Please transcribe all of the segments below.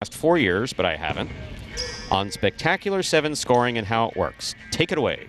last 4 years, but I haven't, on Spectacular 7 scoring and how it works. Take it away.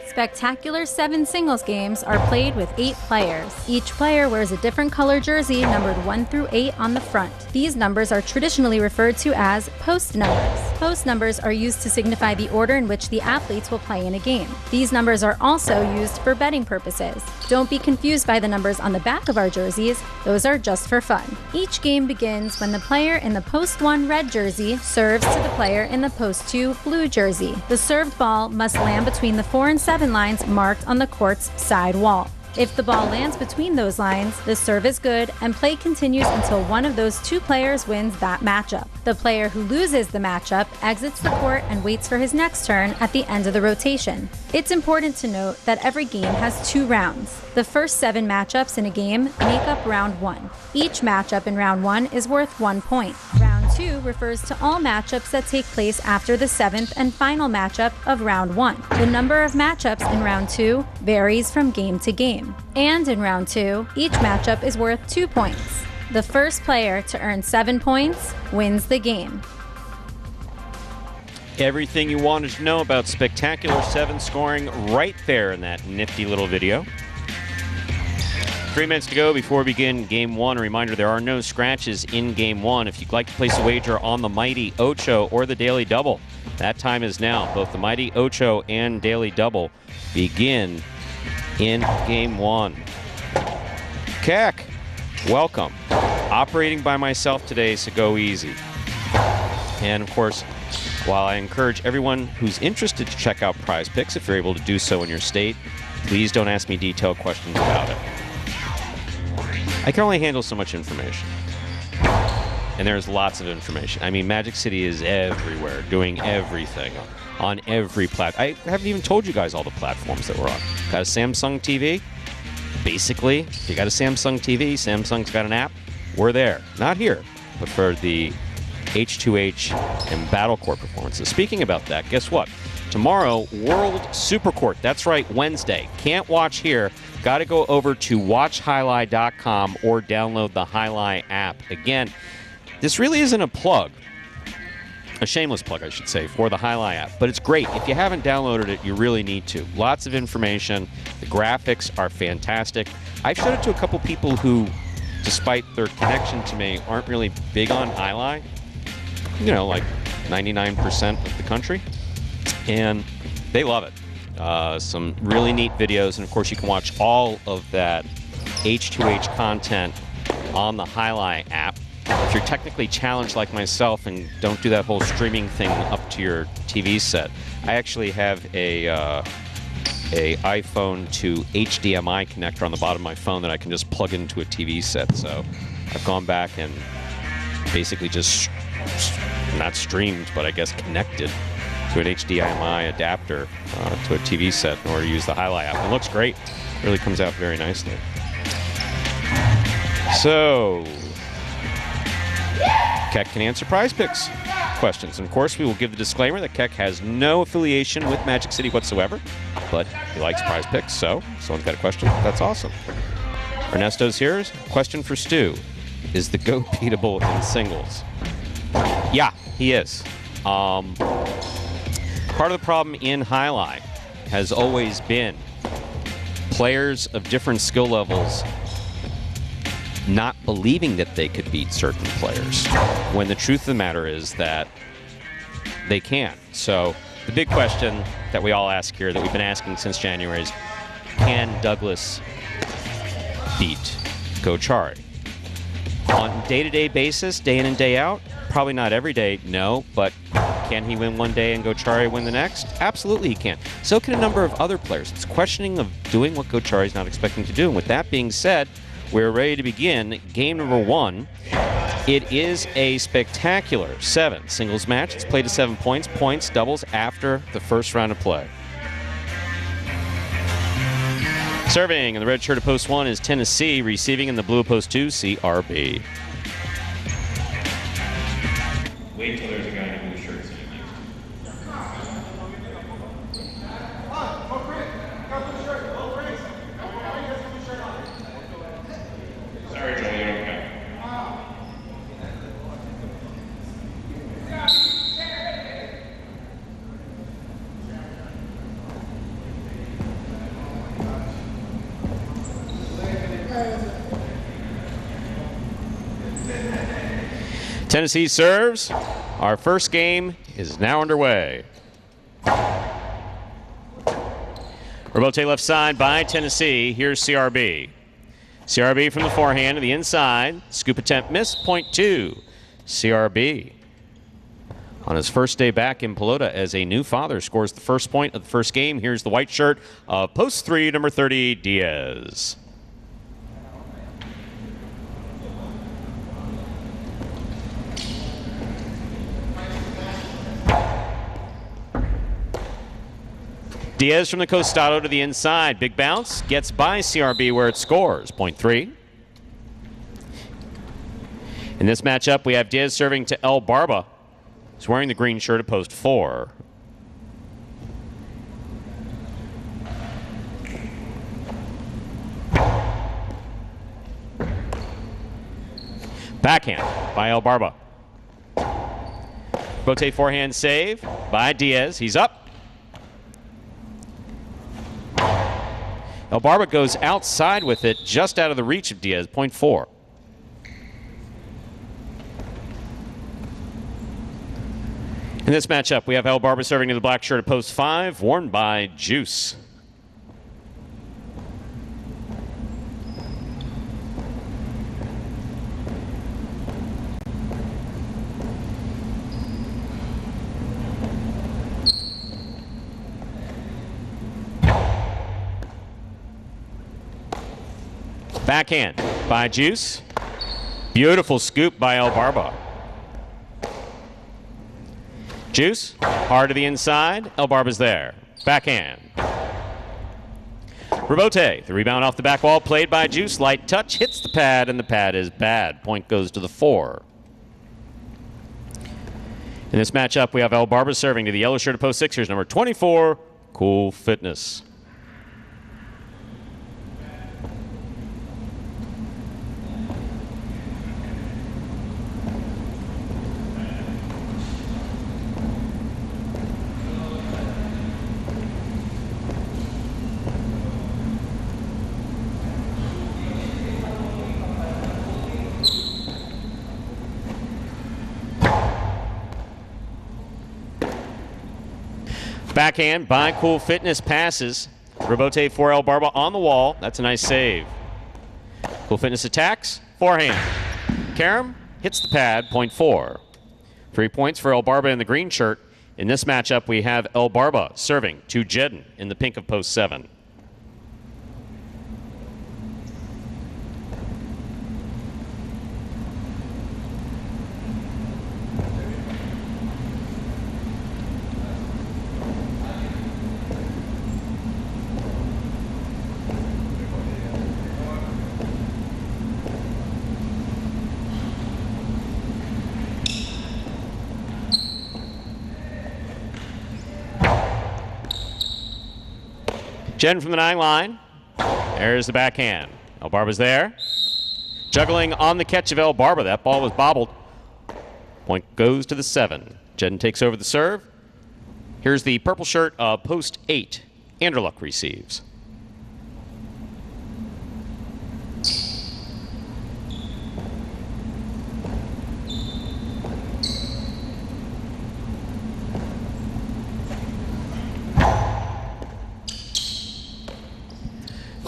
Spectacular 7 singles games are played with 8 players. Each player wears a different color jersey numbered 1 through 8 on the front. These numbers are traditionally referred to as post numbers. Post numbers are used to signify the order in which the athletes will play in a game. These numbers are also used for betting purposes. Don't be confused by the numbers on the back of our jerseys. Those are just for fun. Each game begins when the player in the post 1 red jersey serves to the player in the post 2 blue jersey. The served ball must land between the 4 and 7 lines marked on the court's side wall. If the ball lands between those lines, the serve is good and play continues until one of those 2 players wins that matchup. The player who loses the matchup exits the court and waits for his next turn at the end of the rotation. It's important to note that every game has 2 rounds. The first 7 matchups in a game make up round 1. Each matchup in round 1 is worth 1 point. Round 2 refers to all matchups that take place after the 7th and final matchup of round 1. The number of matchups in round 2 varies from game to game. And in round 2, each matchup is worth 2 points. The first player to earn 7 points wins the game. Everything you wanted to know about Spectacular 7 scoring right there in that nifty little video. 3 minutes to go before we begin Game 1. A reminder, there are no scratches in Game 1. If you'd like to place a wager on the Mighty Ocho or the Daily Double, that time is now. Both the Mighty Ocho and Daily Double begin in Game 1. Keck, welcome. Operating by myself today, so go easy. And of course, while I encourage everyone who's interested to check out Prize Picks, if you're able to do so in your state, please don't ask me detailed questions about it. I can only handle so much information. And there's lots of information. I mean, Magic City is everywhere, doing everything on every platform. I haven't even told you guys all the platforms that we're on. Got a Samsung TV? Basically, if you got a Samsung TV, Samsung's got an app, we're there. Not here, but for the H2H and Battle Court performances. Speaking about that, guess what? Tomorrow, World Super Court. That's right, Wednesday. Can't watch here. Got to go over to watchhighlight.com or download the Highlight app. Again, this really isn't a plug. A shameless plug, I should say, for the Highlight app. But it's great. If you haven't downloaded it, you really need to. Lots of information. The graphics are fantastic. I've showed it to a couple people who, despite their connection to me, aren't really big on Highlight. You know, like 99% of the country. And they love it. Some really neat videos. And, of course, you can watch all of that H2H content on the Highlight app. If you're technically challenged like myself and don't do that whole streaming thing up to your TV set, I actually have a iPhone to HDMI connector on the bottom of my phone that I can just plug into a TV set. So I've gone back and basically just not streamed, but I guess connected to an HDMI adapter to a TV set in order to use the Highlight app. It looks great. It really comes out very nicely. So Keck can answer Prize Picks questions. And of course, we will give the disclaimer that Keck has no affiliation with Magic City whatsoever, but he likes Prize Picks, so if someone's got a question, that's awesome. Ernesto's here. Question for Stu. Is the GOAT beatable in singles? Yeah, he is. Part of the problem in Highlight has always been players of different skill levels not believing that they could beat certain players, when the truth of the matter is that they can. So the big question that we all ask here, that we've been asking since January, is can Douglas beat Gochari? On day-to-day basis, day in and day out, probably not every day, no, but can he win one day and Gochari win the next? Absolutely he can. So can a number of other players. It's questioning of doing what Gochari's not expecting to do. And with that being said, we're ready to begin game number 1. It is a spectacular 7 singles match. It's played to 7 points. Points, doubles after the first round of play. Serving in the red shirt of post 1 is Tennessee. Receiving in the blue of post 2, CRB. Wait till there's a guy in a blue shirt sitting next to him. Sorry, Joel, you don't count. Tennessee serves. Our first game is now underway. Rebote left side by Tennessee. Here's CRB. CRB from the forehand to the inside. Scoop attempt missed, point two. CRB on his first day back in Pelota as a new father scores the first point of the first game. Here's the white shirt of post 3, number 30, Diaz. Diaz from the costado to the inside. Big bounce. Gets by CRB where it scores. Point 3. In this matchup, we have Diaz serving to El Barba. He's wearing the green shirt at post 4. Backhand by El Barba. Bote forehand save by Diaz. He's up. El Barba goes outside with it, just out of the reach of Diaz, point 4. In this matchup, we have El Barba serving to the black shirt at post 5, worn by Juice. Backhand by Juice. Beautiful scoop by El Barba. Juice, hard to the inside. El Barba's there. Backhand. Rebote, the rebound off the back wall, played by Juice. Light touch, hits the pad, and the pad is bad. Point goes to the 4. In this matchup, we have El Barba serving to the yellow shirt of post 6. Here's number 24, Cool Fitness. Backhand by Cool Fitness passes. Rebote for El Barba on the wall. That's a nice save. Cool Fitness attacks. Forehand. Karam hits the pad. Point 4. 3 points for El Barba in the green shirt. In this matchup, we have El Barba serving to Jedden in the pink of post 7. Jedden from the 9 line. There's the backhand. El Barba's there. Juggling on the catch of El Barba. That ball was bobbled. Point goes to the 7. Jedden takes over the serve. Here's the purple shirt of post 8. Anderluck receives.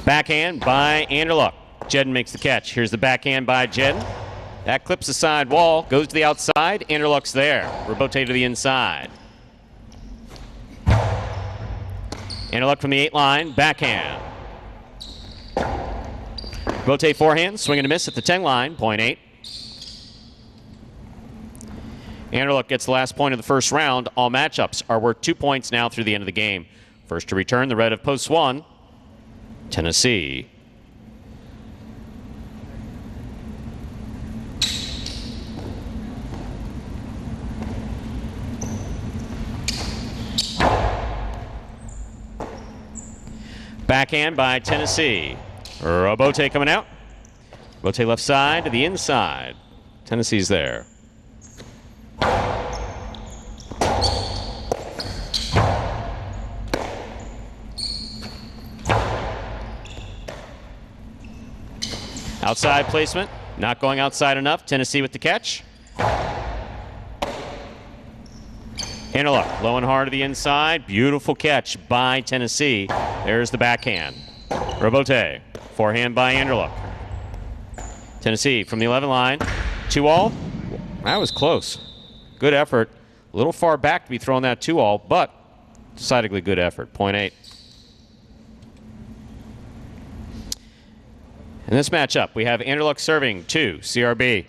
Backhand by Anderluck. Jedden makes the catch. Here's the backhand by Jedden. That clips the side wall, goes to the outside. Anderluck's there. Rebote to the inside. Anderluck from the 8 line. Backhand. Rebote forehand. Swing and a miss at the 10 line. Point 8. Anderluck gets the last point of the first round. All matchups are worth 2 points now through the end of the game. First to return, the red of post 1. Tennessee. Backhand by Tennessee. Rebote coming out. Rebote left side to the inside. Tennessee's there. Outside placement, not going outside enough. Tennessee with the catch. Anderluck, low and hard to the inside. Beautiful catch by Tennessee. There's the backhand. Robote, forehand by Anderluck. Tennessee from the 11 line. 2-all. That was close. Good effort. A little far back to be throwing that 2-all, but decidedly good effort. Point 8. In this matchup, we have Anderluck serving to CRB.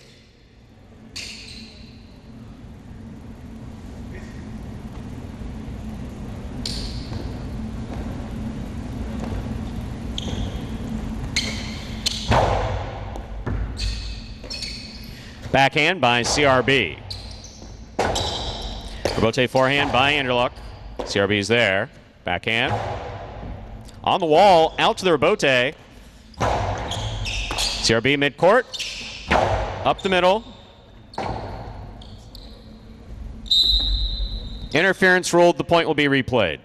Backhand by CRB. Robote forehand by Anderluck. CRB's there. Backhand. On the wall, out to the Robote. CRB midcourt. Up the middle. Interference ruled. The point will be replayed.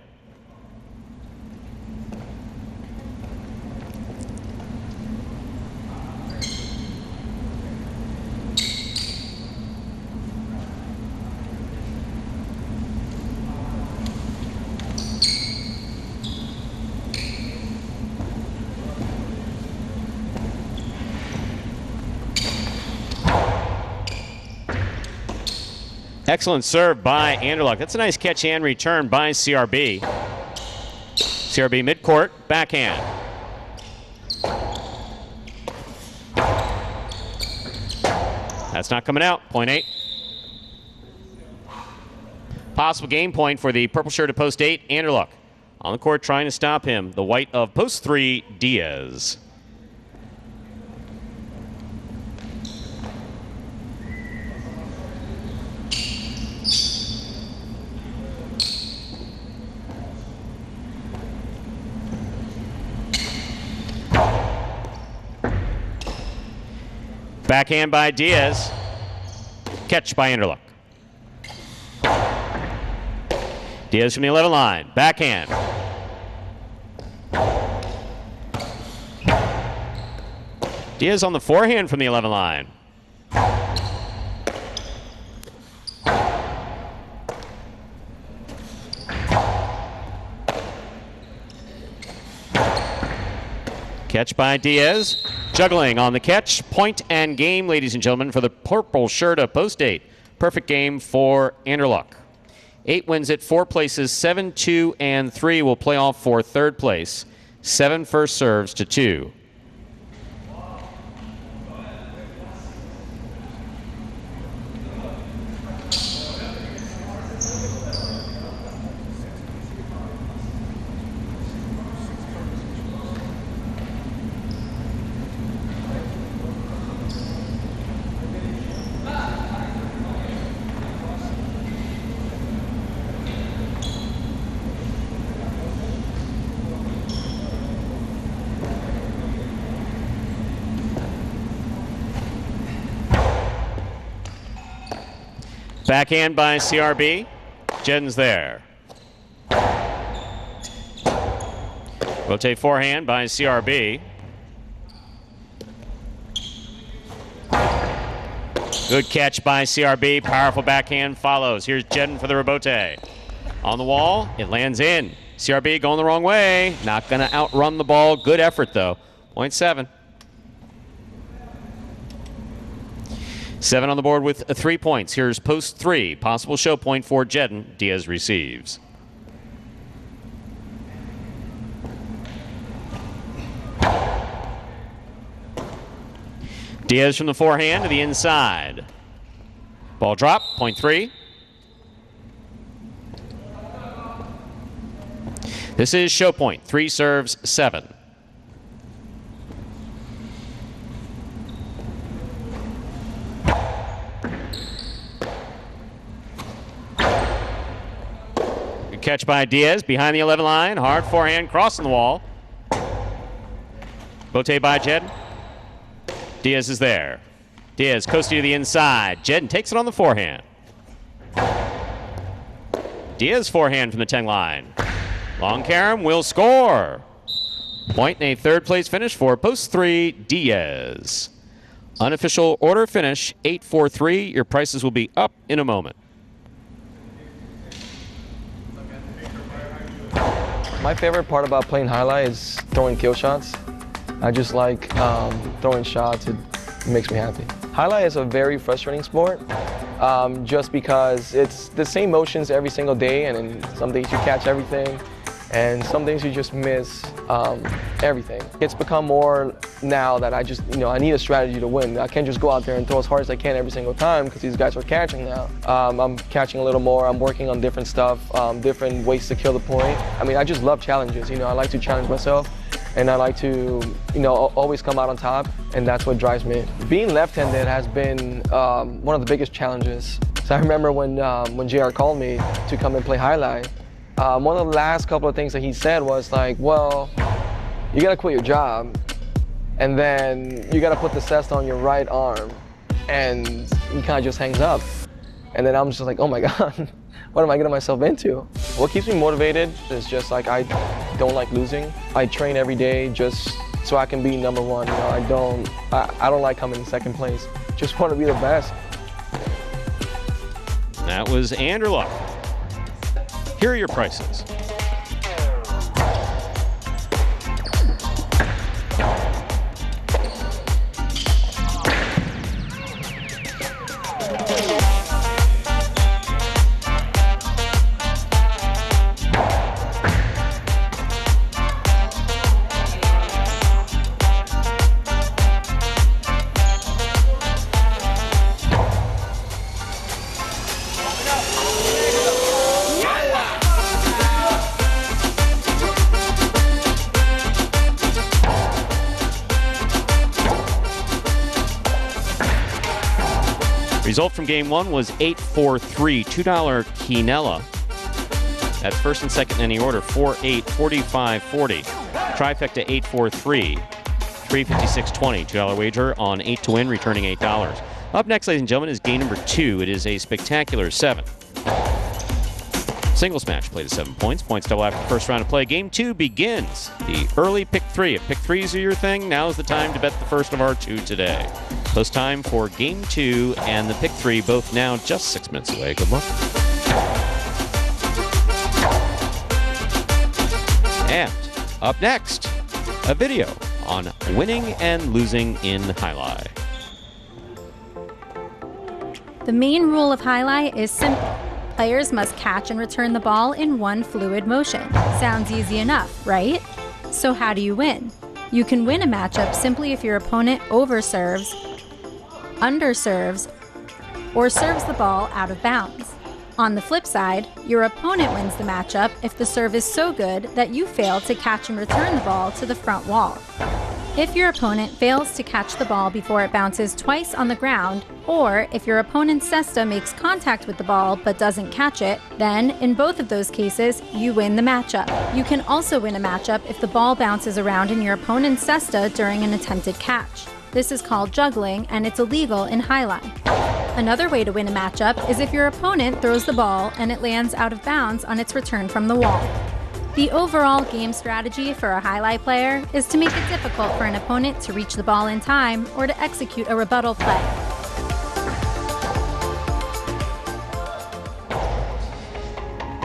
Excellent serve by Anderluck. That's a nice catch and return by CRB. CRB midcourt, backhand. That's not coming out. Point 8. Possible game point for the purple shirt at post 8, Anderluck. On the court trying to stop him. The white of post 3, Diaz. Backhand by Diaz. Catch by Anderluck. Diaz from the 11 line. Backhand. Diaz on the forehand from the 11 line. Catch by Diaz. Juggling on the catch. Point and game, ladies and gentlemen, for the purple shirt of post 8. Perfect game for Anderluck. 8 wins at 4 places. 7, 2, and 3 will play off for third place. 7 first serves to 2. Backhand by CRB. Jedden's there. Rotate forehand by CRB. Good catch by CRB. Powerful backhand follows. Here's Jedden for the Robote. On the wall, it lands in. CRB going the wrong way. Not going to outrun the ball. Good effort, though. Point 7. 7 on the board with 3 points. Here's post 3. Possible show point for Jedden. Diaz receives. Diaz from the forehand to the inside. Ball drop. Point 3. This is show point. 3 serves 7. Catch by Diaz behind the 11 line. Hard forehand crossing the wall. Bote by Jedden. Diaz is there. Diaz coasting to the inside. Jedden takes it on the forehand. Diaz forehand from the 10 line. Long carom will score. Point and a third place finish for post 3 Diaz. Unofficial order finish 8-4-3. Your prices will be up in a moment. My favorite part about playing Jai-Alai is throwing kill shots. I just like throwing shots. It makes me happy. Jai-Alai is a very frustrating sport just because it's the same motions every single day, and then some days you catch everything and some days you just miss everything. It's become more now that I just, I need a strategy to win. I can't just go out there and throw as hard as I can every single time because these guys are catching now. I'm catching a little more. I'm working on different stuff, different ways to kill the point. I mean, I just love challenges. I like to challenge myself, and I like to, always come out on top, and that's what drives me. Being left-handed has been one of the biggest challenges. So I remember when JR called me to come and play Jai-Alai, one of the last couple of things that he said was like, well, you gotta quit your job, and then you gotta put the cesta on your right arm, and he kind of just hangs up. And then I'm just like, oh my God, what am I getting myself into? What keeps me motivated is just like, I don't like losing. I train every day just so I can be number one. I don't like coming in second place. Just want to be the best. That was Anderluck. Here are your prices. Result from game one was 8-4-3, $2 quinella. That's first and second in any order, 4-8, 45-40. Trifecta 8-4-3, $356.20, $2 wager on 8 to win, returning $8. Up next, ladies and gentlemen, is game number 2. It is a spectacular 7. Singles match played at 7 points. Points double after the first round of play. Game 2 begins. The early pick 3. If pick 3s are your thing, now's the time to bet the first of our 2 today. Post time for game 2 and the pick 3, both now just 6 minutes away. Good luck. And up next, a video on winning and losing in Jai-Alai. The main rule of Jai-Alai is simple. Players must catch and return the ball in one fluid motion. Sounds easy enough, right? So how do you win? You can win a matchup simply if your opponent overserves, underserves, or serves the ball out of bounds. On the flip side, your opponent wins the matchup if the serve is so good that you fail to catch and return the ball to the front wall. If your opponent fails to catch the ball before it bounces twice on the ground, or if your opponent's cesta makes contact with the ball but doesn't catch it, then in both of those cases, you win the matchup. You can also win a matchup if the ball bounces around in your opponent's cesta during an attempted catch. This is called juggling, and it's illegal in Jai-Alai. Another way to win a matchup is if your opponent throws the ball and it lands out of bounds on its return from the wall. The overall game strategy for a Jai-Alai player is to make it difficult for an opponent to reach the ball in time or to execute a rebuttal play.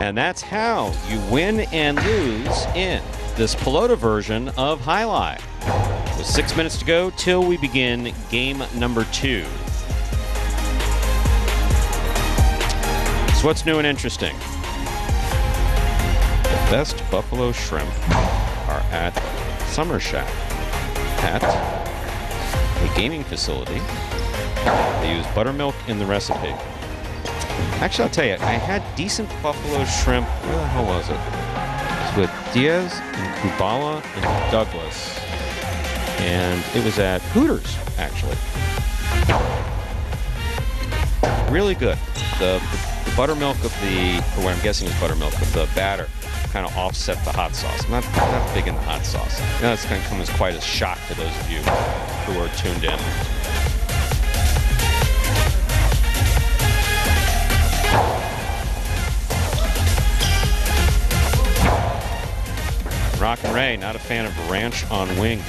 And that's how you win and lose in this pelota version of Jai-Alai. With 6 minutes to go till we begin game number 2. So what's new and interesting? The best buffalo shrimp are at Summer Shack at a gaming facility. They use buttermilk in the recipe. Actually, I'll tell you, I had decent buffalo shrimp. Where the hell was it? It was with Diaz and Kubala and Douglas. And it was at Hooters, actually. Really good. The buttermilk of the, or what I'm guessing is buttermilk, of the batter kind of offset the hot sauce. I'm not big in the hot sauce. I know that's going to come as quite a shock to those of you who are tuned in. Rock and Ray, not a fan of ranch on wings.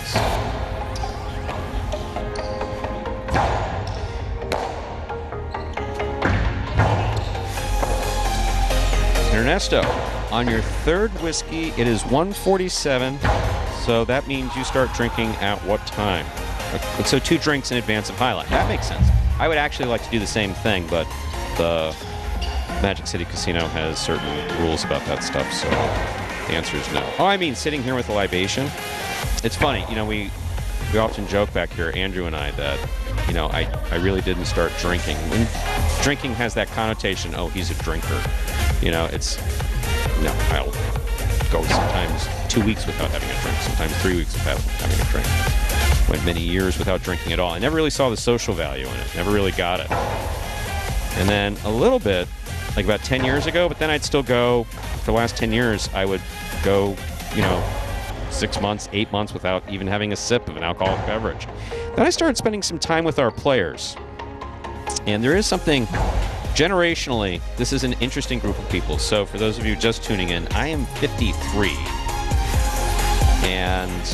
Ernesto On your third whiskey, it is 1:47, so that means you start drinking at what time? So 2 drinks in advance of highlight. That makes sense. I would actually like to do the same thing, but the Magic City Casino has certain rules about that stuff, so the answer is no. Oh, I mean, sitting here with a libation. It's funny, you know, we often joke back here, Andrew and I, that, you know, I really didn't start drinking. When drinking has that connotation, oh, he's a drinker. You know, it's, no, I'll go sometimes 2 weeks without having a drink, sometimes 3 weeks without having a drink. Went many years without drinking at all. I never really saw the social value in it, never really got it. And then a little bit, like about 10 years ago, but then I'd still go, for the last 10 years, I would go, you know, 6 months, 8 months without even having a sip of an alcoholic beverage. Then I started spending some time with our players. And there is something, generationally, this is an interesting group of people. So for those of you just tuning in, I am 53. And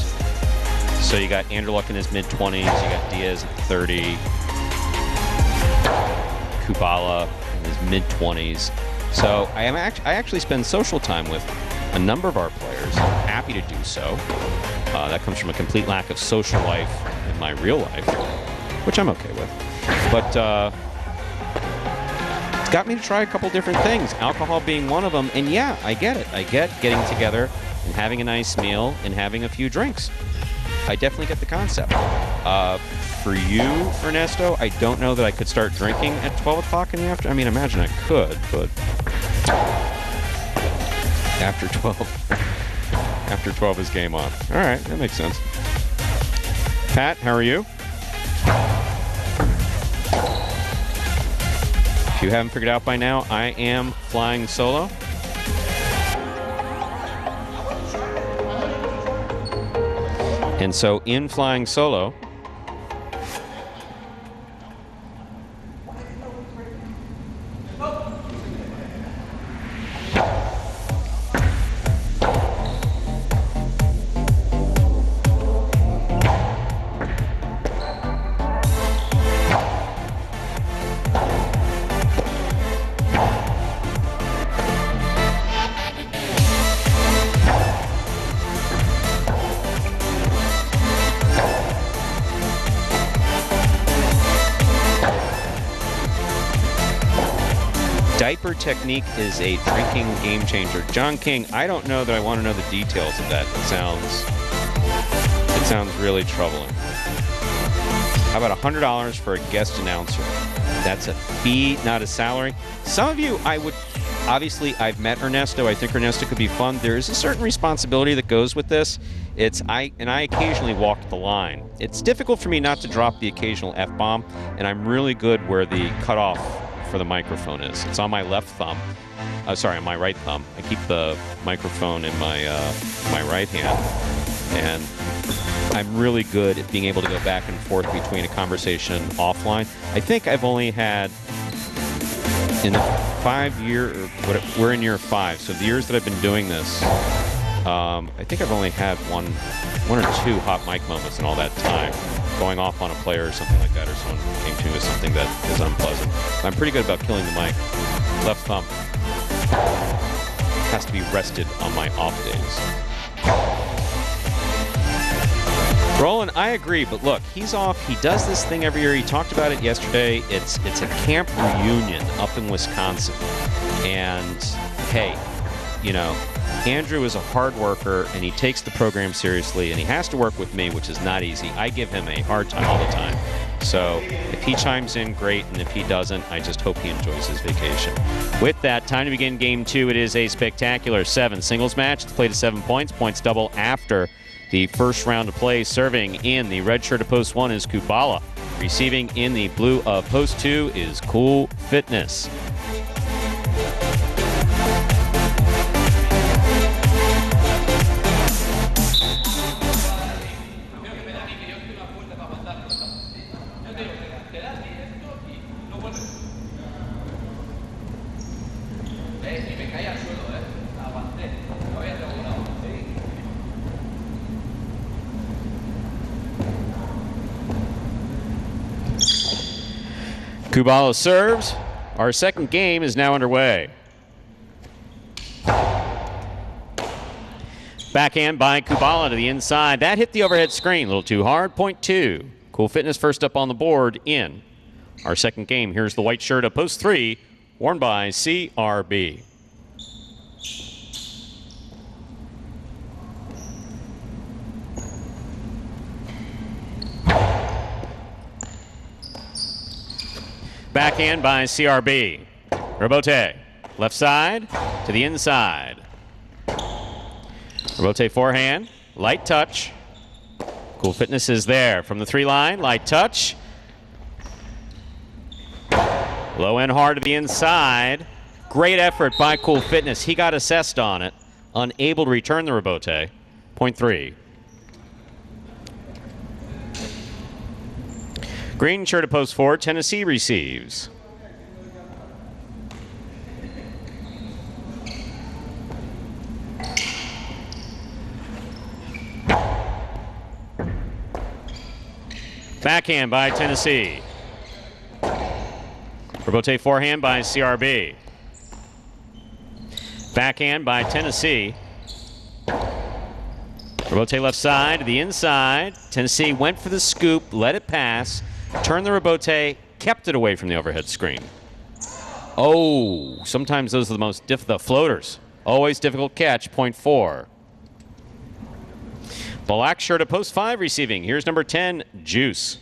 so you got Andrew Luck in his mid-20s, you got Diaz at 30, Kubala in his mid-20s. So I actually spend social time with a number of our players. I'm happy to do so. That comes from a complete lack of social life in my real life, which I'm okay with. But it's got me to try a couple different things, alcohol being one of them. And yeah, I get it. I get getting together and having a nice meal and having a few drinks. I definitely get the concept. For you, Ernesto, I don't know that I could start drinking at 12 o'clock in the afternoon. I mean, imagine I could, but after 12 is game on. All right, that makes sense. Pat, how are you? If you haven't figured out by now, I am flying solo. And so in flying solo, diaper technique is a drinking game changer. John King, I don't know that I want to know the details of that. It sounds really troubling. How about $100 for a guest announcer? That's a fee, not a salary. Some of you, obviously, I've met Ernesto. I think Ernesto could be fun. There is a certain responsibility that goes with this. I occasionally walk the line. It's difficult for me not to drop the occasional F-bomb, and I'm really good where the cutoff for the microphone is. It's on my left thumb. On my right thumb. I keep the microphone in my right hand, and I'm really good at being able to go back and forth between a conversation offline. I think I've only had, in the 5 year, we're in year 5, so the years that I've been doing this, I think I've only had one or two hot mic moments in all that time, going off on a player or something like that, or someone came to me with something that is unpleasant. I'm pretty good about killing the mic. Left thumb has to be rested on my off days. Roland, I agree, but look, he's off. He does this thing every year. He talked about it yesterday. It's a camp reunion up in Wisconsin. And hey, you know, Andrew is a hard worker, and he takes the program seriously, and he has to work with me, which is not easy. I give him a hard time all the time. So if he chimes in, great, and if he doesn't, I just hope he enjoys his vacation. With that, time to begin Game 2. It is a spectacular 7 singles match. It's played to 7 points. Points double after the first round of play. Serving in the red shirt of Post 1 is Kubala. Receiving in the blue of Post 2 is Cool Fitness. Kubala serves. Our second game is now underway. Backhand by Kubala to the inside. That hit the overhead screen. A little too hard. Point 2. Cool Fitness first up on the board in our second game. Here's the white shirt of post 3, worn by CRB. Backhand by CRB. Robote, left side to the inside. Robote forehand, light touch. Cool Fitness is there from the 3 line, light touch. Low end hard to the inside. Great effort by Cool Fitness. He got assessed on it, unable to return the Robote. Point 3. Green shirt of post 4, Tennessee receives. Backhand by Tennessee. Robote forehand by CRB. Backhand by Tennessee. Robote left side to the inside. Tennessee went for the scoop, let it pass. Turned the Robote, kept it away from the overhead screen. Oh, sometimes those are the most the floaters. Always difficult catch, point 4. Black shirt of post 5 receiving. Here's number 10, Juice.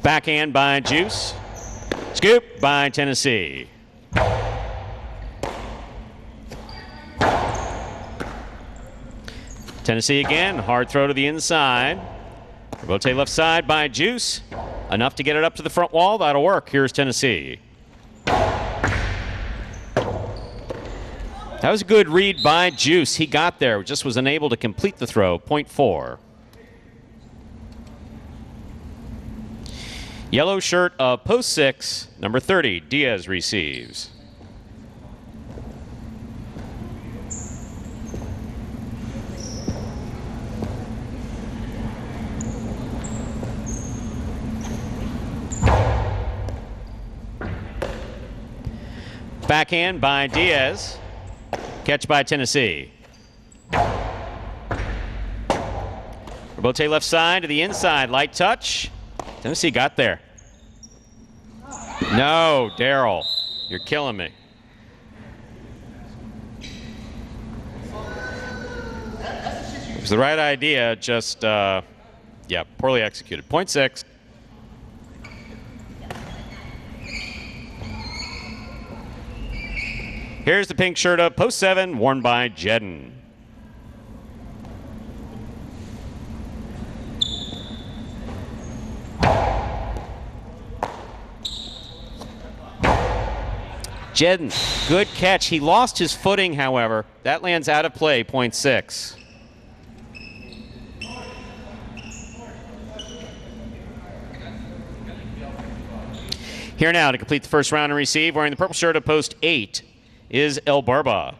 Backhand by Juice. Scoop by Tennessee. Tennessee again, hard throw to the inside. Robote left side by Juice. Enough to get it up to the front wall. That'll work. Here's Tennessee. That was a good read by Juice. He got there, just was unable to complete the throw. Point 4. Yellow shirt of post 6, number 30, Diaz receives. Backhand by Diaz. Catch by Tennessee. Robote left side to the inside. Light touch. Tennessee got there. No, Daryl. You're killing me. It was the right idea, just, yeah, poorly executed. Point 6. Here's the pink shirt of post 7, worn by Jedden. Jedden, good catch. He lost his footing, however. That lands out of play, point 6. Here now to complete the first round and receive, wearing the purple shirt of post 8, is El Barba.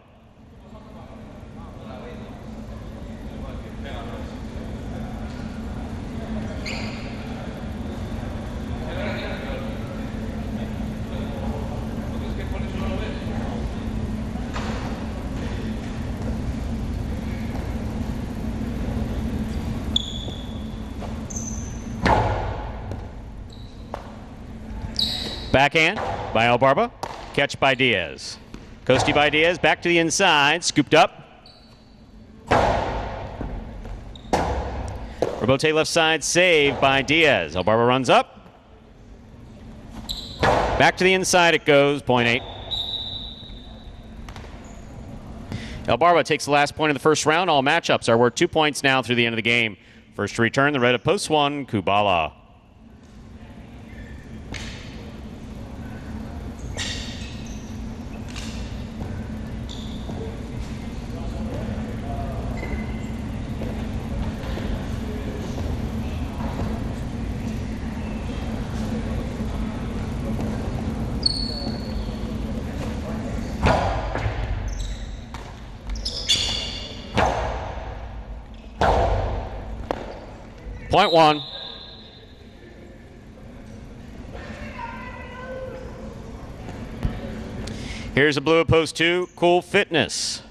Backhand by El Barba. Catch by Diaz. Coasty by Diaz. Back to the inside. Scooped up. Robote left side. Saved by Diaz. El Barba runs up. Back to the inside it goes. Point 8. El Barba takes the last point of the first round. All matchups are worth 2 points now through the end of the game. First to return, the red of post 1, Kubala. Point 1. Here's a blue at post 2, Cool Fitness.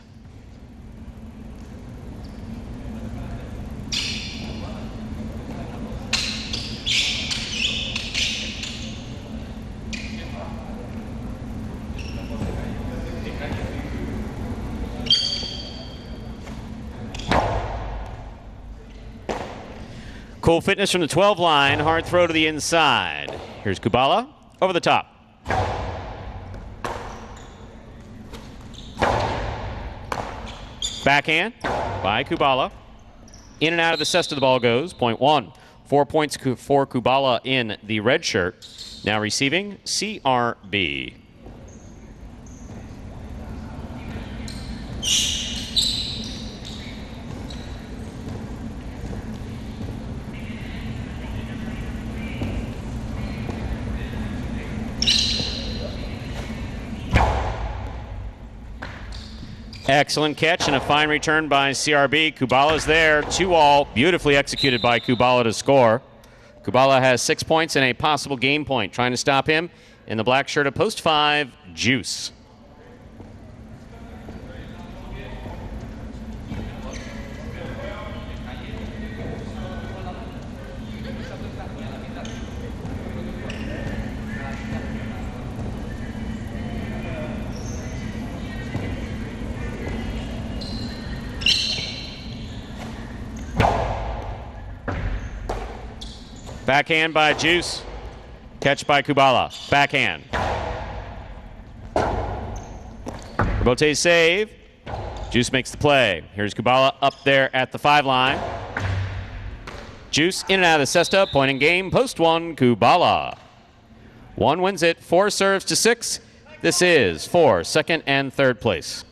Cool Fitness from the 12 line, hard throw to the inside. Here's Kubala, over the top. Backhand by Kubala. In and out of the cesta the ball goes, point 1. 4 points for Kubala in the red shirt. Now receiving CRB. Excellent catch and a fine return by CRB. Kubala's there, 2-all. Beautifully executed by Kubala to score. Kubala has 6 points and a possible game point. Trying to stop him in the black shirt of post 5, Juice. Backhand by Juice. Catch by Kubala. Backhand. Rebote save. Juice makes the play. Here's Kubala up there at the 5 line. Juice in and out of the cesta. Point in game. Post 1, Kubala. 1 wins it. 4 serves to 6. This is for second and third place.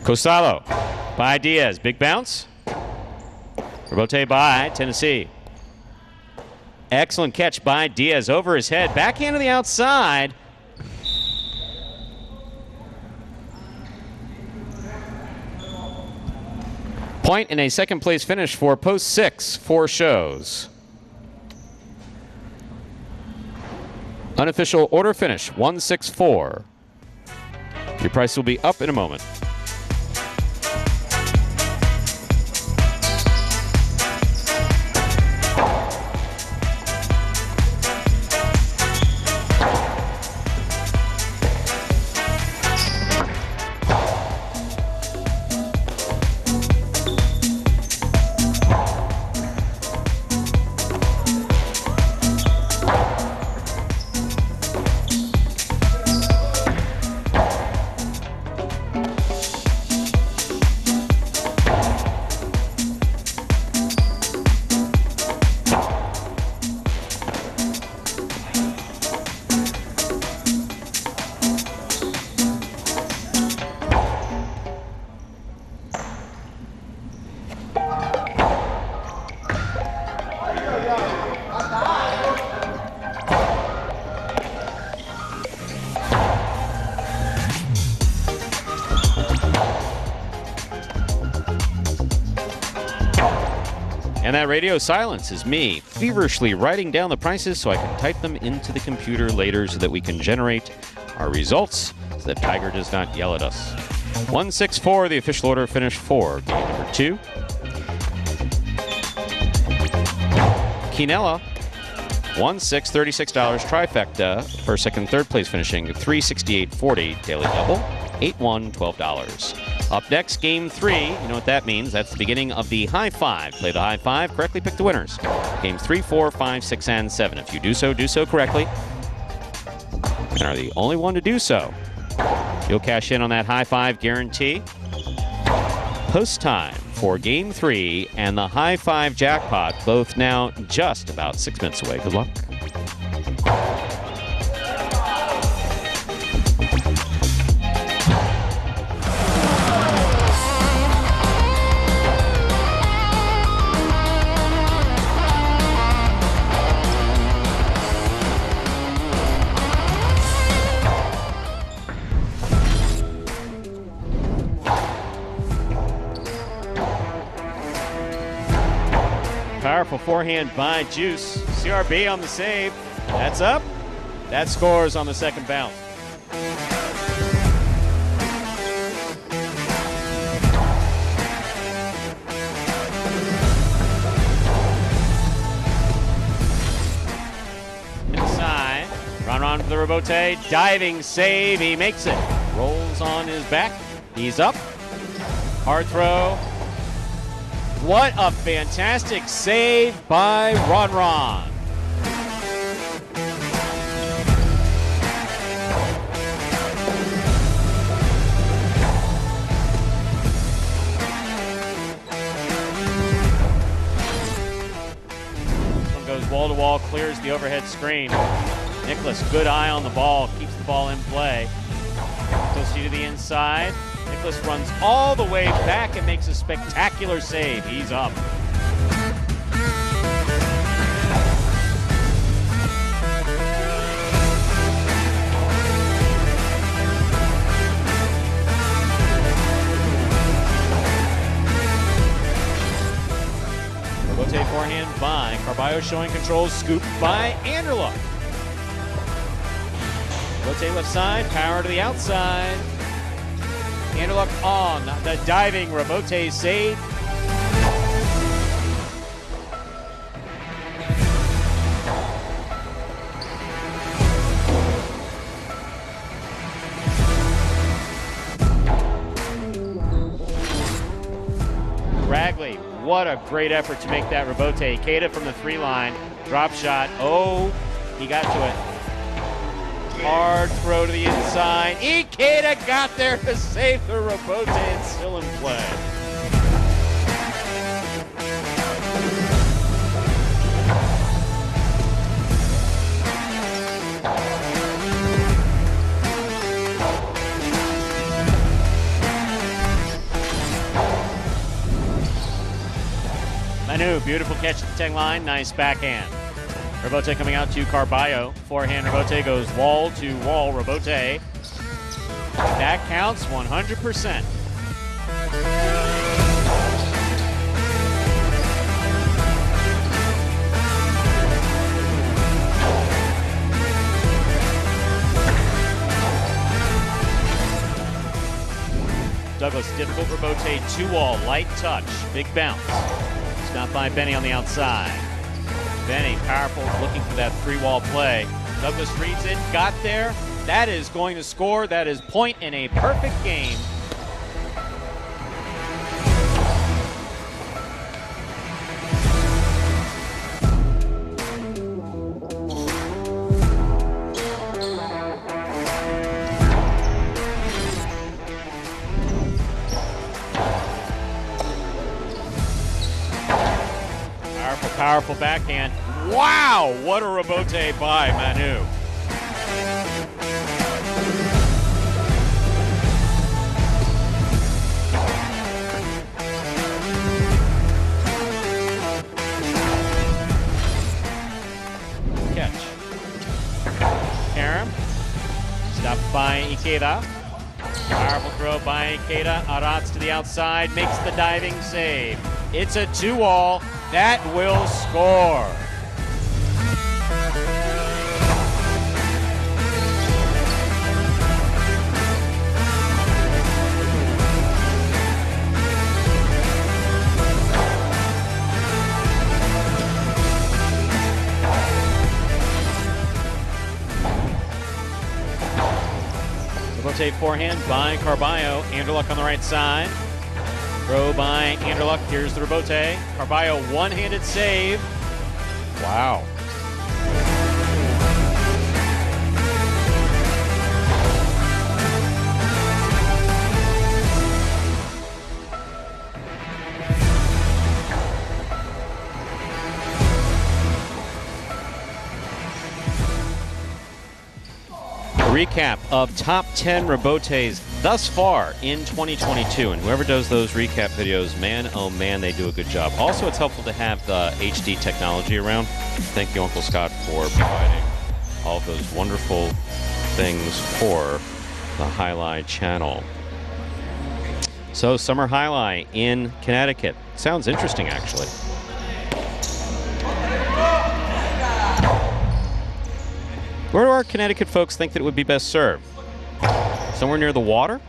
Cosalo by Diaz. Big bounce. Rebote by Tennessee. Excellent catch by Diaz over his head. Backhand to the outside. Point and a second place finish for post 6, 4 shows. Unofficial order finish 164. Your price will be up in a moment. And that radio silence is me feverishly writing down the prices so I can type them into the computer later so that we can generate our results so that Tiger does not yell at us. 164, the official order finish for game number 2. Quinella, 1-6, $36 trifecta. First, second, third place finishing $368.40 daily double, 8-1, $12. Up next, game 3. You know what that means. That's the beginning of the high 5. Play the high 5, correctly pick the winners. Games 3, 4, 5, 6, and 7. If you do so correctly, and are the only one to do so, you'll cash in on that high 5 guarantee. Post time for game 3 and the high 5 jackpot, both now just about 6 minutes away. Good luck. Powerful forehand by Juice. CRB on the save. That's up. That scores on the second bounce. Inside. Ron for the rebote. Diving save. He makes it. Rolls on his back. He's up. Hard throw. What a fantastic save by Ron. This one goes wall to wall, clears the overhead screen. Nicholas, good eye on the ball, keeps the ball in play. Goes to the inside. Nicholas runs all the way back and makes a spectacular save. He's up. Rebote forehand by Carballo, showing control. Scoop by Anderluck. Rebote left side, power to the outside. Anderluck on the diving rebote save. Ragley, what a great effort to make that rebote. Ikeda from the 3-line, drop shot. Oh, he got to it. Hard throw to the inside. Ikeda got there to save the rebote. It's still in play. Manu, beautiful catch at the 10 line. Nice backhand. Rebote coming out to Carballo. Forehand rebote goes wall to wall rebote. That counts 100%. Douglas, difficult rebote, 2-wall, light touch, big bounce. Stopped by Benny on the outside. Benny, powerful, looking for that 3-wall play. Douglas reads it, got there. That is going to score. That is point in a perfect game. Powerful backhand. Wow, what a rebote by Manu. Catch. Karam. Stopped by Ikeda. Powerful throw by Ikeda. Arats to the outside, makes the diving save. It's a 2-wall. That will score. Rebote forehand by Carballo. Anderluck on the right side. Throw by Anderluck. Here's the rebote. Carballo, one-handed save. Wow. Recap of top 10 rebotes thus far in 2022, and whoever does those recap videos, man, oh man, they do a good job. Also, it's helpful to have the HD technology around. Thank you, Uncle Scott, for providing all of those wonderful things for the Jai-Alai channel. So, Summer Jai-Alai in Connecticut. Sounds interesting, actually. Where do our Connecticut folks think that it would be best served? Somewhere near the water?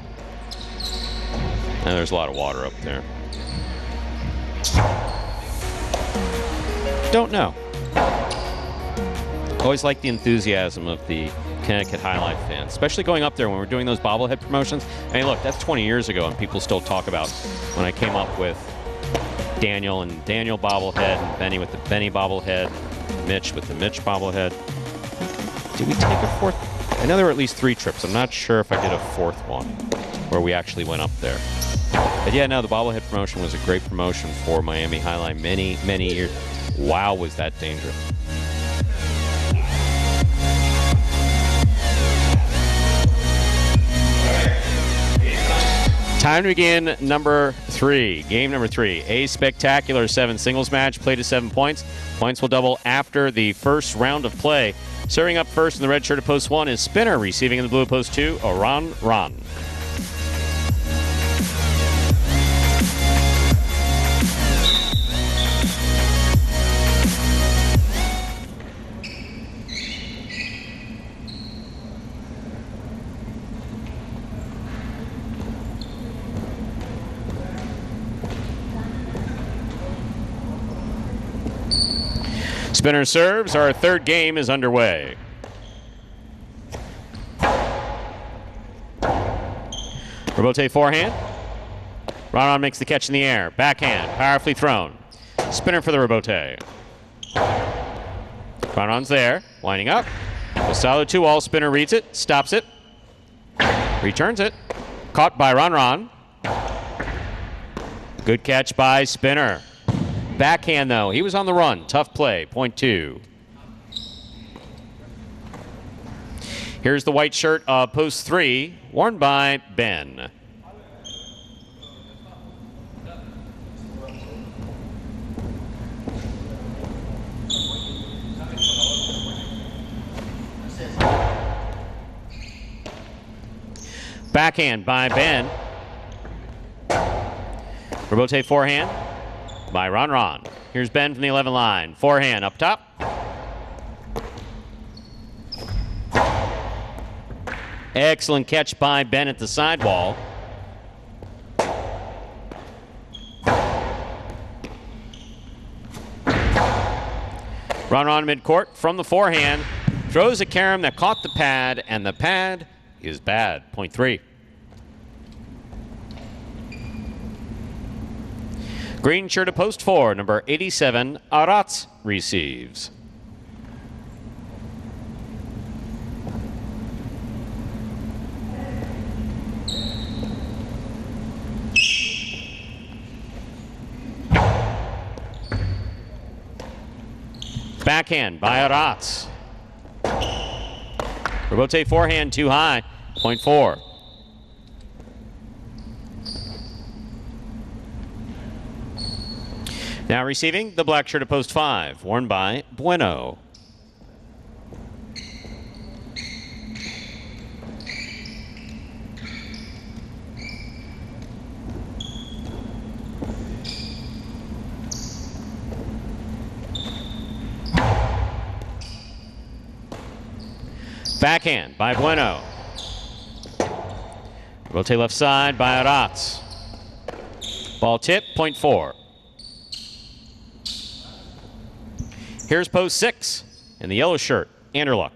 No, there's a lot of water up there. Don't know. Always like the enthusiasm of the Connecticut Highlight fans, especially going up there when we're doing those bobblehead promotions. I mean, look, that's 20 years ago, and people still talk about when I came up with Daniel and Daniel bobblehead, and Benny with the Benny bobblehead, Mitch with the Mitch bobblehead. Did we take a fourth? I know there were at least 3 trips. I'm not sure if I did a 4th one where we actually went up there. But yeah, no, the bobblehead promotion was a great promotion for Miami Highlight many, many years. Wow, was that dangerous. Time to begin number 3. Game number 3. A spectacular 7 singles match played to 7 points. Points will double after the first round of play. Serving up first in the red shirt at post 1 is Spinner. Receiving in the blue at post 2, Ran Ran. Spinner serves. Our 3rd game is underway. Rebote forehand. Ron makes the catch in the air. Backhand, powerfully thrown. Spinner for the rebote. Ron's there, winding up. A solid 2-all. Spinner reads it, stops it, returns it. Caught by Ron. Good catch by Spinner. Backhand, though. He was on the run. Tough play. Point 2. Here's the white shirt of post 3, worn by Ben. Backhand by Ben. Rebote forehand by Ron. Here's Ben from the 11 line. Forehand up top. Excellent catch by Ben at the sidewall. Ron midcourt from the forehand. Throws a carom that caught the pad, and the pad is bad. Point 3. Green shirt of post 4, number 87, Arats receives. Backhand by Arats. Rebote forehand too high. Point 4. Now receiving the black shirt of post 5, worn by Bueno. Backhand by Bueno. Rotate left side by Arats. Ball tip, point 4. Here's post 6 in the yellow shirt, Anderluck.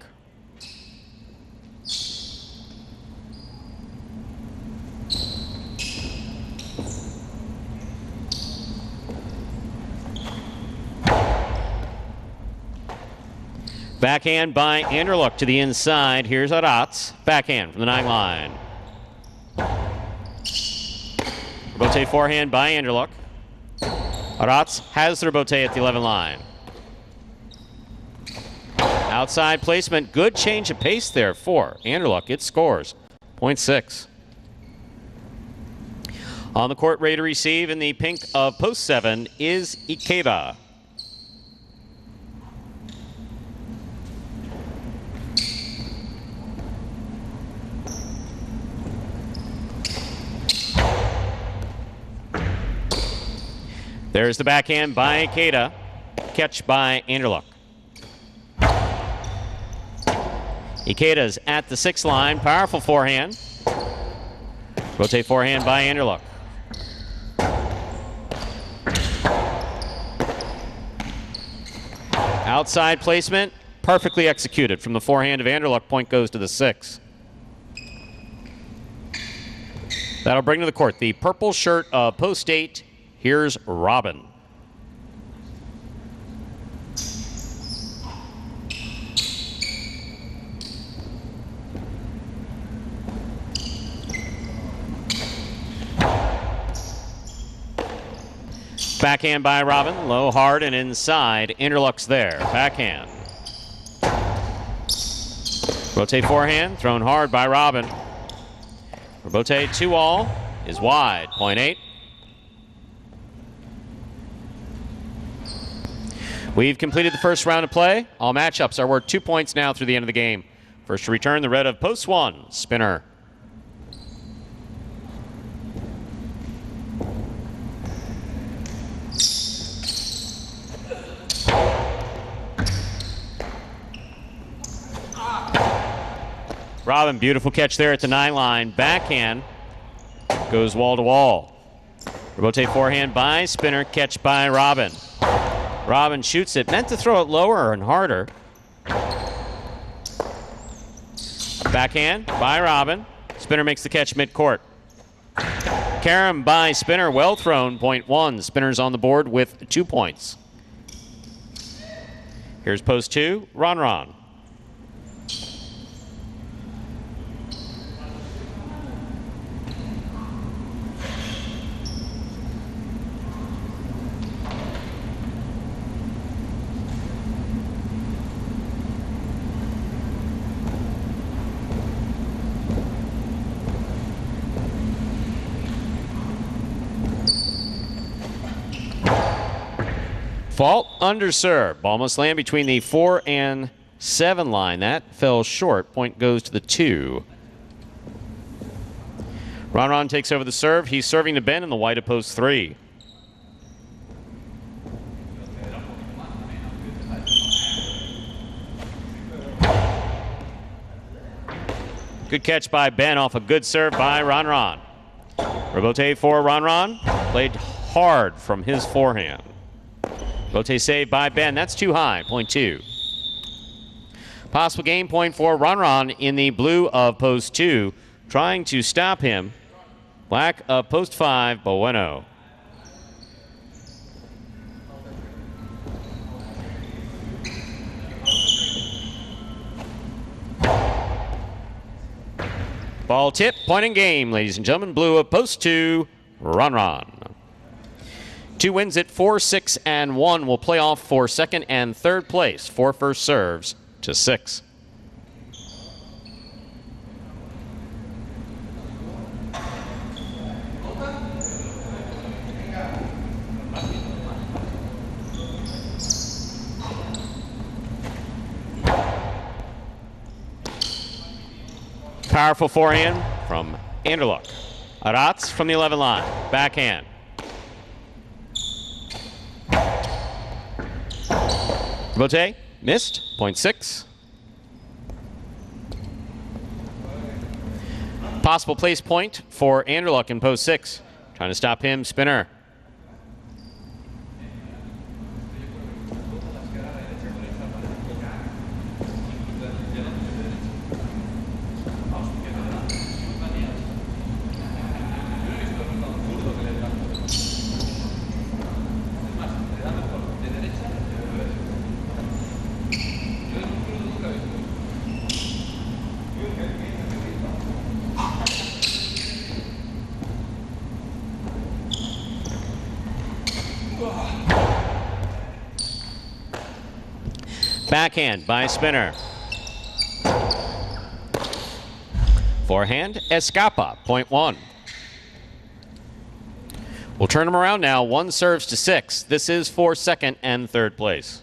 Backhand by Anderluck to the inside. Here's Arats. Backhand from the 9 line. Rebote forehand by Anderluck. Arats has the rebote at the 11 line. Outside placement. Good change of pace there for Anderluck. It scores. Point 6. On the court, ready to receive in the pink of post 7 is Hipica. There's the backhand by Hipica. Catch by Anderluck. Ikeda's at the 6 line. Powerful forehand. Rotate forehand by Anderluck. Outside placement, perfectly executed from the forehand of Anderluck. Point goes to the 6. That'll bring to the court the purple shirt of post 8. Here's Robin. Backhand by Robin, low, hard, and inside. Anderluck's there. Backhand. Rotate forehand, thrown hard by Robin. Rotate 2-all is wide. Point 8. We've completed the first round of play. All matchups are worth 2 points now through the end of the game. First to return, the red of post 1, Spinner. Robin, beautiful catch there at the 9 line. Backhand goes wall to wall. Rotate forehand by Spinner, catch by Robin. Robin shoots it, meant to throw it lower and harder. Backhand by Robin. Spinner makes the catch mid-court. Carom by Spinner, well thrown, point 1. Spinner's on the board with 2 points. Here's post 2, Ron. Fault under serve. Ball must land between the 4 and 7 line. That fell short. Point goes to the 2. Ron takes over the serve. He's serving to Ben in the white of post 3. Good catch by Ben off a good serve by Ron. Rebote for Ron. Played hard from his forehand. Rotate save by Ben. That's too high. Point 2. Possible game point for Ron in the blue of post 2. Trying to stop him. Black of post 5, Bueno. Ball tip, point and game, ladies and gentlemen. Blue of post 2, Ron. 2 wins at 4, 6, and 1 will play off for second and third place. 4 first serves to 6. Powerful forehand from Anderluck. Aratz from the 11 line. Backhand. Bote missed. Point 6. Possible place point for Anderluck in post 6. Trying to stop him. Spinner. Backhand by Spinner. Forehand, Escapa, point 1. We'll turn them around now. 1 serves to 6. This is for second and third place.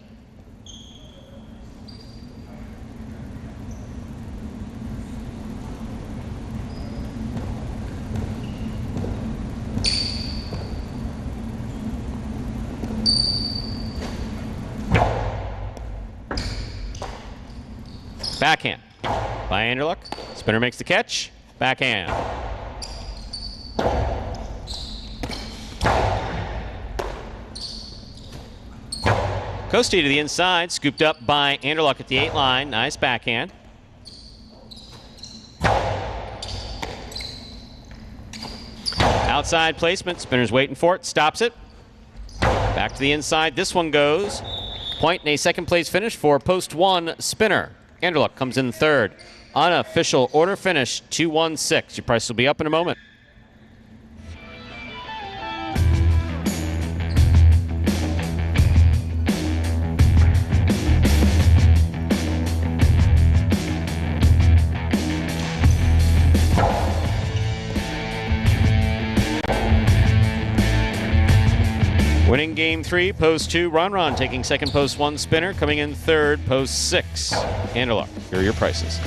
Backhand. by Anderluck. Spinner makes the catch. Backhand. Costi to the inside, scooped up by Anderluck at the 8 line. Nice backhand. Outside placement, spinner's waiting for it, stops it. Back to the inside, this one goes. Point and a second place finish for post 1 spinner. Anderluck comes in third. Unofficial order finish, 2-1-6. Your price will be up in a moment. Winning game 3, post 2, Ron taking second post 1 spinner, coming in third, post 6. Anderluck, here are your prices.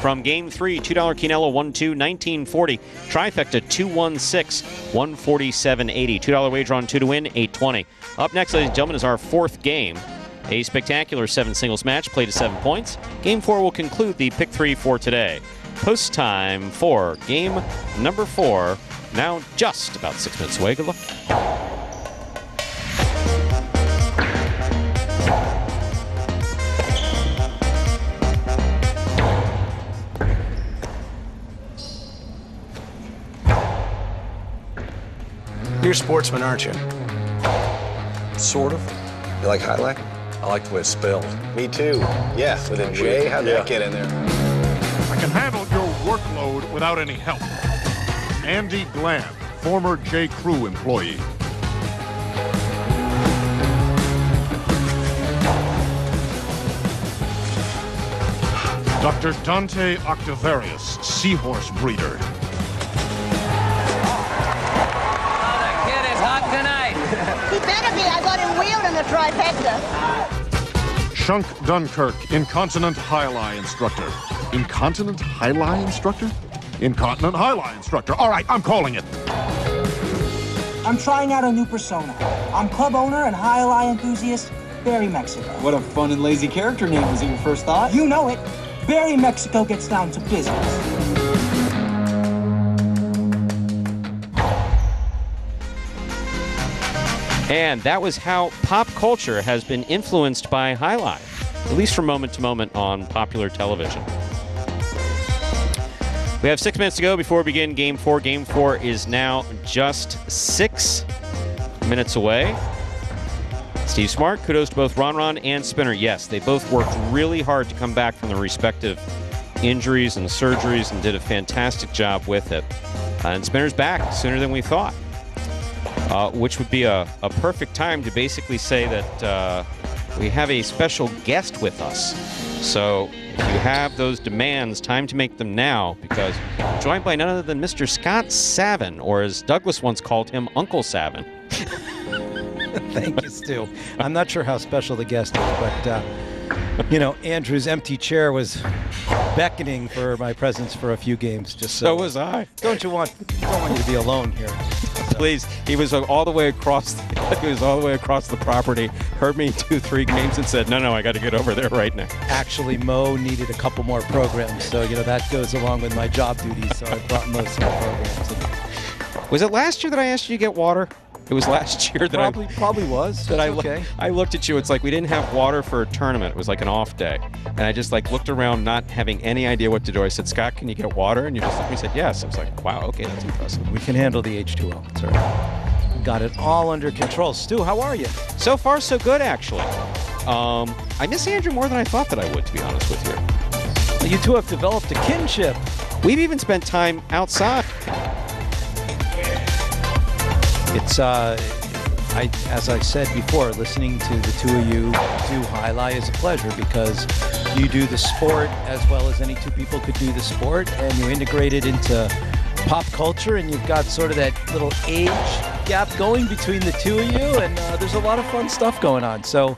From game 3, $2 Quinello 1-2, 1940. Trifecta 2-1-6, 147.80. $2 wager on 2 to win, 820. Up next, ladies and gentlemen, is our 4th game. A spectacular 7 singles match, played to 7 points. Game 4 will conclude the pick 3 for today. Post time for game number 4. Now just about 6 minutes away. Good luck. You're a sportsman, aren't you? Sort of. You like Jai-Alai? I like the way it's spelled. Me too. Yeah, with a J. How'd that get in there? I can handle your workload without any help. Andy Glenn, former J. Crew employee. Dr. Dante Octavarius, seahorse breeder. He better be. I got him wheeled in the trifecta. Shunk Dunkirk, incontinent Jai-Alai instructor. Incontinent Jai-Alai instructor? Incontinent Jai-Alai instructor. All right, I'm calling it. I'm trying out a new persona. I'm club owner and Jai-Alai enthusiast, Barry Mexico. What a fun and lazy character name. Was it your first thought? You know it. Barry Mexico gets down to business. And that was how pop culture has been influenced by Jai-Alai, at least from moment to moment on popular television. We have 6 minutes to go before we begin Game 4. Game 4 is now just 6 minutes away. Steve Smart, kudos to both Ron and Spinner. Yes, they both worked really hard to come back from their respective injuries and surgeries and did a fantastic job with it. And Spinner's back sooner than we thought. Which would be a perfect time to basically say that we have a special guest with us. So if you have those demands, time to make them now, because joined by none other than Mr. Scott Savin, or as Douglas once called him, Uncle Savin. Thank you, Stu. I'm not sure how special the guest is, but, you know, Andrew's empty chair was beckoning for my presence for a few games. Just so was I. Don't want you to be alone here. Please, he was all the way across. He was all the way across the property. Heard me 2-3 games and said, "No, I got to get over there right now." Actually, Mo needed a couple more programs, so you know that goes along with my job duties. So I brought Mo some programs. Was it last year that I asked you to get water? It was last year that probably was. That I looked at you. It's like we didn't have water for a tournament. It was like an off day, and I just like looked around, not having any idea what to do. I said, "Scott, can you get water?" And you just looked at me and said, "Yes." I was like, "Wow, okay, that's impressive." We can handle the H2O. It's all right. Got it all under control. Stu, how are you? So far, so good, actually. I miss Andrew more than I thought that I would, to be honest with you. You two have developed a kinship. We've even spent time outside. it's as I said before, listening to the two of you do Jai-Alai is a pleasure because you do the sport as well as any two people could do the sport, and you integrate it into pop culture, and you've got sort of that little age gap going between the two of you, and there's a lot of fun stuff going on. So,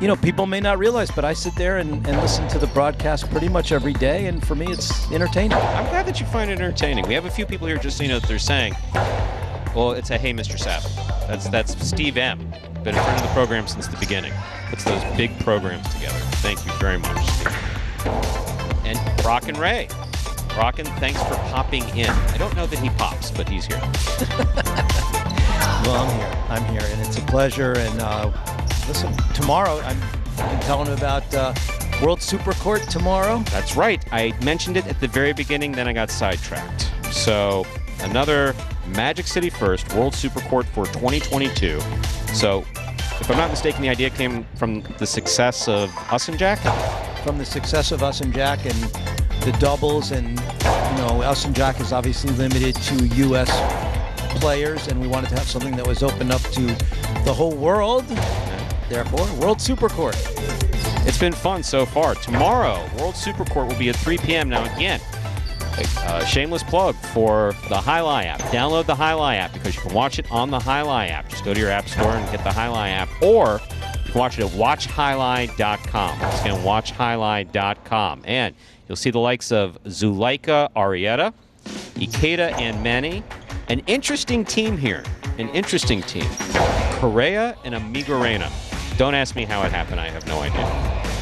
you know, people may not realize, but I sit there and listen to the broadcast pretty much every day, and for me, it's entertaining. I'm glad that you find it entertaining. We have a few people here just so you know that they're saying, well, it's a Hey Mr. Sabbath. That's Steve M. Been a friend of the program since the beginning. Puts those big programs together. Thank you very much, Steve. And Rockin' Ray. Rockin', thanks for popping in. I don't know that he pops, but he's here. Well, I'm here, and it's a pleasure. And listen, tomorrow, I've been telling him about World Super Court tomorrow. That's right. I mentioned it at the very beginning, then I got sidetracked. So another Magic City first, World Super Court for 2022. So, if I'm not mistaken, the idea came from the success of Us and Jack? From the success of Us and Jack and the doubles, and you know, Us and Jack is obviously limited to U.S. players, and we wanted to have something that was open up to the whole world. Therefore, World Super Court. It's been fun so far. Tomorrow, World Super Court will be at 3 p.m. Now, again, shameless plug for the Jai-Alai app. Download the Jai-Alai app because you can watch it on the Jai-Alai app. Just go to your app store and get the Jai-Alai app, or you can watch it at watchjai-alai.com. Once again, watchjai-alai.com. And you'll see the likes of Zuleika Arrieta, Ikeda, and Manny. An interesting team here. An interesting team. Correa and Amigurena. Don't ask me how it happened. I have no idea.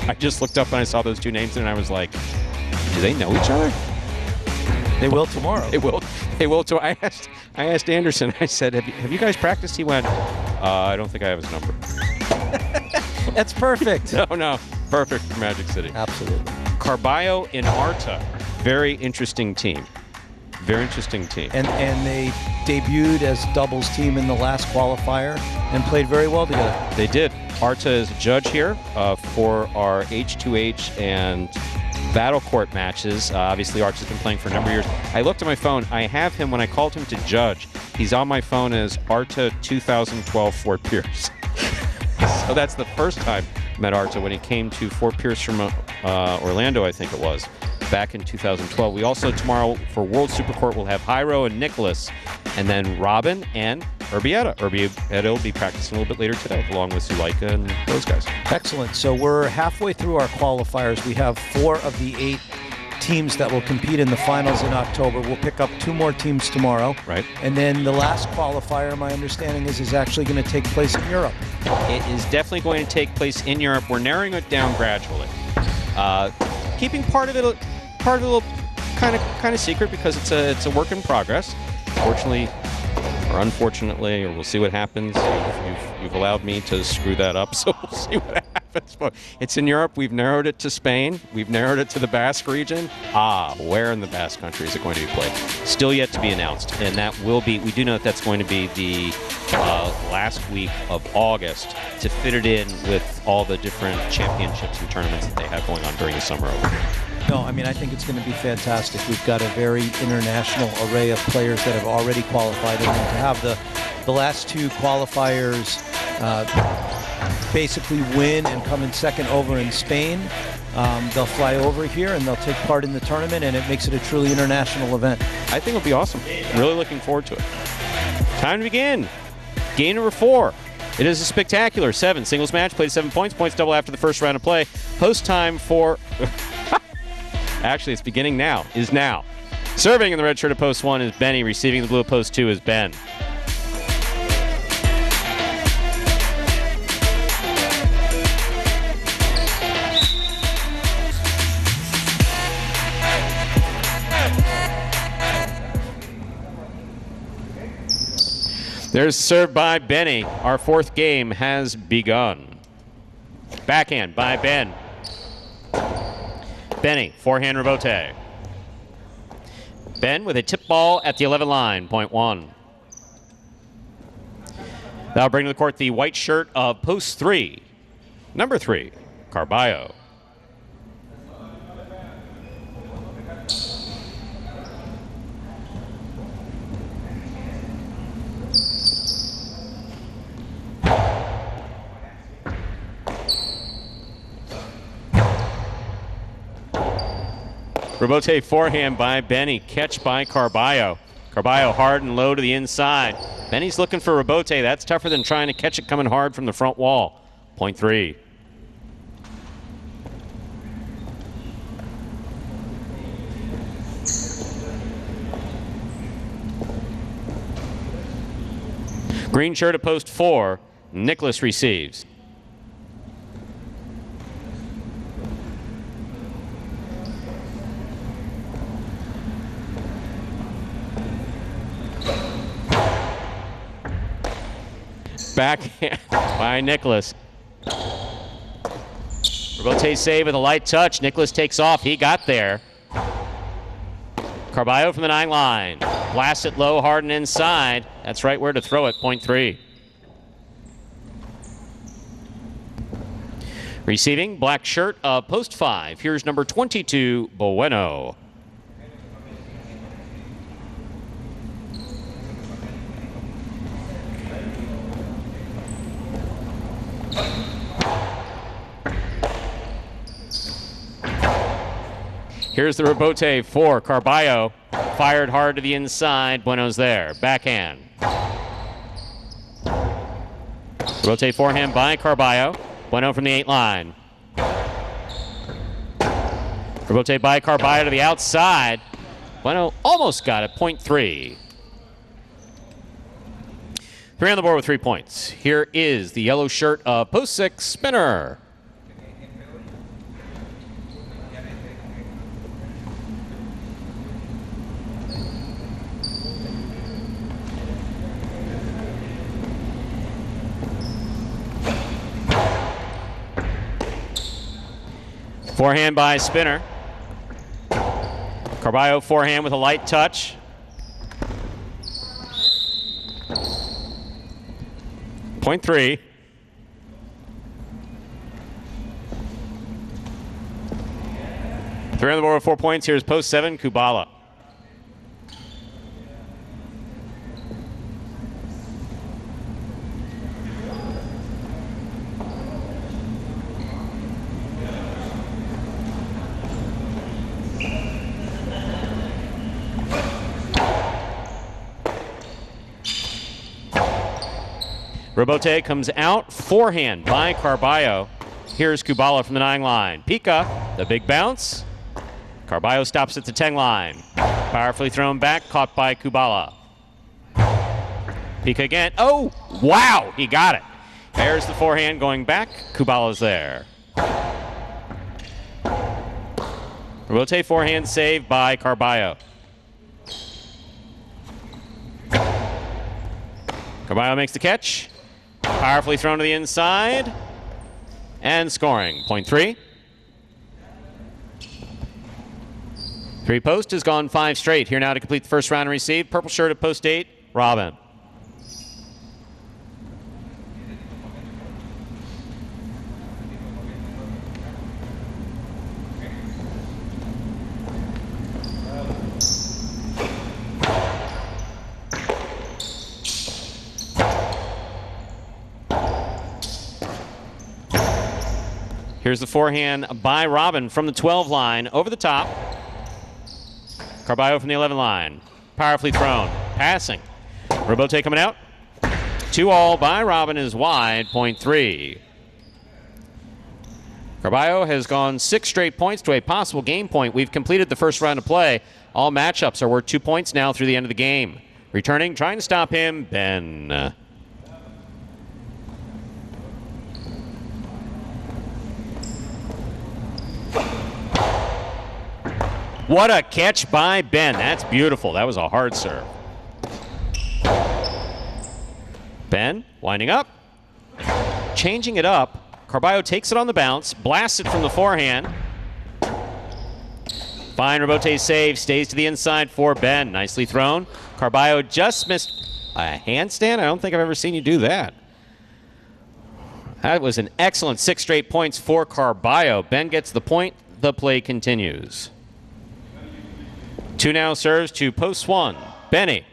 I just looked up and I saw those two names and I was like, do they know each other? They will tomorrow. They will. They will. So I asked Anderson. I said, "Have you guys practiced?" He went, "I don't think I have his number." That's perfect. No, perfect for Magic City. Absolutely. Carballo and Arta, very interesting team. Very interesting team. And they debuted as doubles team in the last qualifier and played very well together. They did. Arta is a judge here for our H2H and Battle Court matches. Obviously, Arta's been playing for a number of years. I looked at my phone. I have him when I called him to judge. He's on my phone as Arta 2012 Fort Pierce. So that's the first time I met Arta when he came to Fort Pierce from Orlando, I think it was, back in 2012. We also, tomorrow, for World Super Court, we'll have Jairo and Nicholas, and then Robin and Urbieta. Urbieta will be practicing a little bit later today, along with Zuleika and those guys. Excellent. So we're halfway through our qualifiers. We have 4 of the 8 teams that will compete in the finals in October. We'll pick up 2 more teams tomorrow. Right. And then the last qualifier, my understanding is actually going to take place in Europe. It is definitely going to take place in Europe. We're narrowing it down gradually. Keeping part of it kind of secret because it's a work in progress. Fortunately, or unfortunately, or we'll see what happens. You've allowed me to screw that up, so we'll see what happens. But it's in Europe. We've narrowed it to Spain. We've narrowed it to the Basque region. Where in the Basque country is it going to be played? Still yet to be announced, and that will be. We do know that that's going to be the last week of August to fit it in with all the different championships and tournaments that they have going on during the summer over here. No, I mean, I think it's going to be fantastic. We've got a very international array of players that have already qualified, and then to have the last 2 qualifiers basically win and come in second over in Spain. They'll fly over here and they'll take part in the tournament, and it makes it a truly international event. I think it'll be awesome. Really looking forward to it. Time to begin. Game number 4. It is a spectacular 7 singles match. Played 7 points. Points double after the first round of play. Post time for... Actually, it's beginning now. Is now. Serving in the red shirt at post 1 is Benny. Receiving the blue at post 2 is Ben. There's served by Benny. Our 4th game has begun. Backhand by Ben. Benny, forehand rebote. Ben with a tip ball at the 11 line, point 1. That'll bring to the court the white shirt of post 3. Number 3, Carballo. Rebote forehand by Benny. Catch by Carballo. Carballo hard and low to the inside. Benny's looking for Rebote. That's tougher than trying to catch it coming hard from the front wall. Point 3. Green shirt at post 4. Nicholas receives. Backhand by Nicholas. Rebote save with a light touch. Nicholas takes off. He got there. Carballo from the 9 line. Blast it low, hard and inside. That's right where to throw it. Point 3. Receiving, black shirt of post 5. Here's number 22, Bueno. Here's the rebote for Carballo. Fired hard to the inside. Bueno's there. Backhand. Rebote forehand by Carballo. Bueno from the 8 line. Rebote by Carballo to the outside. Bueno almost got it. Point 3. 3 on the board with 3 points. Here is the yellow shirt of post 6, Spinner. Forehand by Spinner. Carballo forehand with a light touch. Point 3. Three on the board with 4 points. Here's post 7, Kubala. Rebote comes out, forehand by Carballo. Here's Kubala from the 9 line. Hipica, the big bounce. Carballo stops at the 10 line. Powerfully thrown back, caught by Kubala. Hipica again. Oh, wow, he got it. There's the forehand going back. Kubala's there. Rebote forehand save by Carballo. Carballo makes the catch. Powerfully thrown to the inside. And scoring. Point 3. 3 post has gone 5 straight. Here now to complete the first round and receive. Purple shirt at post 8, Robin. Here's the forehand by Robin from the 12 line, over the top. Carballo from the 11 line. Powerfully thrown. Passing. Rebote coming out. 2-all by Robin is wide. Point 3. Carballo has gone 6 straight points to a possible game point. We've completed the first round of play. All matchups are worth 2 points now through the end of the game. Returning, trying to stop him, Ben. What a catch by Ben. That's beautiful. That was a hard serve. Ben winding up. Changing it up. Carballo takes it on the bounce. Blasts it from the forehand. Fine rebote save. Stays to the inside for Ben. Nicely thrown. Carballo just missed a handstand. I don't think I've ever seen you do that. That was an excellent 6 straight points for Carballo. Ben gets the point. The play continues. 2 now serves to post 1. Benny.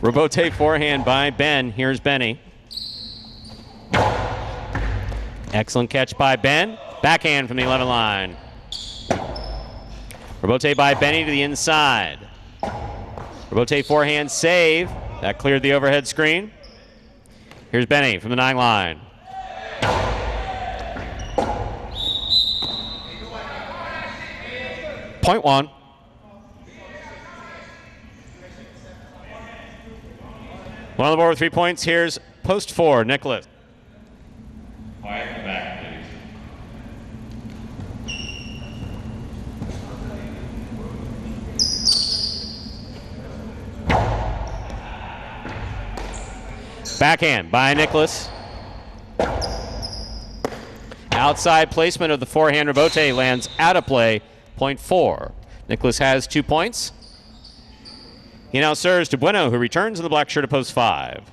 Rebote forehand by Ben. Here's Benny. Excellent catch by Ben. Backhand from the 11 line. Rebote by Benny to the inside. Rebote forehand save. That cleared the overhead screen. Here's Benny from the 9 line. Point 1. One on the board with 3 points. Here's post 4, Nicholas. Quiet in the back, please. Backhand by Nicholas. Outside placement of the forehand rebote lands out of play. Point 4. Nicholas has 2 points. He now serves to Bueno, who returns in the black shirt at post 5.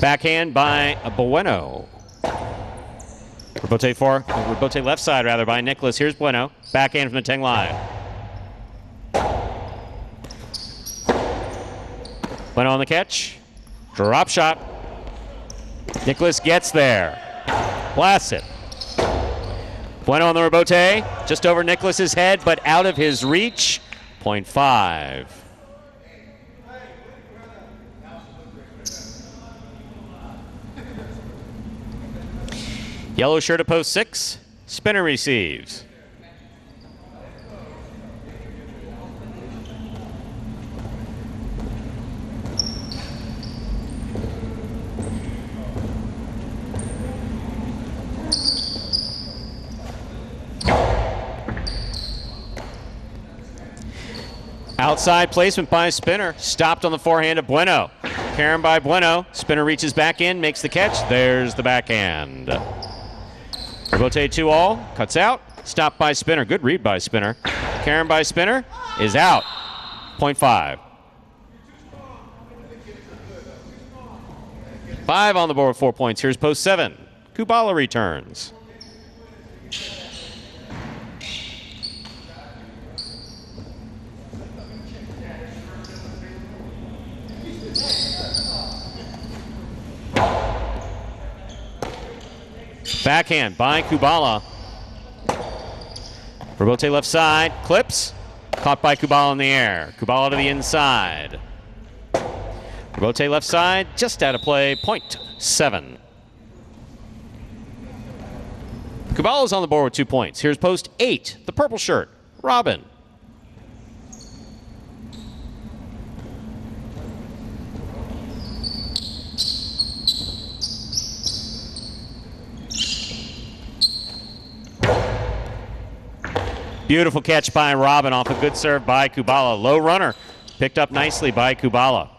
Backhand by Bueno. Rebote left side rather by Nicholas. Here's Bueno. Backhand from the 10 line. Bueno on the catch. Drop shot. Nicholas gets there. Blasts it. Bueno on the rebote. Just over Nicholas's head, but out of his reach. Point 5. Yellow shirt at post 6. Spinner receives. Outside placement by Spinner. Stopped on the forehand of Bueno. Karen by Bueno. Spinner reaches back in, makes the catch. There's the backhand. Rebote 2-all, cuts out, stopped by Spinner. Good read by Spinner. Karen by Spinner is out. Point 5. 5 on the board with 4 points. Here's post 7. Kubala returns. Backhand by Kubala. Rebote left side, clips. Caught by Kubala in the air. Kubala to the inside. Rebote left side, just out of play, point 7. Kubala's on the board with 2 points. Here's post 8, the purple shirt, Robin. Beautiful catch by Robin off a good serve by Kubala. Low runner. Picked up nicely by Kubala.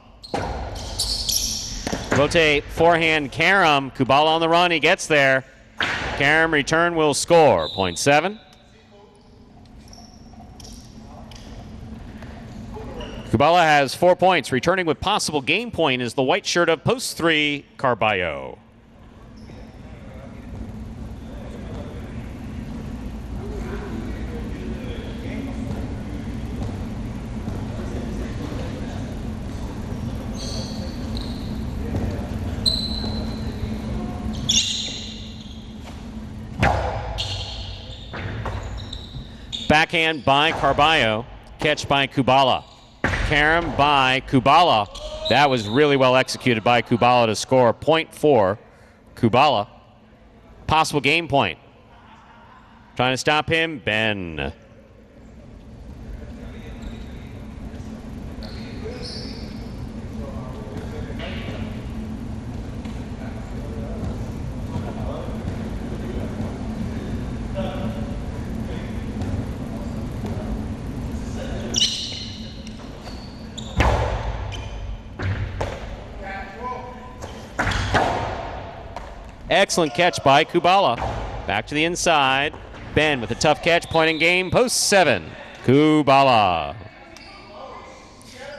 Rotate forehand Karam. Kubala on the run. He gets there. Karam return will score. Point 7. Kubala has 4 points. Returning with possible game point is the white shirt of post 3, Carballo. Backhand by Carballo. Catch by Kubala. Karam by Kubala. That was really well executed by Kubala to score. Point 4. Kubala. Possible game point. Trying to stop him, Ben. Excellent catch by Kubala. Back to the inside. Ben with a tough catch, point in game, post 7. Kubala.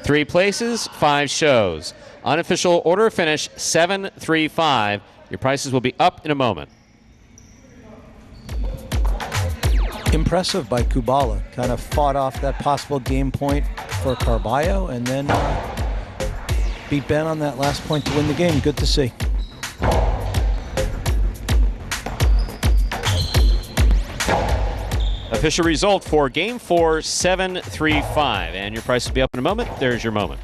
3 places, 5 shows. Unofficial order of finish, 7-3-5. Your prices will be up in a moment. Impressive by Kubala. Kind of fought off that possible game point for Carballo and then beat Ben on that last point to win the game. Good to see. Official result for Game 4, 7-3-5. And your price will be up in a moment. There's your moment.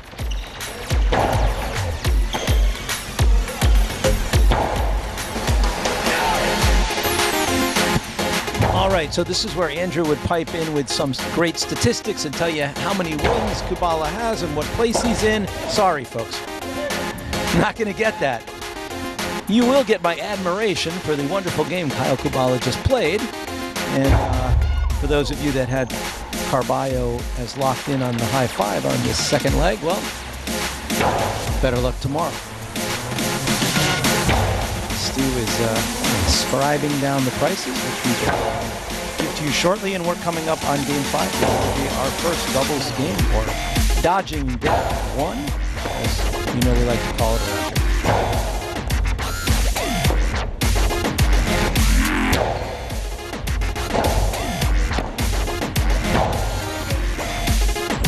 All right, so this is where Andrew would pipe in with some great statistics and tell you how many wins Kubala has and what place he's in. Sorry, folks. Not going to get that. You will get my admiration for the wonderful game Kyle Kubala just played. And for those of you that had Carballo as locked in on the high 5 on this second leg, well, better luck tomorrow. Stu is scribing down the prices, which we will give to you shortly, and we're coming up on Game 5. It will be our first doubles game, or Dodging Death 1, as you know we like to call it around here.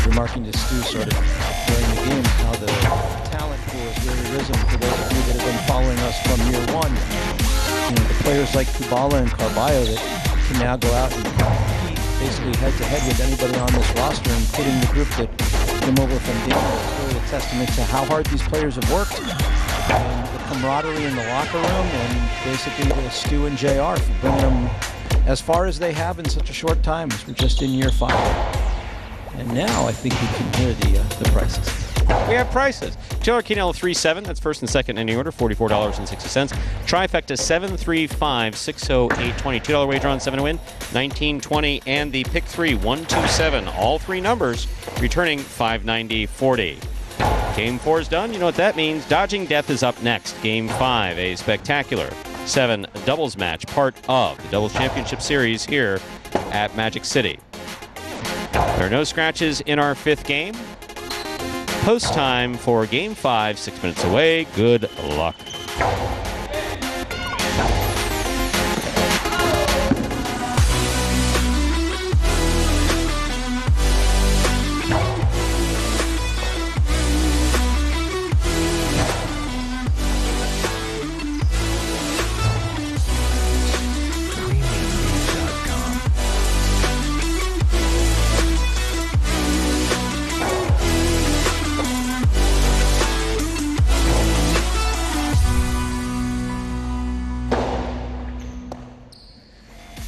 Remarking to Stu sort of during the game how the talent pool has really risen for those of you that have been following us from year 1. You know, the players like Kubala and Carballo that can now go out and compete basically head-to-head with anybody on this roster, including the group that came over from Daniel. It's really a testament to how hard these players have worked and the camaraderie in the locker room, and basically to Stu and JR for bringing them as far as they have in such a short time, as we're just in year 5. And now I think we can hear the prices. We have prices. Taylor Quinell 3-7. That's first and second in any order, $44.60. Trifecta 7-3-5, 6-0-8-20. $2 wager on 7 to win, $19.20. And the pick 3, 1-2-7. All 3 numbers returning $5.90.40. Game 4 is done. You know what that means. Dodging Death is up next. Game 5, a spectacular 7 doubles match, part of the Doubles Championship Series here at Magic City. There are no scratches in our 5th game. Post time for Game 5, 6 minutes away. Good luck.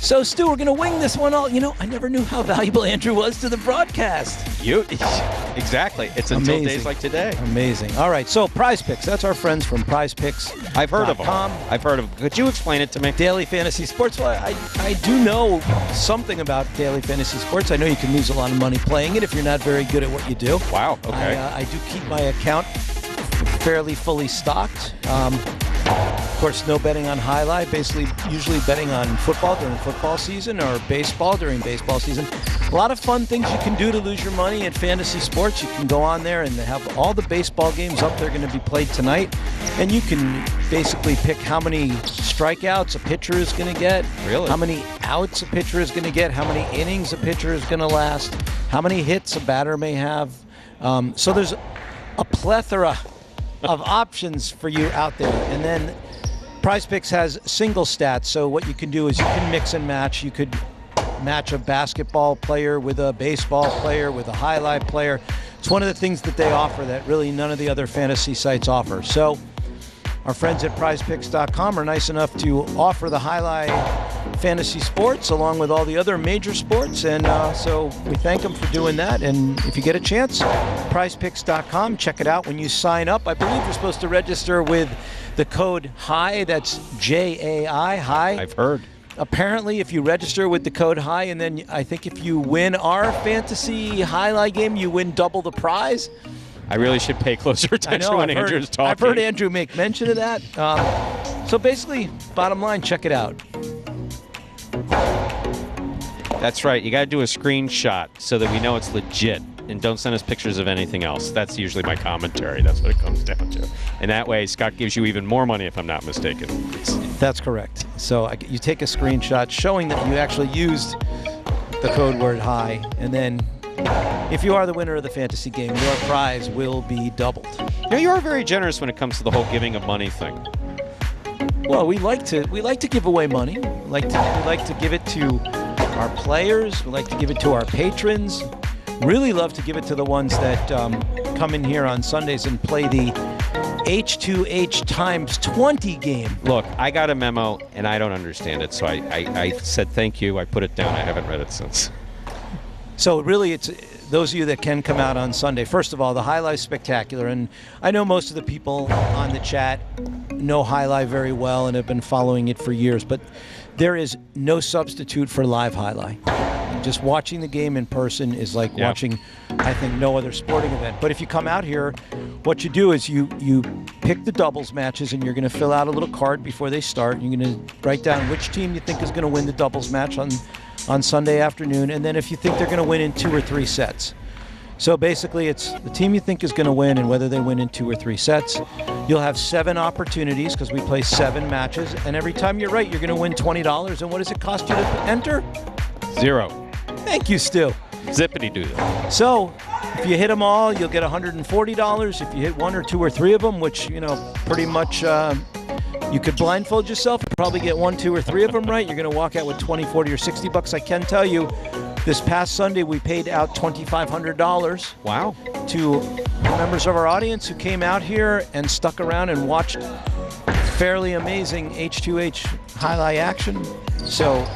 So, Stu, we're going to wing this one all. You know, I never knew how valuable Andrew was to the broadcast. Exactly. It's until days like today. Amazing. All right, so Prize Picks. That's our friends from Prize Picks. I've heard of them. I've heard of them. Could you explain it to me? Daily Fantasy Sports. Well, I do know something about Daily Fantasy Sports. I know you can lose a lot of money playing it if you're not very good at what you do. Wow, okay. I do keep my account fairly fully stocked. Of course, no betting on Jai-Alai, basically usually betting on football during football season or baseball during baseball season. A lot of fun things you can do to lose your money in fantasy sports. You can go on there and have all the baseball games up there going to be played tonight. And you can basically pick how many strikeouts a pitcher is going to get, really? How many outs a pitcher is going to get, how many innings a pitcher is going to last, how many hits a batter may have. So there's a plethora of options for you out there. And then Prize Picks has single stats, so what you can do is you can mix and match. You could match a basketball player with a baseball player with a Jai-Alai player. It's one of the things that they offer that really none of the other fantasy sites offer. So our friends at prizepicks.com are nice enough to offer the Jai-Alai fantasy sports along with all the other major sports, and so we thank them for doing that. And if you get a chance, prizepicks.com, check it out when you sign up. I believe you're supposed to register with the code HIGH. That's Jai, HIGH. I've heard. Apparently, if you register with the code HIGH, and then I think if you win our fantasy Jai-Alai game, you win double the prize. I really should pay closer attention when Andrew's talking. I've heard Andrew make mention of that. So basically, bottom line, check it out. That's right. You got to do a screenshot so that we know it's legit. And don't send us pictures of anything else. That's usually my commentary. That's what it comes down to. And that way, Scott gives you even more money, if I'm not mistaken. That's correct. So you take a screenshot showing that you actually used the code word HIGH, and then if you are the winner of the fantasy game, your prize will be doubled. You are very generous when it comes to the whole giving of money thing. Well, we like to give away money. We like to give it to our players. We like to give it to our patrons. Really love to give it to the ones that come in here on Sundays and play the H2H times 20 game. Look, I got a memo and I don't understand it, so I said thank you. I put it down. I haven't read it since. So really, it's those of you that can come out on Sunday. First of all, the Highlight Spectacular, and I know most of the people on the chat know Highlight very well and have been following it for years, but there is no substitute for live Highlight. Just watching the game in person is like watching, I think, no other sporting event. But if you come out here, what you do is you pick the doubles matches, and you're going to fill out a little card before they start. You're going to write down which team you think is going to win the doubles match on Sunday afternoon, and then if you think they're going to win in 2 or 3 sets. So basically, it's the team you think is going to win and whether they win in 2 or 3 sets. You'll have 7 opportunities because we play 7 matches, and every time you're right, you're going to win $20. And what does it cost you to enter? 0. Thank you, Stu. Zippity-doo. So if you hit them all, you'll get $140. If you hit 1 or 2 or 3 of them, which, pretty much you could blindfold yourself and probably get 1, 2, or 3 of them right, you're going to walk out with $20, $40, or $60. I can tell you, this past Sunday, we paid out $2,500. Wow. To members of our audience who came out here and stuck around and watched fairly amazing H2H highlight action. So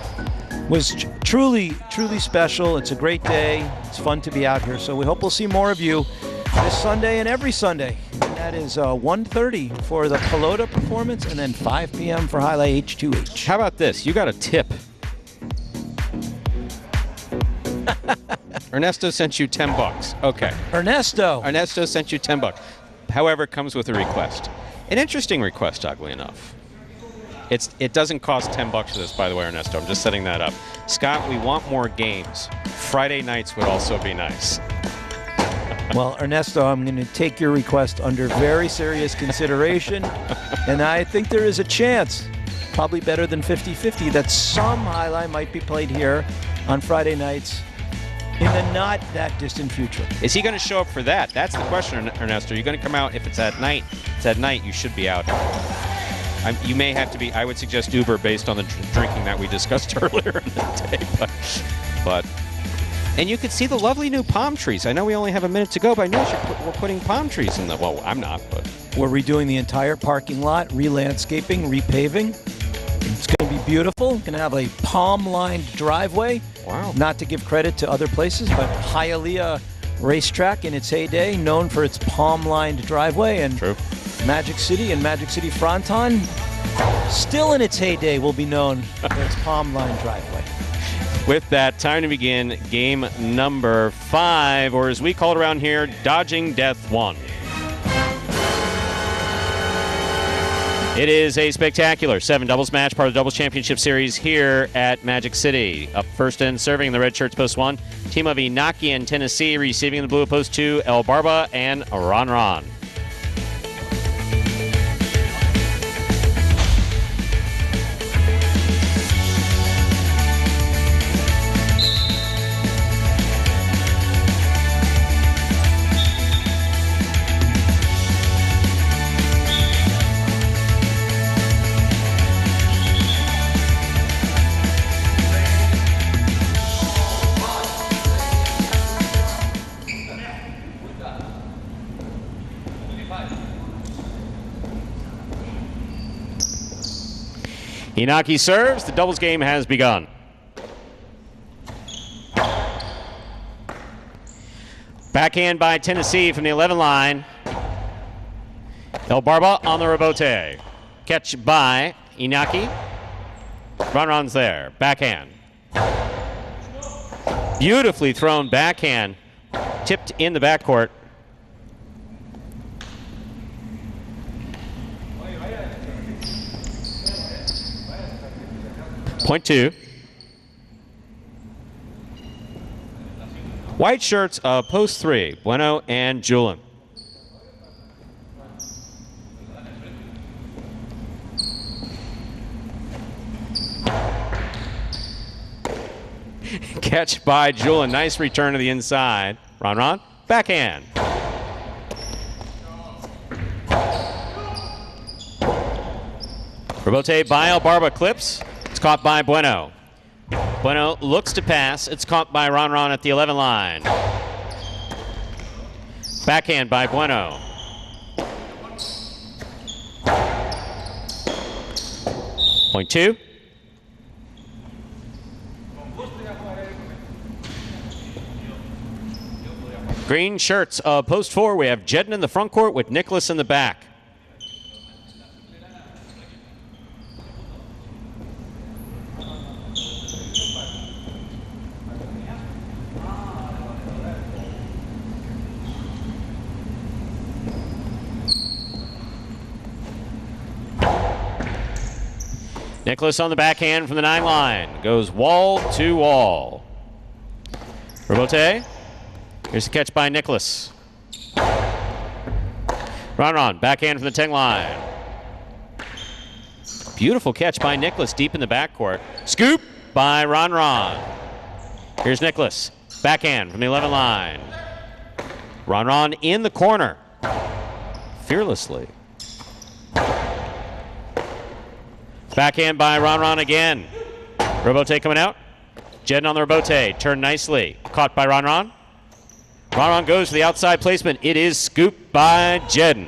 was truly special. It's a great day. It's fun to be out here. So we hope we'll see more of you this Sunday and every Sunday. And that is 1:30 for the Pelota performance, and then 5 p.m. for Highlight H2H. How about this? You got a tip. Ernesto sent you $10. Okay. Ernesto sent you $10. However, it comes with a request. An interesting request, oddly enough. It doesn't cost $10 for this, by the way, Ernesto. I'm just setting that up. Scott, we want more games. Friday nights would also be nice. Well, Ernesto, I'm going to take your request under very serious consideration, and I think there is a chance, probably better than 50-50, that some highlight might be played here on Friday nights in the not that distant future. Is he going to show up for that? That's the question, Ernesto. Are you going to come out if it's at night? It's at night, you should be out. You may have to be, I would suggest Uber based on the drinking that we discussed earlier in the day. But and you can see the lovely new palm trees. I know we only have a minute to go, but I know we're putting palm trees in the, well, I'm not, but. We're redoing the entire parking lot, re-landscaping, repaving. It's going to be beautiful. Going to have a palm-lined driveway. Wow. Not to give credit to other places, but Hialeah Racetrack in its heyday, known for its palm-lined driveway. And True. Magic City and Magic City Fronton, still in its heyday, will be known for its palm-lined driveway. With that, time to begin game number 5, or as we call it around here, Dodging Death 1. It is a spectacular 7 doubles match, part of the Doubles Championship Series here at Magic City. Up first and serving in the red shirts, post 1, team of Inaki and Tennessee, receiving in the blue, post 2, El Barba and Ron. Inaki serves. The doubles game has begun. Backhand by Tennessee from the 11 line. El Barba on the rebote. Catch by Inaki. Ron's there. Backhand. Beautifully thrown backhand. Tipped in the backcourt. Point 2. White shirts, post 3. Bueno and Julin. Catch by Julin. Nice return to the inside. Ron, backhand. Rebote by Albarba clips. It's caught by Bueno. Bueno looks to pass. It's caught by Ron at the 11 line. Backhand by Bueno. Point 2. Green shirts, post 4. We have Jedden in the front court with Nicholas in the back. Nicholas on the backhand from the 9 line. Goes wall to wall. Rebote. Here's the catch by Nicholas. Ron, backhand from the 10 line. Beautiful catch by Nicholas deep in the backcourt. Scoop by Ron. Here's Nicholas. Backhand from the 11 line. Ron in the corner. Fearlessly. Backhand by Ron again. Rebote coming out. Jedden on the rebote. Turned nicely. Caught by Ron. Ron goes to the outside placement. It is scooped by Jedden.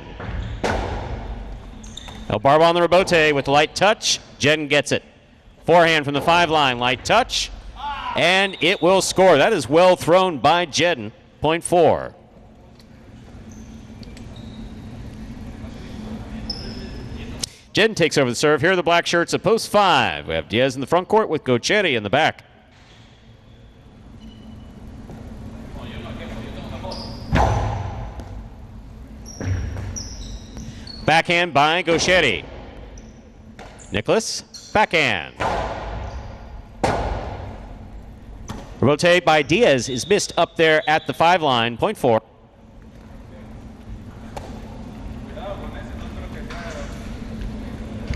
Albarba on the rebote with the light touch. Jedden gets it. Forehand from the 5 line. Light touch. And it will score. That is well thrown by Jedden. Point 4. Jedden takes over the serve. Here are the black shirts at post 5. We have Diaz in the front court with Gocheri in the back. Backhand by Gocheri. Nicholas, backhand. Rebote by Diaz is missed up there at the 5 line. Point 4.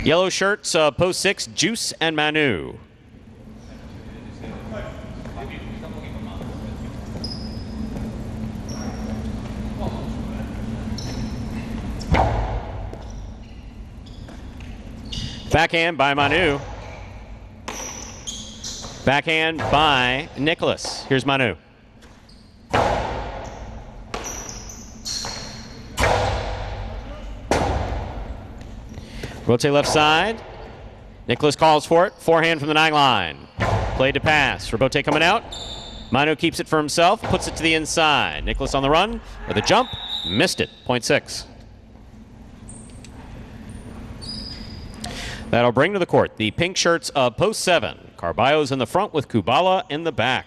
Yellow shirts, post 6, Juice and Manu. Backhand by Manu. Backhand by Nicholas. Here's Manu. Rotate left side. Nicholas calls for it. Forehand from the 9 line. Play to pass. Rebote coming out. Manu keeps it for himself. Puts it to the inside. Nicholas on the run with a jump. Missed it. Point 6. That'll bring to the court the pink shirts of post 7. Carballo's in the front with Kubala in the back.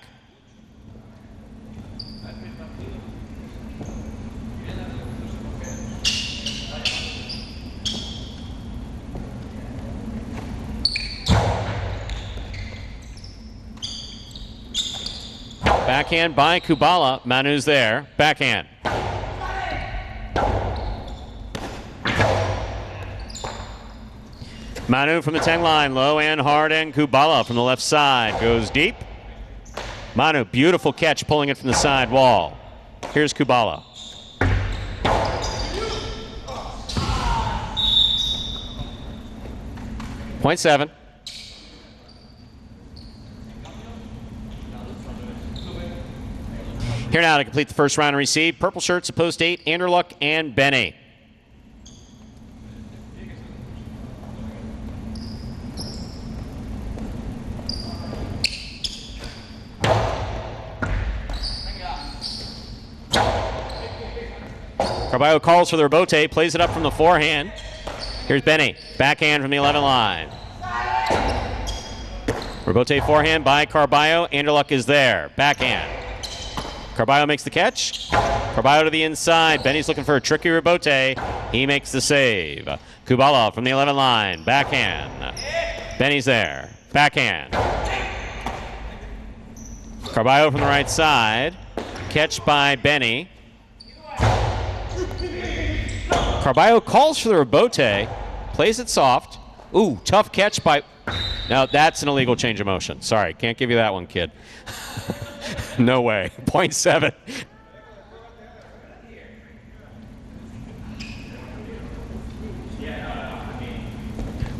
Backhand by Kubala. Manu's there. Backhand. Manu from the 10 line. Low and hard, and Kubala from the left side. Goes deep. Manu, beautiful catch, pulling it from the side wall. Here's Kubala. Point 7. Here now to complete the first round and receive. Purple shirts at post 8, Anderluck and Benny. Carballo calls for the rebote, plays it up from the forehand. Here's Benny, backhand from the 11 line. Rebote forehand by Carballo. Anderluck is there, backhand. Carballo makes the catch. Carballo to the inside. Benny's looking for a tricky rebote. He makes the save. Kubala from the 11 line. Backhand. Benny's there. Backhand. Carballo from the right side. Catch by Benny. Carballo calls for the rebote. Plays it soft. Ooh, tough catch by... Now that's an illegal change of motion. Sorry, can't give you that one, kid. No way. 0.7.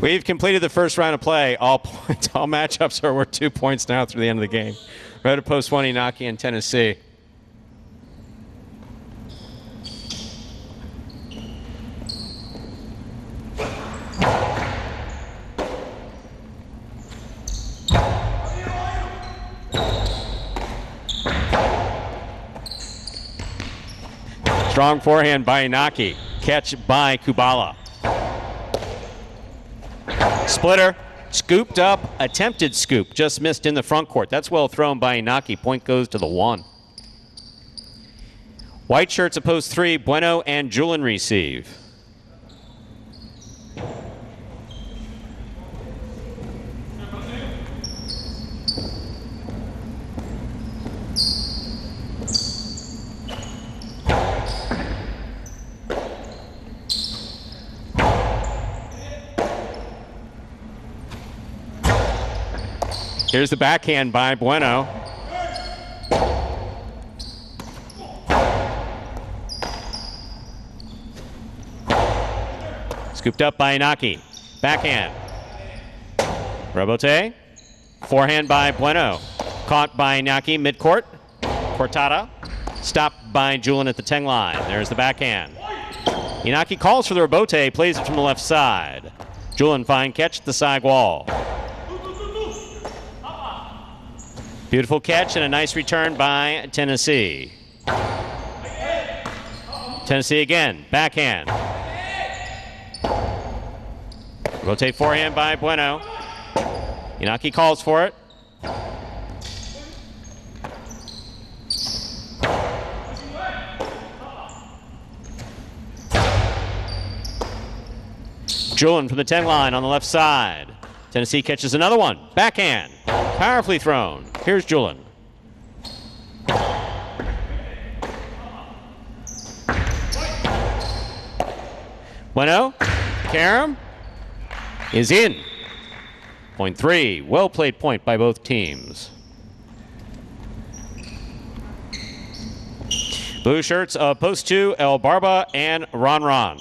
We've completed the first round of play. All matchups are worth 2 points now through the end of the game. Road to post 1, Inaki in Tennessee. Strong forehand by Inaki. Catch by Kubala. Splitter, scooped up, attempted scoop, just missed in the front court. That's well thrown by Inaki. Point goes to the 1. White shirts at post 3, Bueno and Julin receive. Here's the backhand by Bueno. Scooped up by Inaki. Backhand. Robote. Forehand by Bueno. Caught by Inaki midcourt. Cortada. Stopped by Julin at the 10 line. There's the backhand. Inaki calls for the rebote, plays it from the left side. Julin fine catch at the side wall. Beautiful catch and a nice return by Tennessee. Tennessee again, backhand. Rotate forehand by Bueno. Inaki calls for it. Julin from the 10 line on the left side. Tennessee catches another one. Backhand. Powerfully thrown. Here's Julin. Bueno. Karam is in. Point 3. Well played point by both teams. Blue shirts of post 2, El Barba and Ron.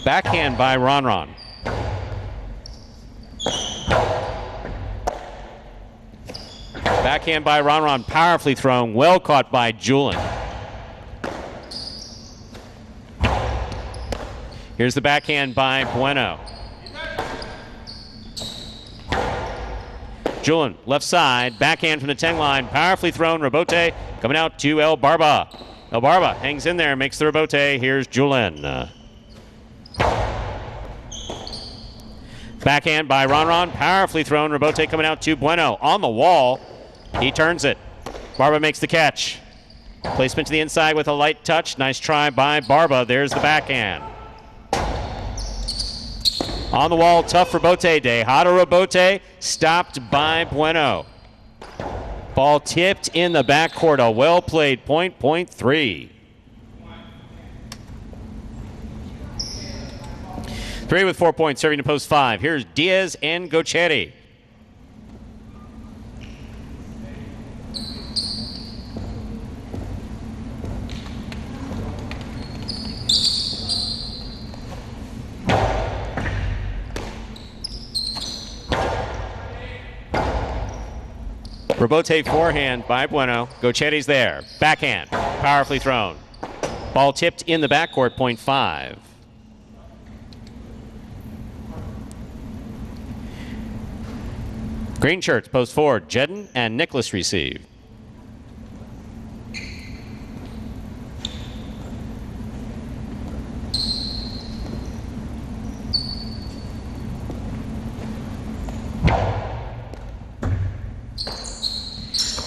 Backhand by Ron. Backhand by Ron, powerfully thrown, well caught by Julin. Here's the backhand by Bueno. Julin, left side, backhand from the 10 line, powerfully thrown, rebote coming out to El Barba. El Barba hangs in there, makes the rebote. Here's Julin. Backhand by Ron, powerfully thrown, rebote coming out to Bueno. On the wall, he turns it. Barba makes the catch. Placement to the inside with a light touch. Nice try by Barba. There's the backhand. On the wall, tough rebote day. Hado rebote, stopped by Bueno. Ball tipped in the backcourt. A well-played point, point 3. 3 with 4 points, serving to post 5. Here's Diaz and Gochetti. Rebote forehand by Bueno. Gochetti's there. Backhand, powerfully thrown. Ball tipped in the backcourt, point 5. Green shirts, post 4, Jedden and Nicholas receive.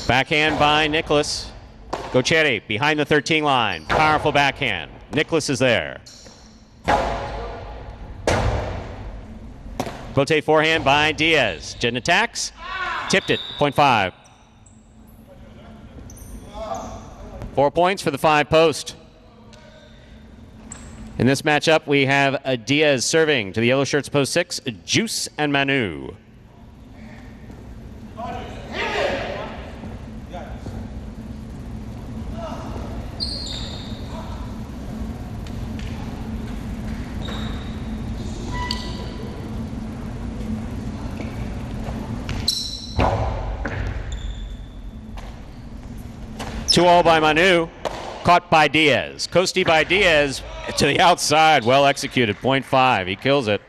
Backhand by Nicholas. Gochetti behind the 13 line. Powerful backhand. Nicholas is there. Bote forehand by Diaz. Jen attacks. Tipped it. 0.5. 4 points for the 5 post. In this matchup, we have a Diaz serving to the yellow shirts post 6, Juice and Manu. Two all by Manu, caught by Diaz. Costi by Diaz to the outside, well executed, 0.5, he kills it.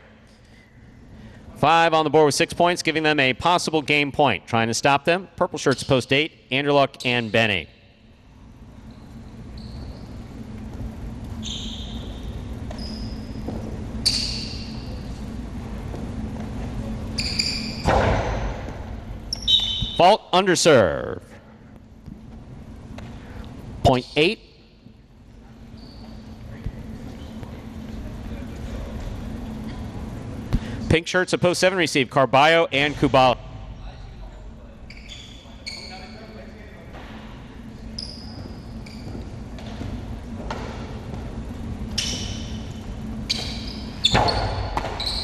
5 on the board with 6 points, giving them a possible game point. Trying to stop them, purple shirts post 8, Anderluck and Benny. Fault underserve. 0.8. Pink shirts at post 7 receive Carballo and Kubala.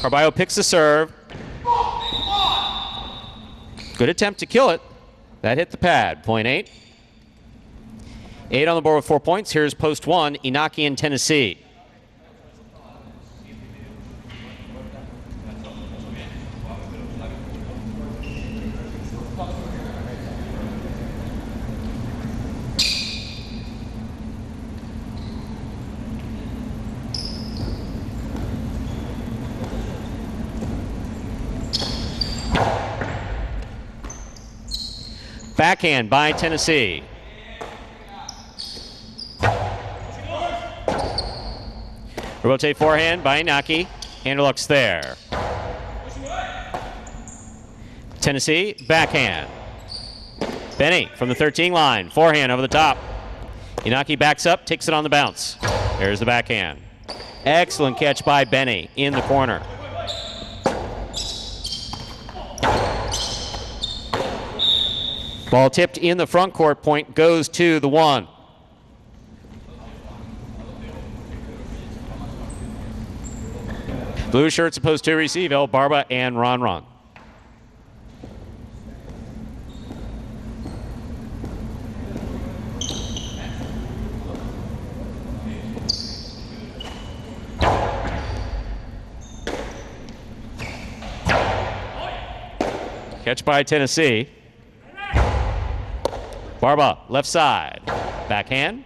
Carballo picks the serve. Good attempt to kill it. That hit the pad. 0.8. 8 on the board with 4 points. Here's post 1, Inaki in Tennessee. Backhand by Tennessee. Rotate forehand by Inaki. Anderluck's there. Tennessee, backhand. Benny from the 13 line. Forehand over the top. Inaki backs up, takes it on the bounce. There's the backhand. Excellent catch by Benny in the corner. Ball tipped in the front court. Point goes to the 1. Blue shirts supposed to receive El Barba and Ron Ron. Catch by Tennessee. Barba, left side. Backhand.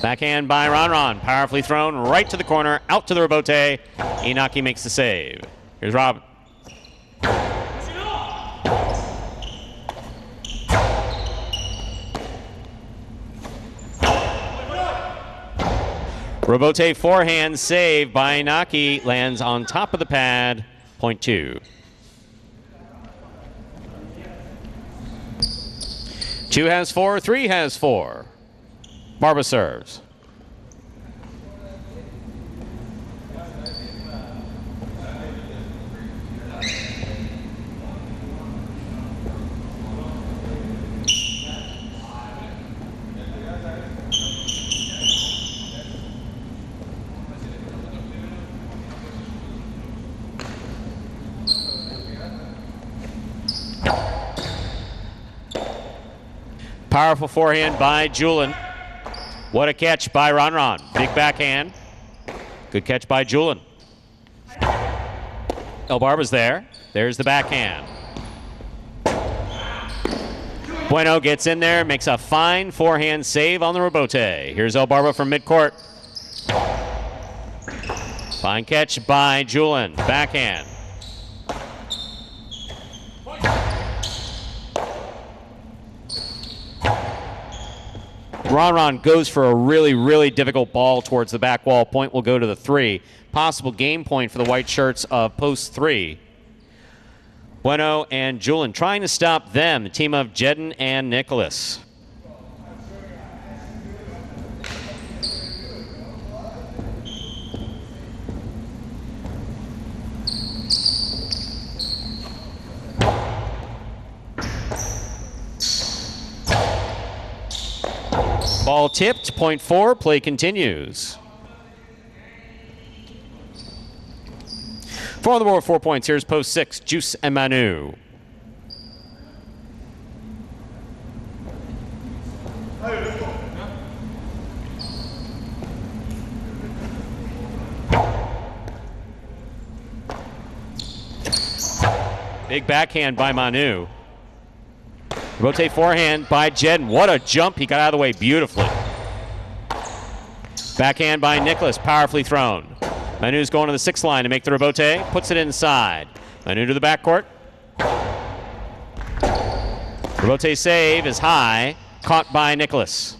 Backhand by Ron Ron. Powerfully thrown right to the corner, out to the rebote. Inaki makes the save. Here's Robin. Rebote forehand save by Inaki. Lands on top of the pad. 0.2. 2 has 4, 3 has 4. Barba serves. Powerful forehand by Julin. What a catch by Ron Ron. Big backhand. Good catch by Julin. El Barba's there. There's the backhand. Bueno gets in there, makes a fine forehand save on the rebote. Here's El Barba from midcourt. Fine catch by Julin. Backhand. Ron Ron goes for a really, really difficult ball towards the back wall. Point will go to the 3. Possible game point for the white shirts of post 3. Bueno and Julian trying to stop them, the team of Jedden and Nicholas. Ball tipped, point 4, play continues. For on the board, 4 points. Here's post 6, Juice and Manu. Big backhand by Manu. Rotate forehand by Jedden. What a jump. He got out of the way beautifully. Backhand by Nicholas. Powerfully thrown. Manu's going to the 6th line to make the rebote. Puts it inside. Manu to the backcourt. Rebote save is high. Caught by Nicholas.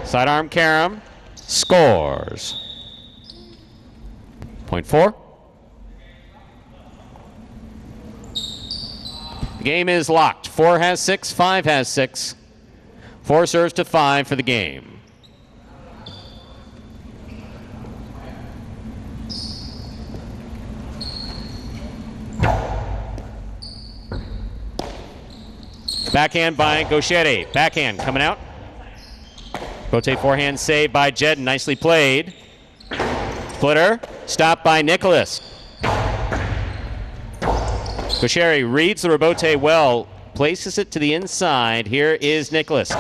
Sidearm carom. Scores. Point 4. The game is locked. 4 has 6, 5 has 6. 4 serves to 5 for the game. Backhand by Gauchetti. Backhand coming out. Rotate forehand save by Jedden. Nicely played. Splitter. Stopped by Nicholas. Gauchetti reads the rebote well. Places it to the inside. Here is Nicholas.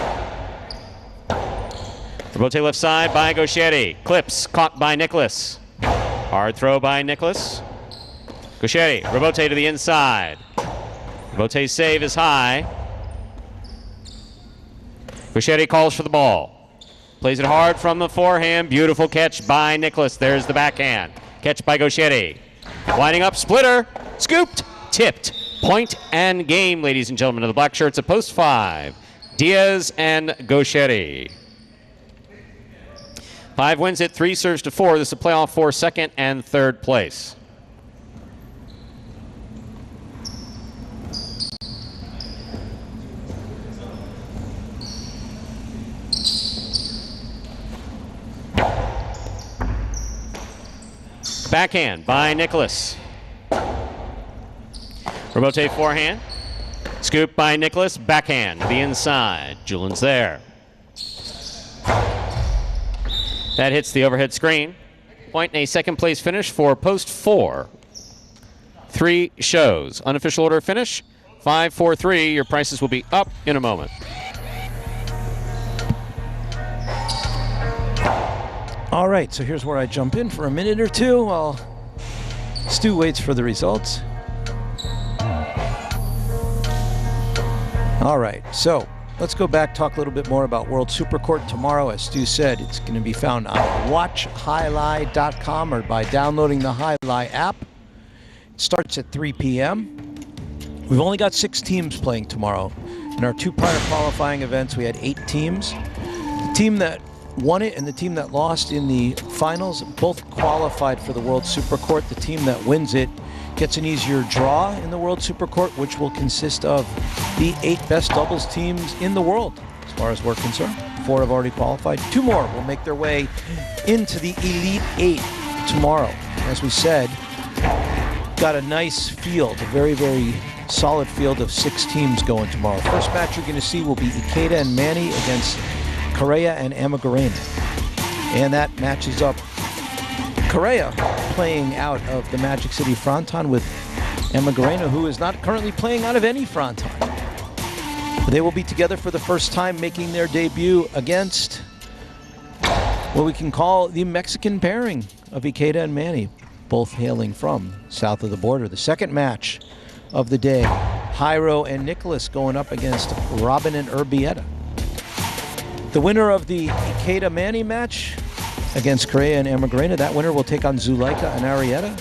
Rebote left side by Gauchetti. Clips. Caught by Nicholas. Hard throw by Nicholas. Gauchetti. Rebote to the inside. Rebote save is high. Gauchetti calls for the ball. Plays it hard from the forehand. Beautiful catch by Nicholas. There's the backhand. Catch by Gauchetti. Winding up, Splitter. Scooped. Tipped. Point and game, ladies and gentlemen, of the black shirts at post 5. Diaz and Gauchetti. 5 wins it, 3 serves to 4. This is a playoff for 2nd and 3rd place. Backhand by Nicholas. Rebote forehand. Scoop by Nicholas. Backhand to the inside. Julian's there. That hits the overhead screen. Point and a 2nd place finish for post 4. 3 shows. Unofficial order of finish. 5, 4, 3. Your prices will be up in a moment. All right, so here's where I jump in for a minute or two while Stu waits for the results. All right, so let's go back, talk a little bit more about World Supercourt tomorrow. As Stu said, it's going to be found on watchhighlight.com or by downloading the Highlight app. It starts at 3 p.m. We've only got 6 teams playing tomorrow. In our 2 prior qualifying events, we had 8 teams. The team that won it and the team that lost in the finals both qualified for the World Supercourt. The team that wins it gets an easier draw in the World Supercourt, which will consist of the 8 best doubles teams in the world, as far as we're concerned. 4 have already qualified. 2 more will make their way into the Elite 8 tomorrow. As we said, got a nice field, a very, very solid field of 6 teams going tomorrow. First match you're going to see will be Ikeda and Manny against Correa and Amagarena. And that matches up Correa playing out of the Magic City Fronton with Amagarena, who is not currently playing out of any Fronton. But they will be together for the first time, making their debut against what we can call the Mexican pairing of Ikeda and Manny, both hailing from south of the border. The second match of the day, Jairo and Nicholas going up against Robin and Urbieta. The winner of the Ikeda-Manny match against Correa and Amagarena, that winner will take on Zuleika and Arietta,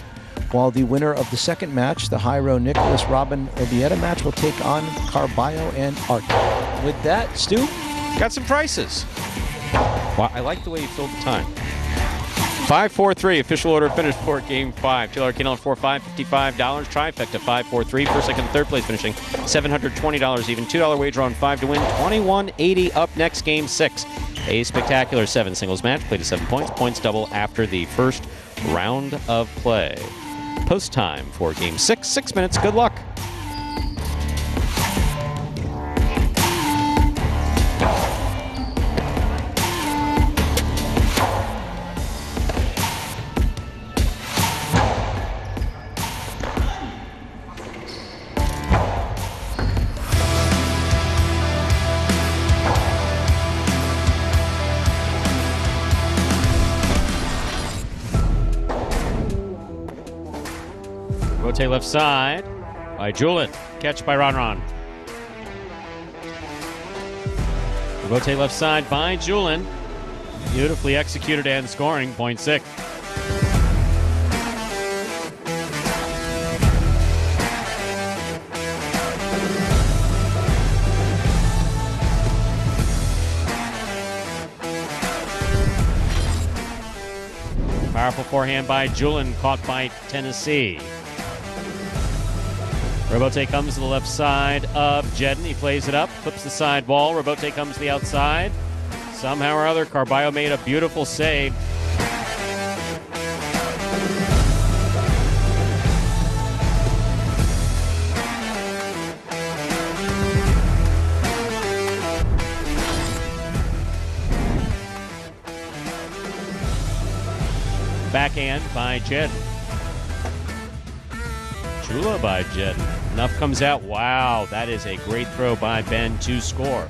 while the winner of the second match, the Jairo-Nicholas Robin Urbieta match, will take on Carballo and Art. With that, Stu? Got some prices. Wow, I like the way you filled the time. 5-4-3, official order finished for Game 5. $2 King on 4-5, $55. Trifecta 5-4-3, first, second, third place finishing $720 even. $2 wager on 5 to win, $21.80 up next, Game 6. A spectacular 7 singles match, played to 7 points. Points double after the first round of play. Post time for Game 6, 6 minutes. Good luck. Rotate left side by Julin. Catch by Ron. Rotate left side by Julin. Beautifully executed and scoring. Point 6. Powerful forehand by Julin, caught by Tennessee. Robote comes to the left side of Jedden. He plays it up, flips the side wall. Robote comes to the outside. Somehow or other, Carballo made a beautiful save. Backhand by Jedden. Chula by Jedden. Enough comes out. Wow, that is a great throw by Ben to score.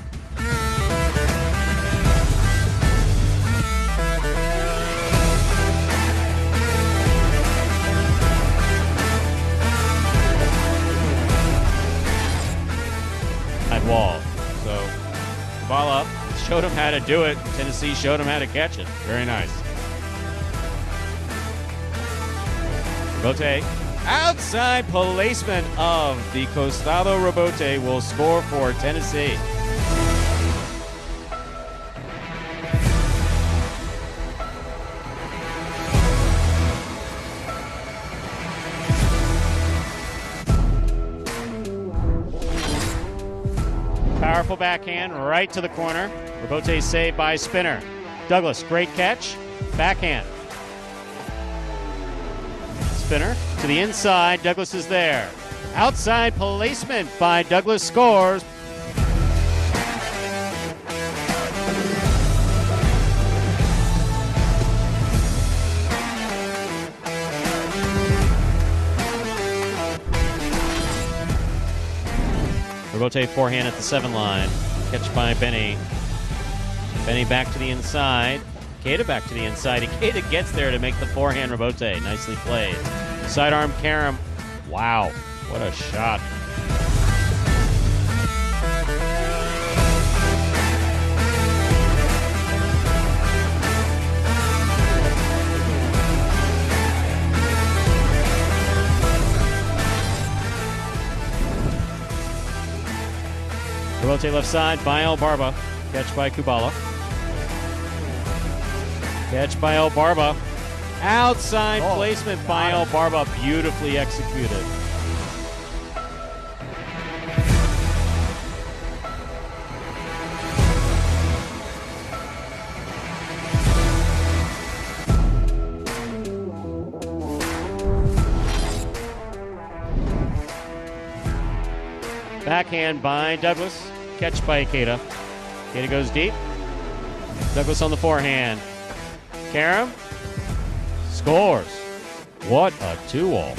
At wall. So, ball up. Showed him how to do it. Tennessee showed him how to catch it. Very nice. Robote. Outside placement of the Costado Robote will score for Tennessee. Powerful backhand right to the corner. Robote saved by Spinner. Douglas, great catch. Backhand. Spinner to the inside. Douglas is there. Outside placement by Douglas, scores. Robote forehand at the 7 line. Catch by Benny. Benny back to the inside. Ikeda back to the inside. Ikeda gets there to make the forehand Robote. Nicely played. Sidearm Karam. Wow, what a shot. Robote left side by El Barba. Catch by Kubala. Catch by El Barba. Outside placement by El Barba. Beautifully executed. Backhand by Douglas. Catch by Ikeda. Ikeda goes deep. Douglas on the forehand. Karam scores. What a 2-all.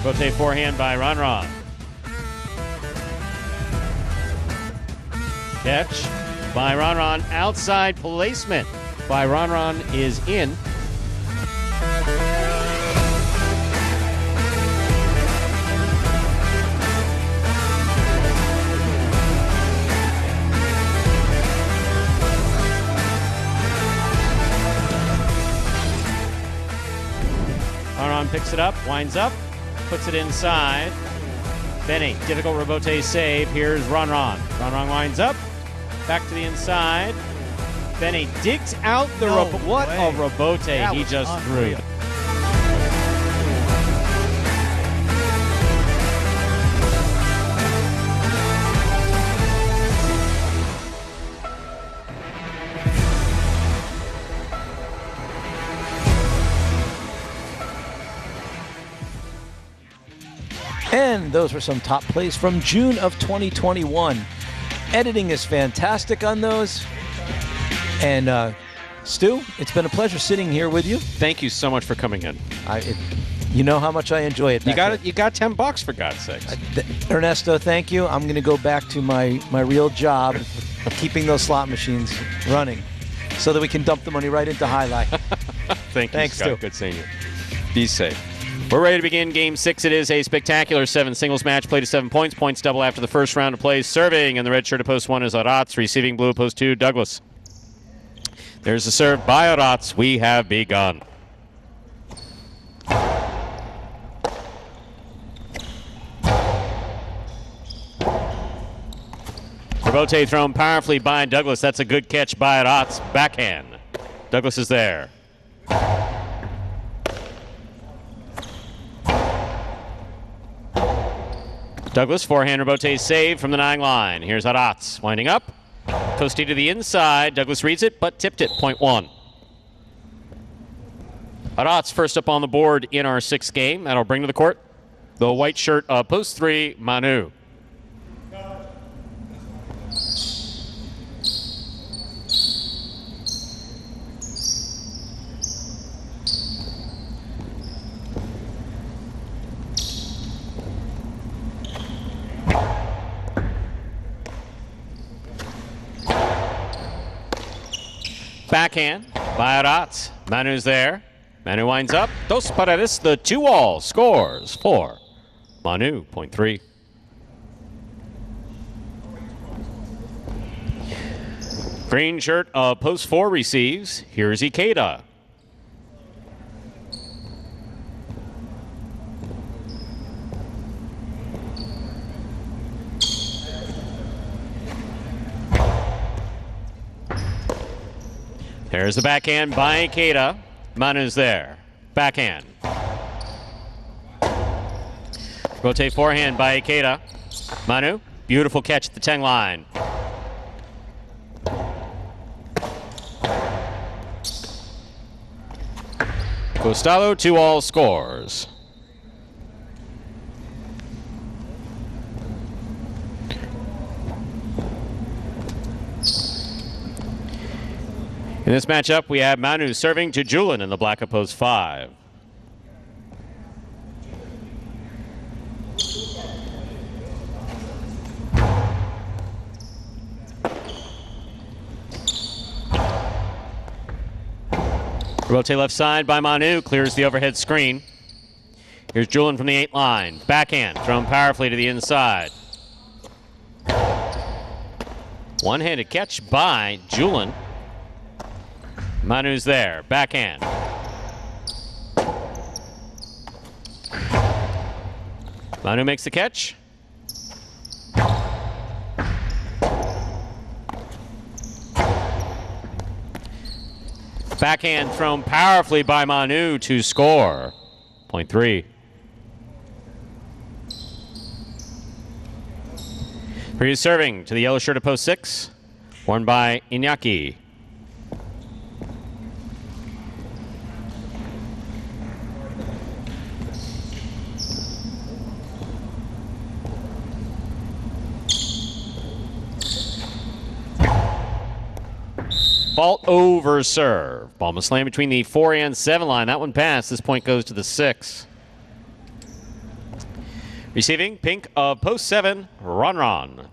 Rotate forehand by Ron. Catch by Ron. Outside placement by Ron is in. Ron picks it up, winds up, puts it inside. Benny, difficult rebote save. Here's Ron. Ron winds up, back to the inside. Benny digs out the what a rebote he just threw. And those were some top plays from June of 2021. Editing is fantastic on those. And Stu, it's been a pleasure sitting here with you. Thank you so much for coming in. You know how much I enjoy it. You got $10 for God's sakes. Ernesto, thank you. I'm going to go back to my real job, keeping those slot machines running, so that we can dump the money right into Jai-Alai. Thanks, Scott. Stu. Good seeing you. Be safe. We're ready to begin Game 6. It is a spectacular 7 singles match. Play to 7 points. Points double after the first round of plays. Serving in the red shirt of post 1 is Arats. Receiving blue post 2, Douglas. There's the serve by Arats. We have begun. Rebote thrown powerfully by Douglas. That's a good catch by Arats. Backhand. Douglas is there. Douglas, forehand rebote save from the 9 line. Here's Arats winding up. Coasting to the inside. Douglas reads it, but tipped it. Point 1. Arats first up on the board in our 6th game. That'll bring to the court the white shirt of post 3, Manu. Backhand by Arats. Manu's there. Manu winds up. Dos Paredes, the 2-all, scores for Manu, point 3. Green shirt of post 4 receives. Here's Ikeda. There's the backhand by Ikeda. Manu's there. Backhand. Rotate forehand by Ikeda. Manu, beautiful catch at the 10 line. Costello, 2-all, scores. In this matchup, we have Manu serving to Julian in the black of post 5. Rotate left side by Manu, clears the overhead screen. Here's Julian from the 8 line. Backhand, thrown powerfully to the inside. One-handed catch by Julian. Manu's there. Backhand. Manu makes the catch. Backhand thrown powerfully by Manu to score. Point 3. Previous serving to the yellow shirt of post 6. Worn by Iñaki. Fault over serve. Ball must land between the 4 and 7 line. That one passed. This point goes to the 6. Receiving, pink of post 7, Ron.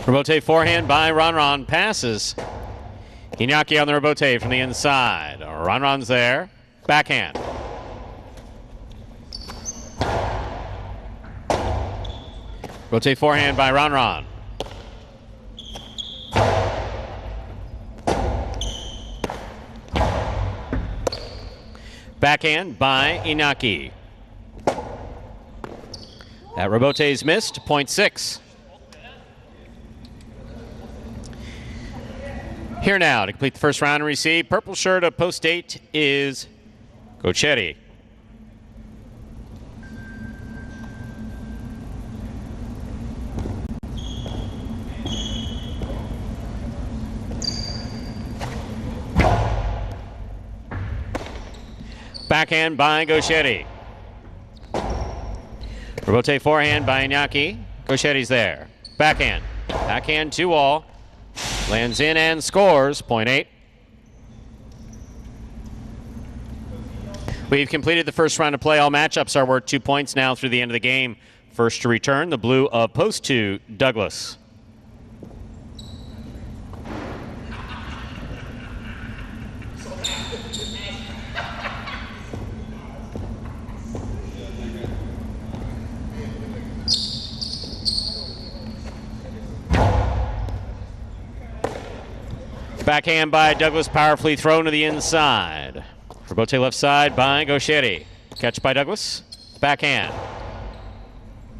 Rebote forehand by Ron. Passes. Iñaki on the rebote from the inside. Ron's there. Backhand. Rotate forehand by Ron. Backhand by Inaki. That rebote's missed, point 6. Here now to complete the first round and receive. Purple shirt of post 8 is Gochetti. Backhand by Gochetti. Rebote forehand by Iñaki. Gochetti's there. Backhand. Backhand 2-all. Lands in and scores. Point 8. We've completed the first round of play. All matchups are worth 2 points now through the end of the game. First to return, the blue of post 2, Douglas. Backhand by Douglas, powerfully thrown to the inside. Rebote left side by Gochetti. Catch by Douglas. Backhand.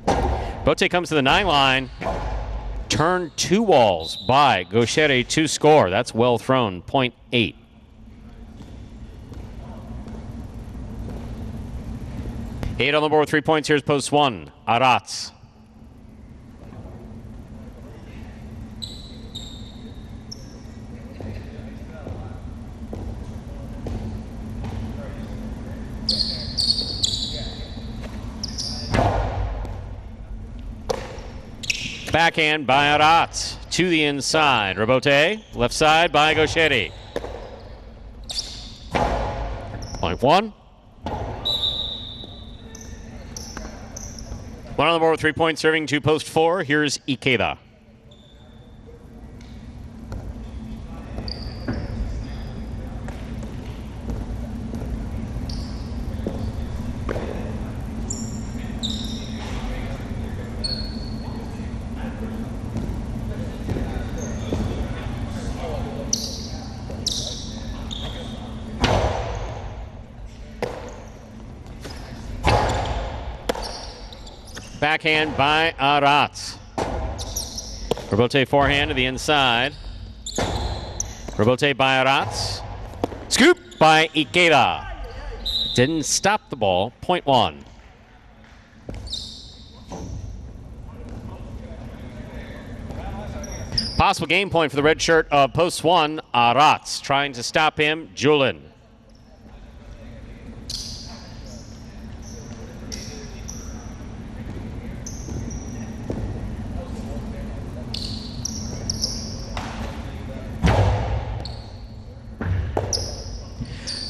Rebote comes to the 9 line. Turn 2 walls by Gochetti to score. That's well thrown. Point 8. Eight on the board with 3 points. Here's post 1. Arats. Backhand by Arats to the inside. Rebote, left side by Gochetti. Point 1. One on the board with 3 points, serving to post 4. Here's Ikeda. Backhand by Arats. Rebote forehand to the inside. Rebote by Arats. Scoop by Ikeda. Didn't stop the ball. Point 1. Possible game point for the red shirt of post 1. Arats trying to stop him. Julin.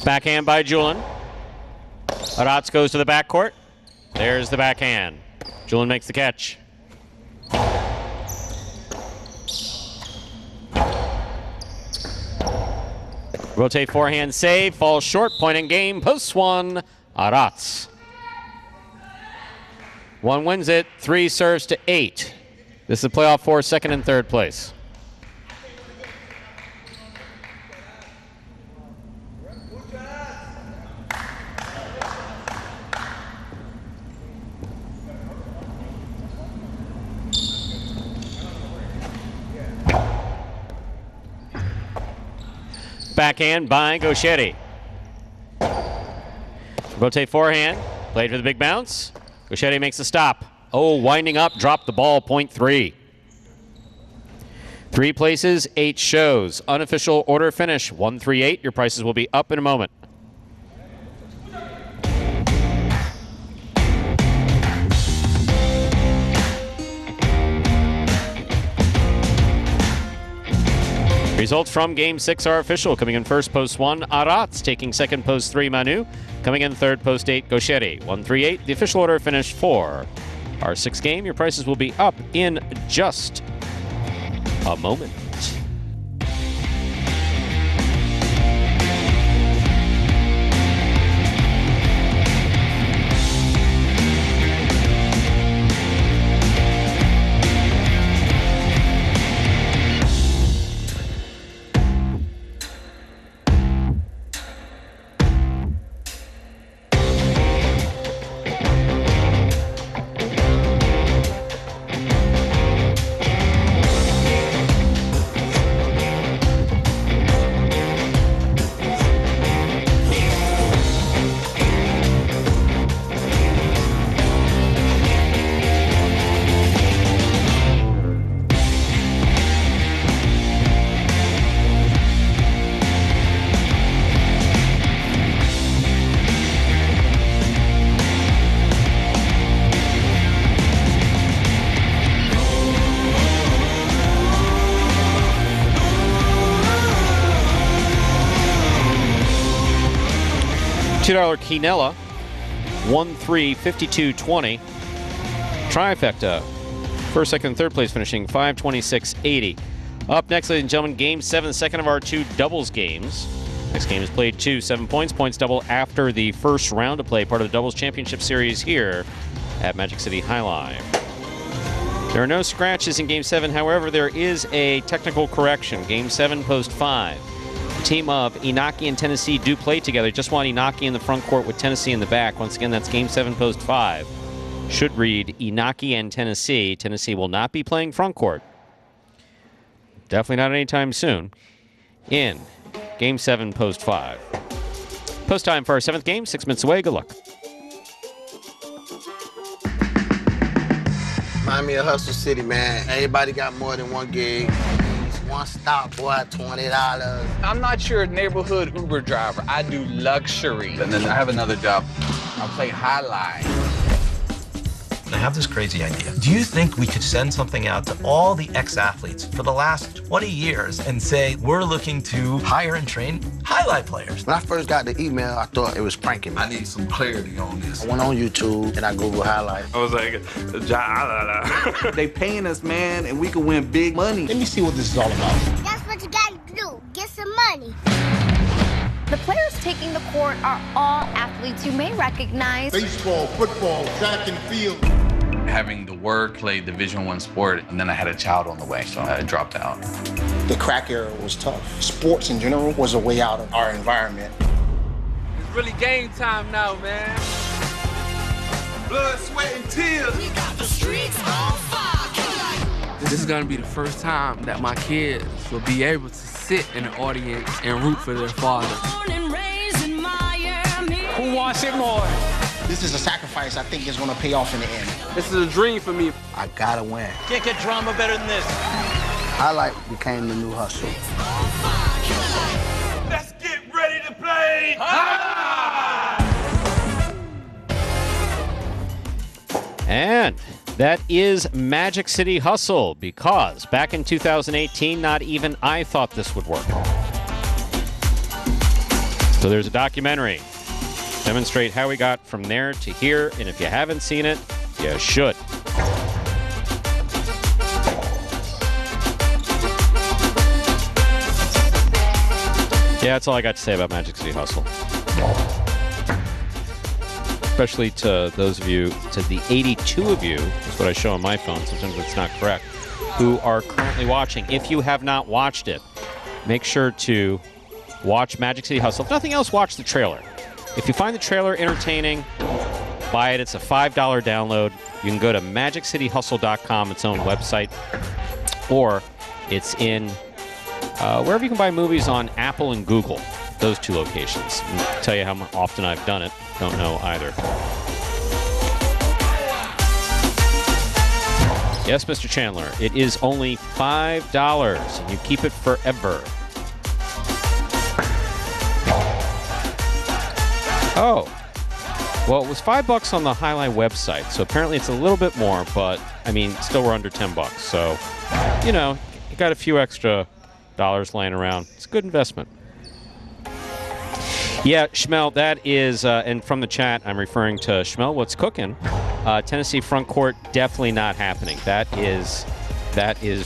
Backhand by Julin. Arats goes to the backcourt. There's the backhand. Julin makes the catch. Rotate forehand save. Falls short. Point in game. Post 1. Arats. 1 wins it. 3 serves to 8. This is a playoff for second and third place. Backhand by Gochetti. Rotate forehand. Played for the big bounce. Gochetti makes a stop. Oh, winding up. Dropped the ball. Point 3. 3 places, 8 shows. Unofficial order finish. 1-3-8. Your prices will be up in a moment. Results from Game 6 are official. Coming in first, post 1, Arats. Taking second, post 3, Manu. Coming in third, post 8, Gochetti. 1-3-8. The official order finished for our 6th game. Your prices will be up in just a moment. $2 quinella, 1-3, 52-20. Trifecta. First, second, third place finishing 526.80. Up next, ladies and gentlemen, Game 7, second of our 2 doubles games. Next game is played 2, 7 points. Points double after the first round of play, part of the Doubles Championship Series here at Magic City High Life. There are no scratches in Game 7. However, there is a technical correction. Game 7, post 5. The team of Inaki and Tennessee do play together. Just want Inaki in the front court with Tennessee in the back. Once again, that's Game 7, post 5. Should read Inaki and Tennessee. Tennessee will not be playing front court. Definitely not anytime soon. In Game 7, post 5. Post time for our 7th game, 6 minutes away. Good luck. Remind me of Hustle City, man. Everybody got more than one gig. One stop, boy, $20. I'm not your neighborhood Uber driver. I do luxury. And then I have another job. I play highlight. I have this crazy idea. Do you think we could send something out to all the ex-athletes for the last 20 years and say, we're looking to hire and train highlight players? When I first got the email, I thought it was pranking me. I need some clarity on this. I went on YouTube and I Googled highlight. I was like, Jai-Alai. They paying us, man, and we can win big money. Let me see what this is all about. That's what you gotta do. Get some money. The players taking the court are all athletes you may recognize. Baseball, football, track and field. Having the work, play Division I sport, and then I had a child on the way, so I dropped out. The crack era was tough. Sports in general was a way out of our environment. It's really game time now, man. Blood, sweat, and tears. We got the streets on fire. This is gonna be the first time that my kids will be able to sit in the audience and root for their father. Who wants it more? This is a sacrifice I think is going to pay off in the end. This is a dream for me. I gotta win. Can't get drama better than this. Highlight became the new hustle. Let's get ready to play. And that is Magic City Hustle, because back in 2018, not even I thought this would work. So there's a documentary. Demonstrate how we got from there to here, and if you haven't seen it, you should. Yeah, that's all I got to say about Magic City Hustle. Especially to those of you, to the 82 of you, is what I show on my phone, sometimes it's not correct, who are currently watching. If you have not watched it, make sure to watch Magic City Hustle. If nothing else, watch the trailer. If you find the trailer entertaining, buy it. It's a $5 download. You can go to magiccityhustle.com, its own website, or it's in wherever you can buy movies on Apple and Google, those 2 locations. I'll tell you how often I've done it. Don't know either. Yes, Mr. Chandler, it is only $5, and you keep it forever. Oh, well, it was $5 on the Highlight website, so apparently it's a little bit more, but, I mean, still we're under $10, so, you know, you got a few extra dollars laying around. It's a good investment. Yeah, Schmel, that is, and from the chat, I'm referring to Schmel, what's cooking? Tennessee front court, definitely not happening. That is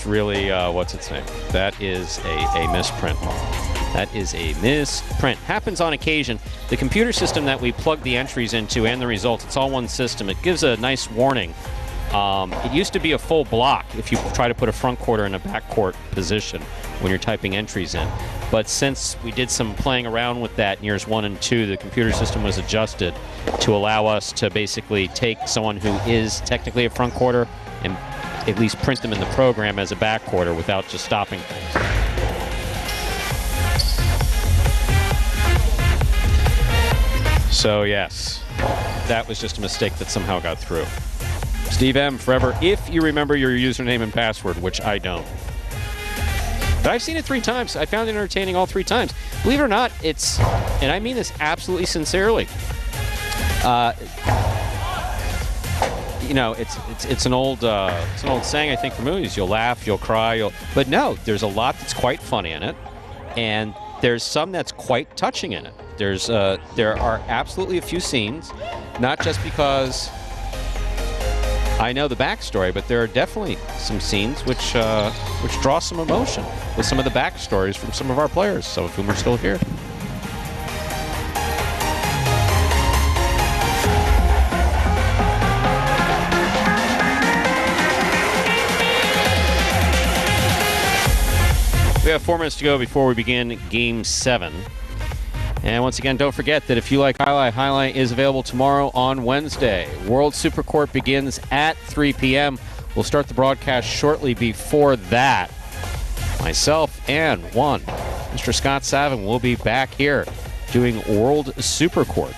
really, what's its name? That is a misprint. That is a misprint. Happens on occasion. The computer system that we plug the entries into and the results, it's all one system. It gives a nice warning. It used to be a full block if you try to put a front court or in a back court position when you're typing entries in. But since we did some playing around with that in years 1 and 2, the computer system was adjusted to allow us to basically take someone who is technically a front courter and at least print them in the program as a back courter without just stopping things. So yes, that was just a mistake that somehow got through. Steve M, forever, if you remember your username and password, which I don't. But I've seen it 3 times. I found it entertaining all 3 times. Believe it or not, it's, and I mean this absolutely sincerely, you know, it's an old saying, I think, for movies. You'll laugh, you'll cry, but no, there's a lot that's quite funny in it, and there's some that's quite touching in it. There are absolutely a few scenes, not just because I know the backstory, but there are definitely some scenes which draw some emotion with some of the backstories from some of our players, some of whom are still here. We have 4 minutes to go before we begin Game 7. And once again, don't forget that if you like Jai-Alai, Jai-Alai is available tomorrow on Wednesday. World Super Court begins at 3 p.m. We'll start the broadcast shortly before that. Myself and Mr. Scott Savin will be back here doing World Super Court.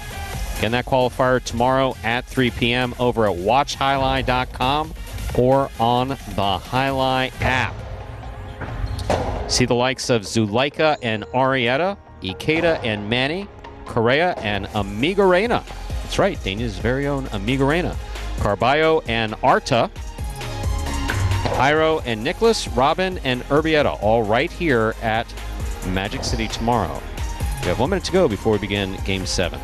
Again, that qualifier tomorrow at 3 p.m. over at watchhighlight.com or on the Jai-Alai app. See the likes of Zuleika and Arietta, Ikeda and Manny, Correa and Amigarena. That's right, Dania's very own Amigarena. Carballo and Arta, Jairo and Nicholas, Robin and Urbieta, all right here at Magic City tomorrow. We have 1 minute to go before we begin Game 7.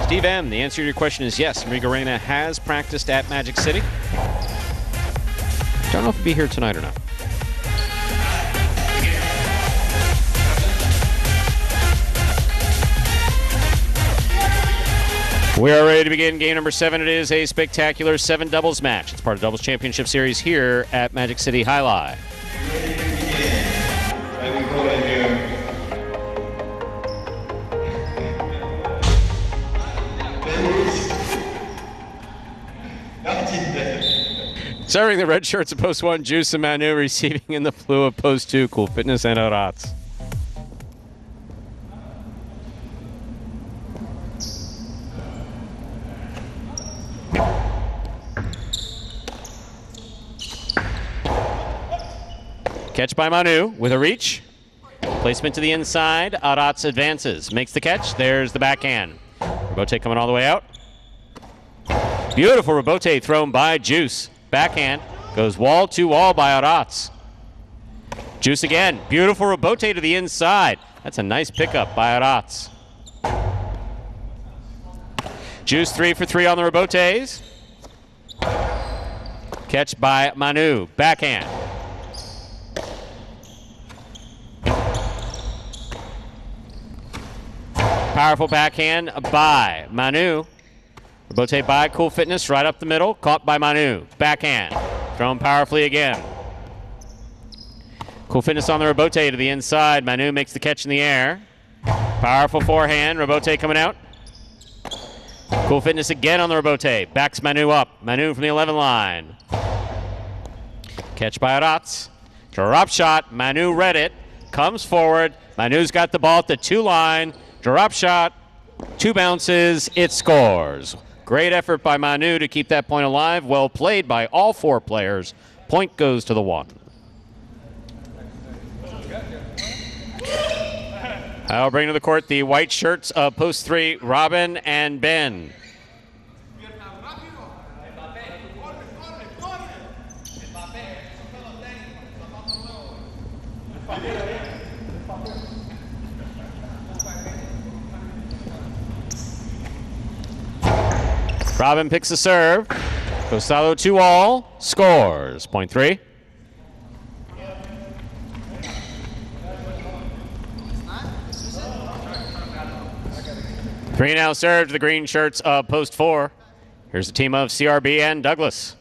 Steve M., the answer to your question is yes. Amigarena has practiced at Magic City. Don't know if he'll be here tonight or not. We are ready to begin game number 7. It is a spectacular 7 doubles match. It's part of the Doubles Championship Series here at Magic City Jai-Alai. Serving the red shirts of Post 1, Juice and Manu. Receiving in the blue of Post 2, Cool Fitness and Arats. Catch by Manu with a reach. Placement to the inside. Arats advances. Makes the catch. There's the backhand. Rebote coming all the way out. Beautiful rebote thrown by Juice. Backhand. Goes wall to wall by Arats. Juice again. Beautiful rebote to the inside. That's a nice pickup by Arats. Juice 3 for 3 on the rebotes. Catch by Manu. Backhand. Powerful backhand by Manu. Rebote by Cool Fitness right up the middle. Caught by Manu. Backhand. Thrown powerfully again. Cool Fitness on the rebote to the inside. Manu makes the catch in the air. Powerful forehand. Rebote coming out. Cool Fitness again on the rebote. Backs Manu up. Manu from the 11 line. Catch by Arats. Drop shot. Manu read it. Comes forward. Manu's got the ball at the 2 line. Drop shot. 2 bounces. It scores. Great effort by Manu to keep that point alive. Well played by all 4 players. Point goes to the 1. I'll bring to the court the white shirts of Post 3, Robin and Ben. Robin picks the serve. Costado 2-all. Scores. Point 3. 3 now served to the green shirts of Post 4. Here's the team of CRB and Douglas.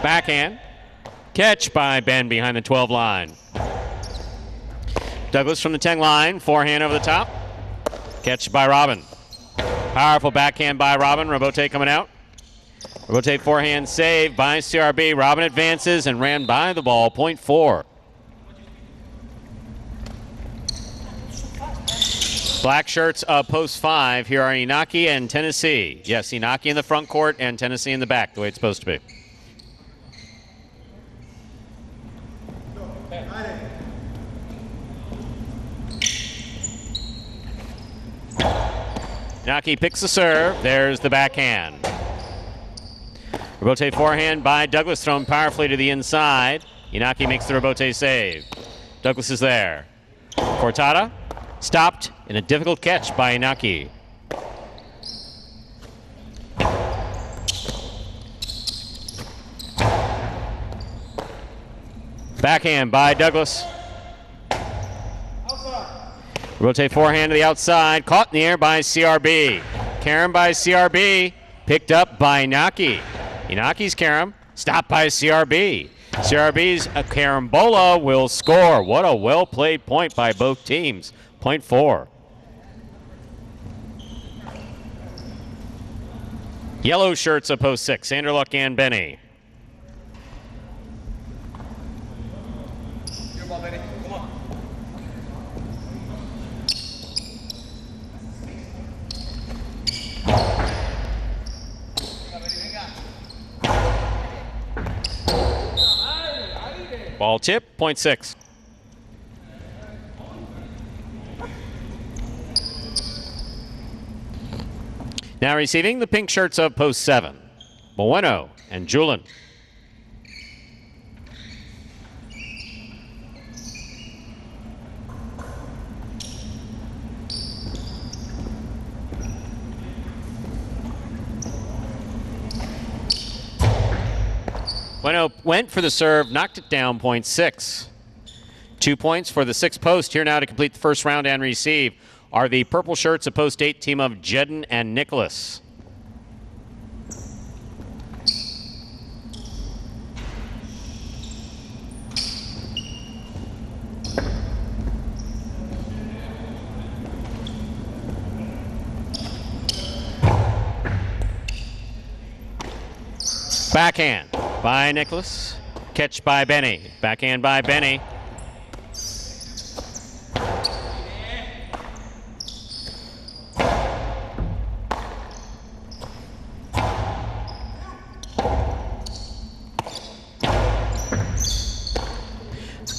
Backhand. Catch by Ben behind the 12 line. Douglas from the 10 line. Forehand over the top. Catch by Robin. Powerful backhand by Robin. Rebote coming out. Rotate forehand save by CRB. Robin advances and ran by the ball, point 4. Black shirts post 5. Here are Inaki and Tennessee. Yes, Inaki in the front court and Tennessee in the back, the way it's supposed to be. Inaki picks the serve. There's the backhand. Rebote forehand by Douglas, thrown powerfully to the inside. Inaki makes the rebote save. Douglas is there. Cortada stopped in a difficult catch by Inaki. Backhand by Douglas. Rotate forehand to the outside. Caught in the air by CRB. Karam by CRB. Picked up by Inaki. Inaki's Karam. Stopped by CRB. CRB's Karambola will score. What a well-played point by both teams. Point 4. Yellow shirts of post 6. Sanderluck and Benny. Ball tip, point 6. Now receiving the pink shirts of post 7. Bueno and Julin. Bueno went for the serve, knocked it down, point 6. 2 points for the 6th post. Here now to complete the first round and receive are the purple shirts of post 8, team of Jedden and Nicholas. Backhand by Nicholas. Catch by Benny. Backhand by Benny.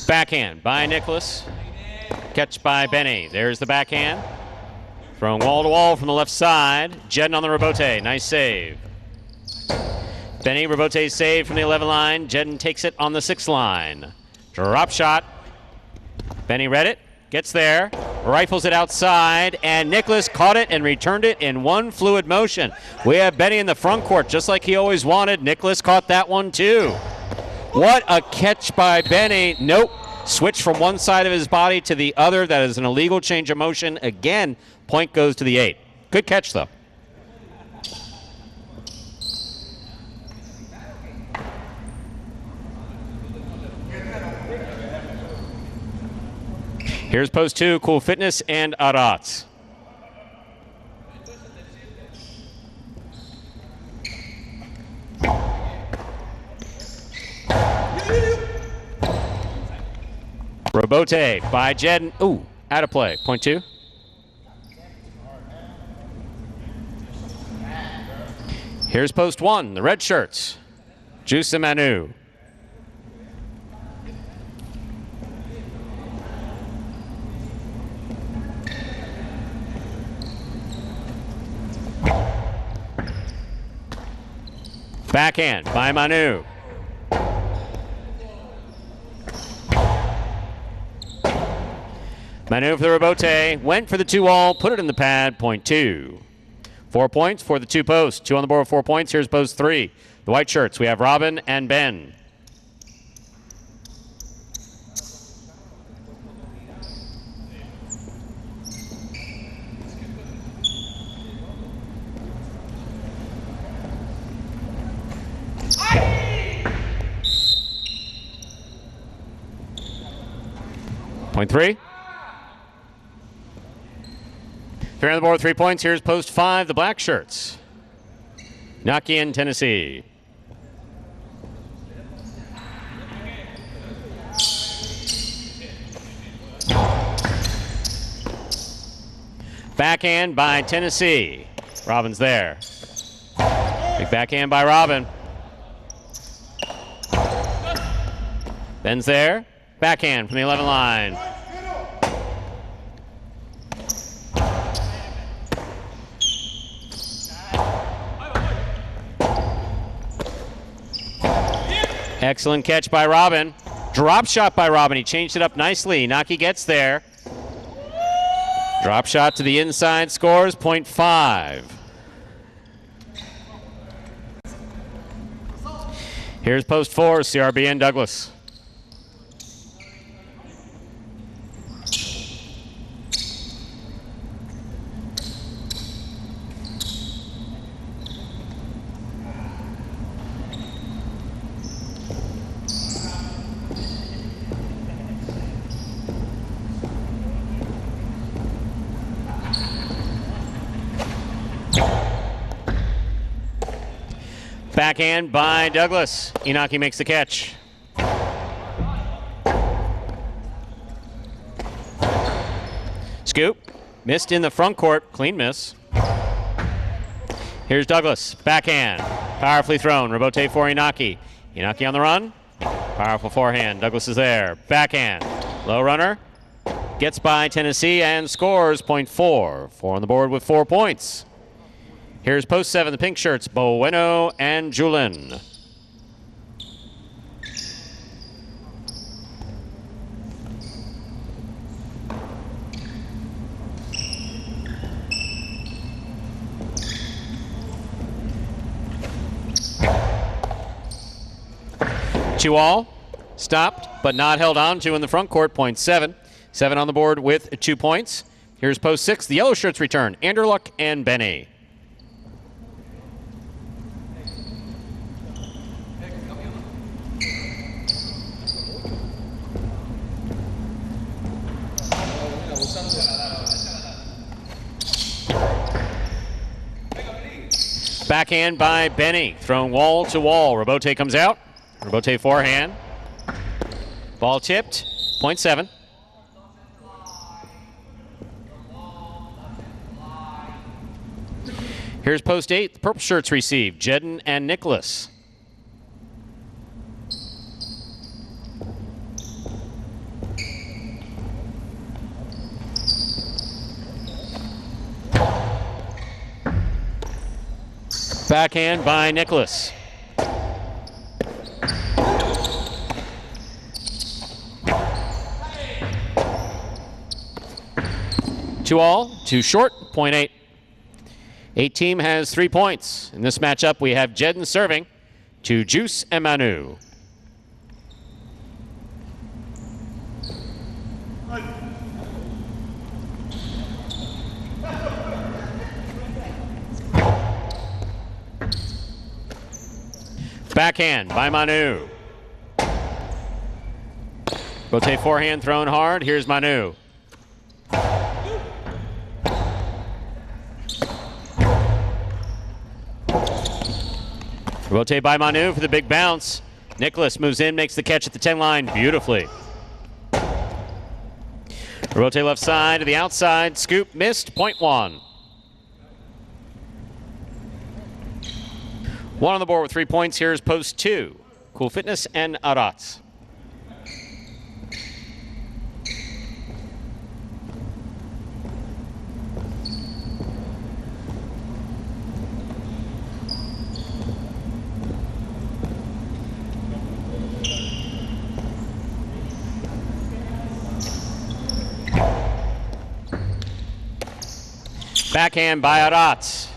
Backhand by Nicholas. Catch by Benny. There's the backhand. Thrown wall to wall from the left side. Jedden on the rebote. Nice save. Benny rebote save from the 11 line. Jedden takes it on the 6 line. Drop shot. Benny read it. Gets there. Rifles it outside. And Nicholas caught it and returned it in one fluid motion. We have Benny in the front court just like he always wanted. Nicholas caught that one too. What a catch by Benny. Nope. Switch from one side of his body to the other. That is an illegal change of motion. Again, point goes to the 8. Good catch, though. Here's post 2, Cool Fitness and Arats. Rebote by Jedden. Ooh, out of play. Point 2. Here's post 1, the red shirts. Juice and Manu. Backhand by Manu. Manu for the rebote, went for the 2-all, put it in the pad, point 2. 4 points for the 2 posts. 2 on the board with 4 points. Here's post 3. The white shirts, we have Robin and Ben. Point 3. 3 on the board, 3 points. Here's post 5, the black shirts. Inaki in Tennessee. Backhand by Tennessee. Robin's there. Big backhand by Robin. Ben's there. Backhand from the 11 line. Excellent catch by Robin. Drop shot by Robin. He changed it up nicely. Inaki gets there. Drop shot to the inside, scores .5. Here's post 4, CRB and Douglas. Backhand by Douglas. Inaki makes the catch. Scoop. Missed in the front court. Clean miss. Here's Douglas. Backhand. Powerfully thrown. Rebote for Inaki. Inaki on the run. Powerful forehand. Douglas is there. Backhand. Low runner. Gets by Tennessee and scores .4. 4 on the board with 4 points. Here's post 7, the pink shirts, Bueno and Julin. Two all, stopped but not held on to in the front court, .7. 7 on the board with 2 points. Here's post 6, the yellow shirts return, Anderluck and Benny. Backhand by Benny, thrown wall to wall. Rebote comes out. Rebote forehand. Ball tipped, .7. Here's post 8, the purple shirts receive, Jedden and Nicholas. Backhand by Nicholas. Two all, too short, .8. 8 team has 3 points. In this matchup, we have Jedden serving to Juice and Manu. Backhand by Manu. Rotate forehand thrown hard. Here's Manu. Rotate by Manu for the big bounce. Nicholas moves in, makes the catch at the 10 line beautifully. Rotate left side to the outside. Scoop missed, .1. 1 on the board with 3 points. Here's post 2. Cool Fitness and Arats. Backhand by Arats.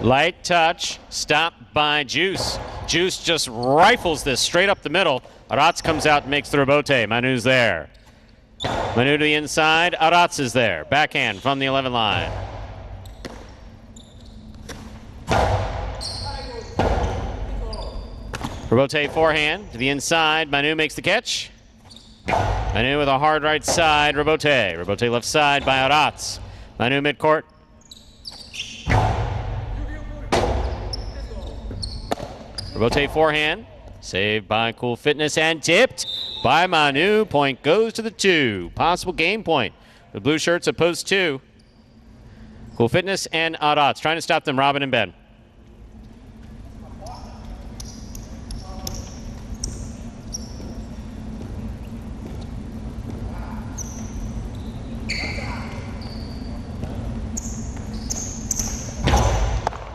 Light touch, stopped by Juice. Juice just rifles this straight up the middle. Arats comes out and makes the rebote. Manu's there. Manu to the inside. Arats is there. Backhand from the 11 line. Rebote forehand to the inside. Manu makes the catch. Manu with a hard right side, Robote. Robote left side by Aratz. Manu midcourt. Robote forehand. Saved by Cool Fitness and tipped by Manu. Point goes to the 2. Possible game point. The blue shirts at post 2. Cool Fitness and Aratz trying to stop them, Robin and Ben.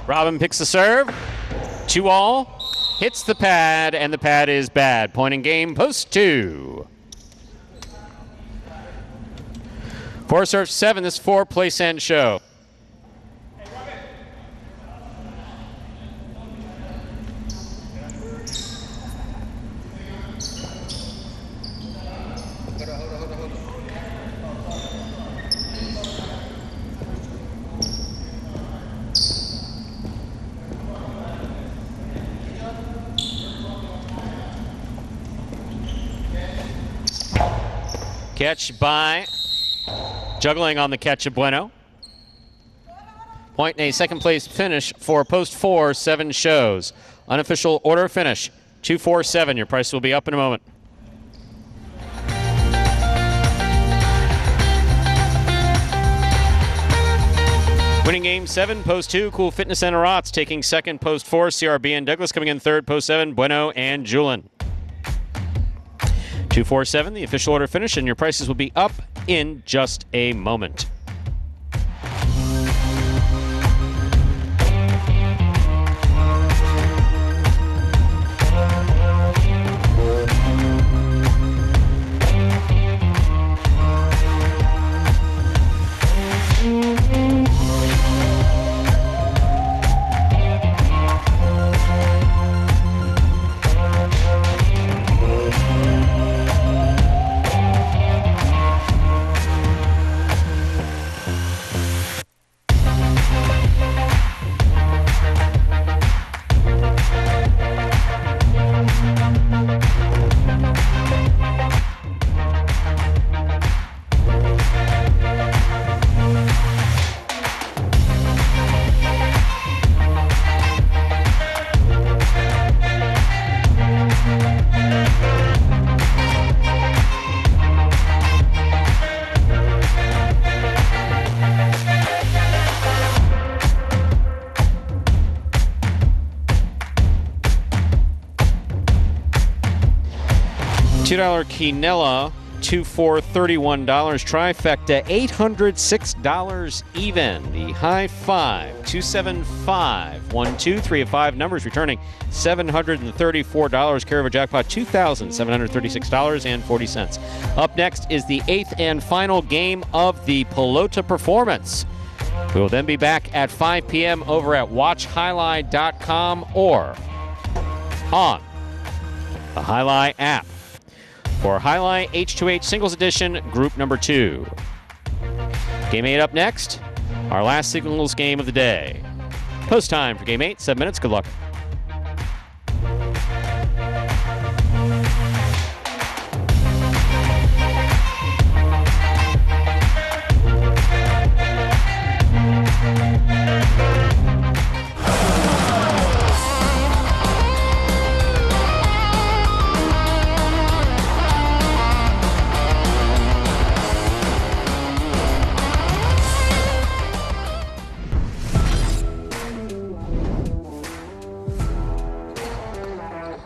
Robin picks the serve. 2-all. Hits the pad, and the pad is bad. Point in game, post 2. 4 serve 7. This 4 place end show. Catch by, juggling on the catch of Bueno. Point in a second place finish for post 4, 7 shows. Unofficial order finish, 2-4-7. Your price will be up in a moment. Winning game 7, post 2, Cool Fitness and Aratz. Taking second, post 4, CRB and Douglas. Coming in third, post 7, Bueno and Julin. 2-4-7, the official order finish, and your prices will be up in just a moment. $2 quinella, 2-4, $31. Trifecta, $806 even. The high five, 275, 1, 2, 3 of 5 numbers returning $734. Care of a jackpot, $2,736.40. Up next is the 8th and final game of the Pelota performance. We will then be back at 5 p.m. over at watchhighlight.com or on the Highlight app for Highlight H2H Singles Edition, Group Number 2. Game 8 up next, our last singles game of the day. Post time for Game 8, 7 minutes. Good luck.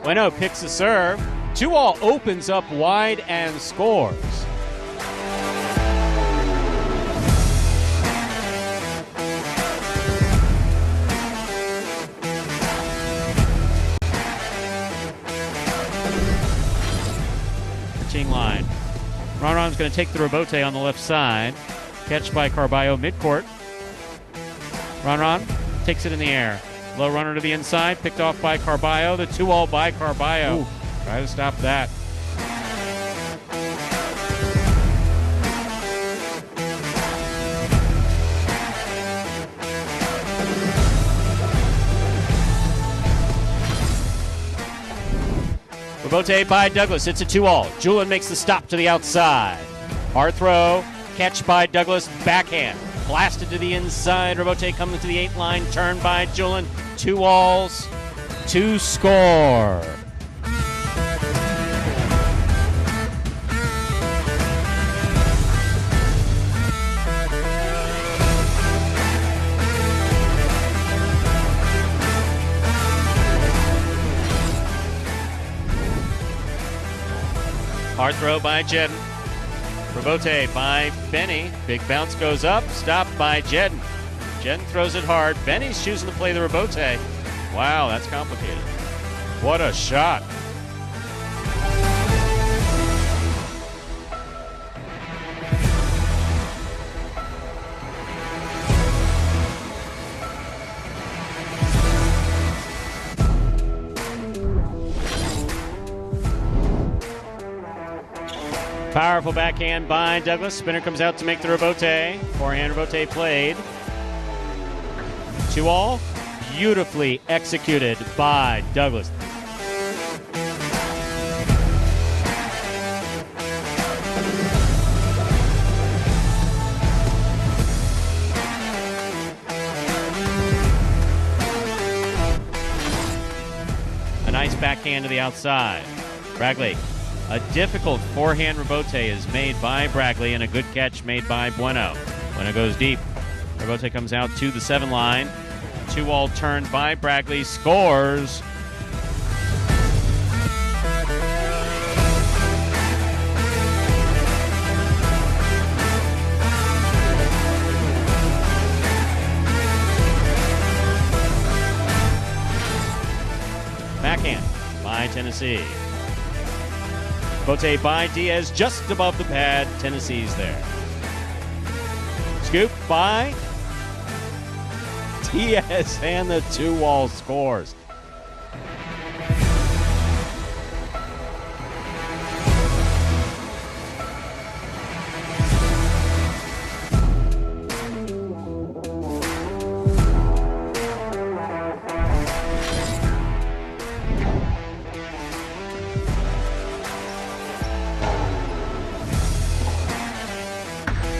Bueno picks a serve. 2-all opens up wide and scores. Pitching line. Ronron's going to take the rebote on the left side. Catch by Carballo midcourt. Ronron takes it in the air. Low runner to the inside, picked off by Carballo. The 2-all by Carballo. Ooh. Try to stop that. Rebote by Douglas. It's a 2-all. Julian makes the stop to the outside. Hard throw. Catch by Douglas. Backhand. Blasted to the inside. Rebote coming to the 8 line. Turn by Julian. 2-alls. 2 score. Hard throw by Jedden. Rebote by Benny. Big bounce goes up. Stopped by Jedden. Jedden throws it hard. Benny's choosing to play the rebote. Wow, that's complicated. What a shot. Powerful backhand by Douglas. Spinner comes out to make the rebote. Forehand rebote played. 2-all. Beautifully executed by Douglas. A nice backhand to the outside. Bragley. A difficult forehand rebote is made by Bragley and a good catch made by Bueno. Bueno goes deep. Rebote comes out to the 7 line. 2-all turned by Bragley. Scores. Backhand by Tennessee. Rebote by Diaz just above the pad. Tennessee's there. Scoop by Diaz and the 2-all scores.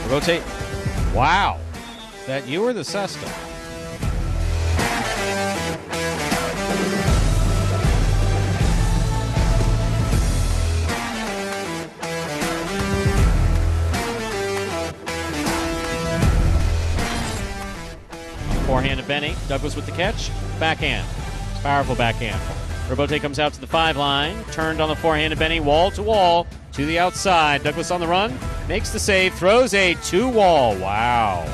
Rotate. Wow. Is that you or the Cesta? Forehand to Benny. Douglas with the catch. Backhand. Powerful backhand. Rebote comes out to the 5 line. Turned on the forehand to Benny. Wall to wall. To the outside. Douglas on the run. Makes the save. Throws a 2-wall. Wow.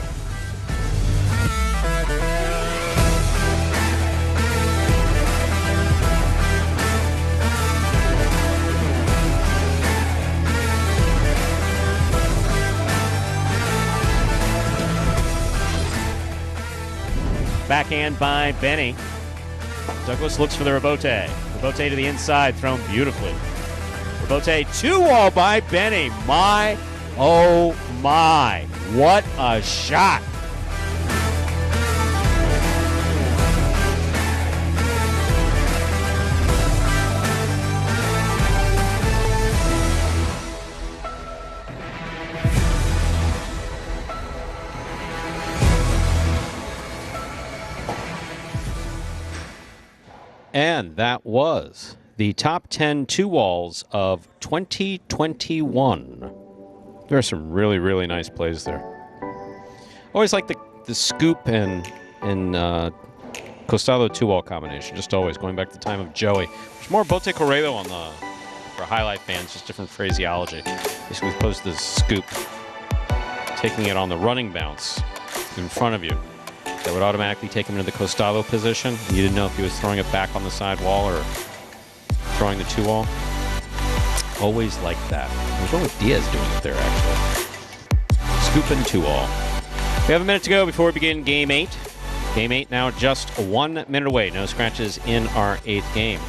Backhand by Benny. Douglas looks for the rebote. Rebote to the inside, thrown beautifully. Rebote 2-wall by Benny. My, oh my, what a shot. And that was the top 10 2-walls of 2021. There are some really, really nice plays there. Always like the scoop and Costado 2-wall combination. Just always going back to the time of Joey. There's more Bote Correo on the for highlight fans, just different phraseology. Basically, as opposed to the scoop, taking it on the running bounce in front of you. That would automatically take him into the Costado position. You didn't know if he was throwing it back on the side wall or throwing the 2-wall. Always like that. What's wrong with Diaz doing it there, actually? Scoop and 2-wall. We have a minute to go before we begin Game 8. Game 8 now just 1 minute away. No scratches in our 8th game.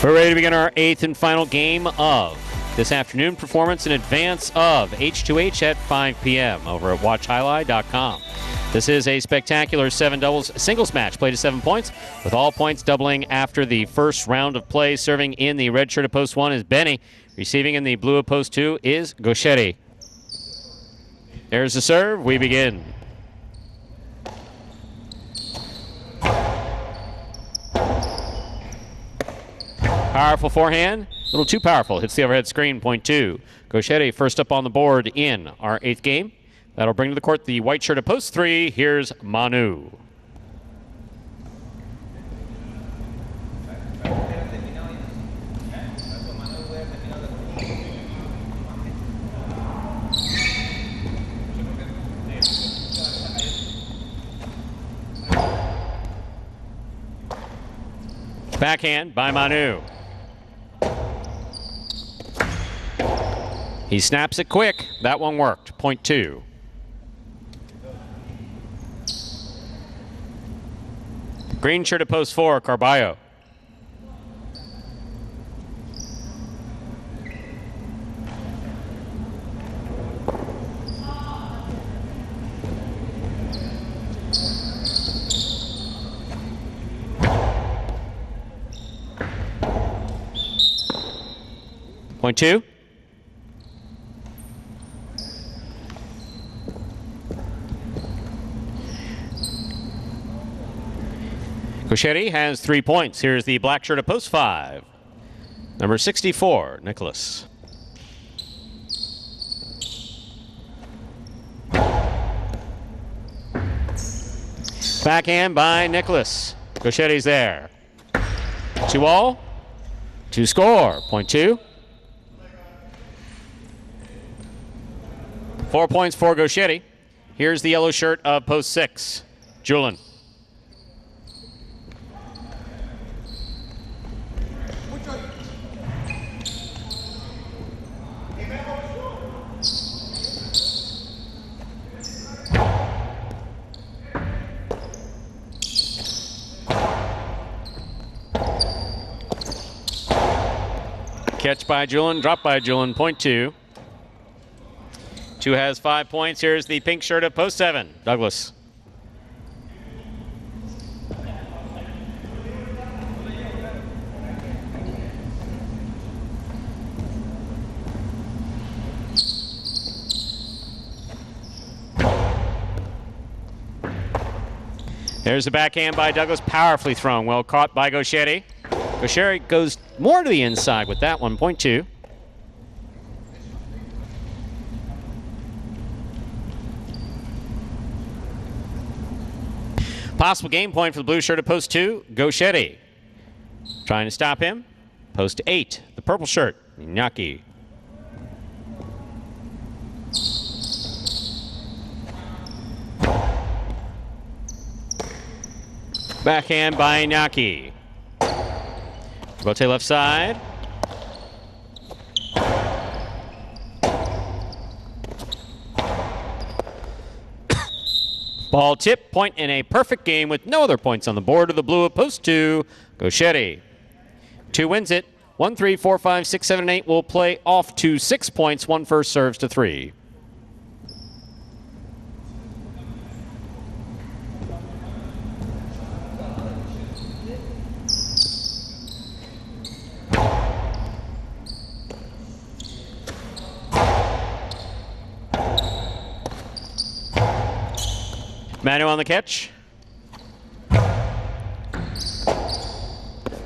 We're ready to begin our 8th and final game of this afternoon. Performance in advance of H2H at 5 p.m. over at watchhighlight.com. This is a spectacular 7 doubles singles match played to 7 points, with all points doubling after the first round of play. Serving in the red shirt of post 1 is Benny. Receiving in the blue of post 2 is Gauchetti. There's the serve. We begin. Powerful forehand. A little too powerful. Hits the overhead screen, point 2. Gauchetti first up on the board in our 8th game. That'll bring to the court the white shirt of post 3. Here's Manu. Backhand by Manu. He snaps it quick. That one worked. Point 2. Green shirt at post 4, Carballo. Point 2. Gauchetti has 3 points. Here's the black shirt of post 5. Number 64, Nicholas. Backhand by Nicholas. Gauchetti's there. 2-all. 2 score. Point 2. 4 points for Gauchetti. Here's the yellow shirt of post 6, Julin. Catch by Julin, drop by Julin, point 2. 2 has 5 points. Here's the pink shirt of post 7, Douglas. There's the backhand by Douglas, powerfully thrown, well caught by Gauchetti. Gauchetti goes more to the inside with that one, point 2. Possible game point for the blue shirt at post 2, Gauchetti. Trying to stop him, post 8, the purple shirt, Iñaki. Backhand by Iñaki. Bote left side. Ball tip, point in a perfect game with no other points on the board of the blue at post 2, Gauchetti. 2 wins it. 1, 3, 4, 5, 6, 7, 8 will play off to 6 points. 1 first serves to 3. Manu on the catch.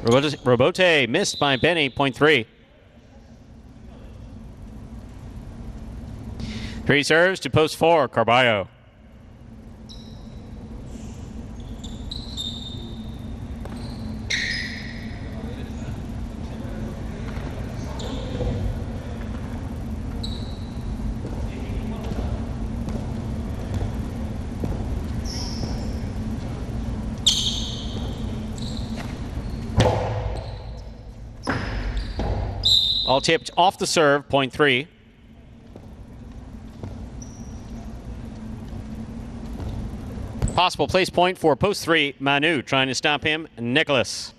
Robote missed by Benny, point 3. 3 serves to post 4, Carballo. All tipped off the serve, point 3. Possible place point for post 3, Manu trying to stop him, Nicholas.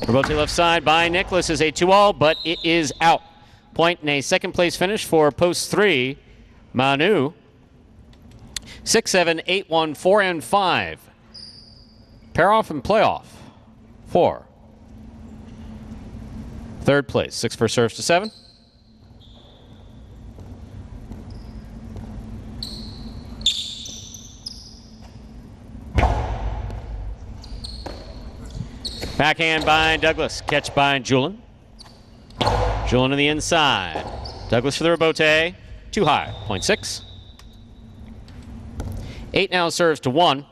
Rebote left side by Nicholas is a 2-all, but it is out. Point in a second place finish for post 3, Manu. 6-7, 8-1, 4 and 5. Pair off and playoff. 4. Third place, 6 first serves to 7. Backhand by Douglas. Catch by Julian. Julian to the inside. Douglas for the rebote. Too high. Point 6. 8 now serves to 1.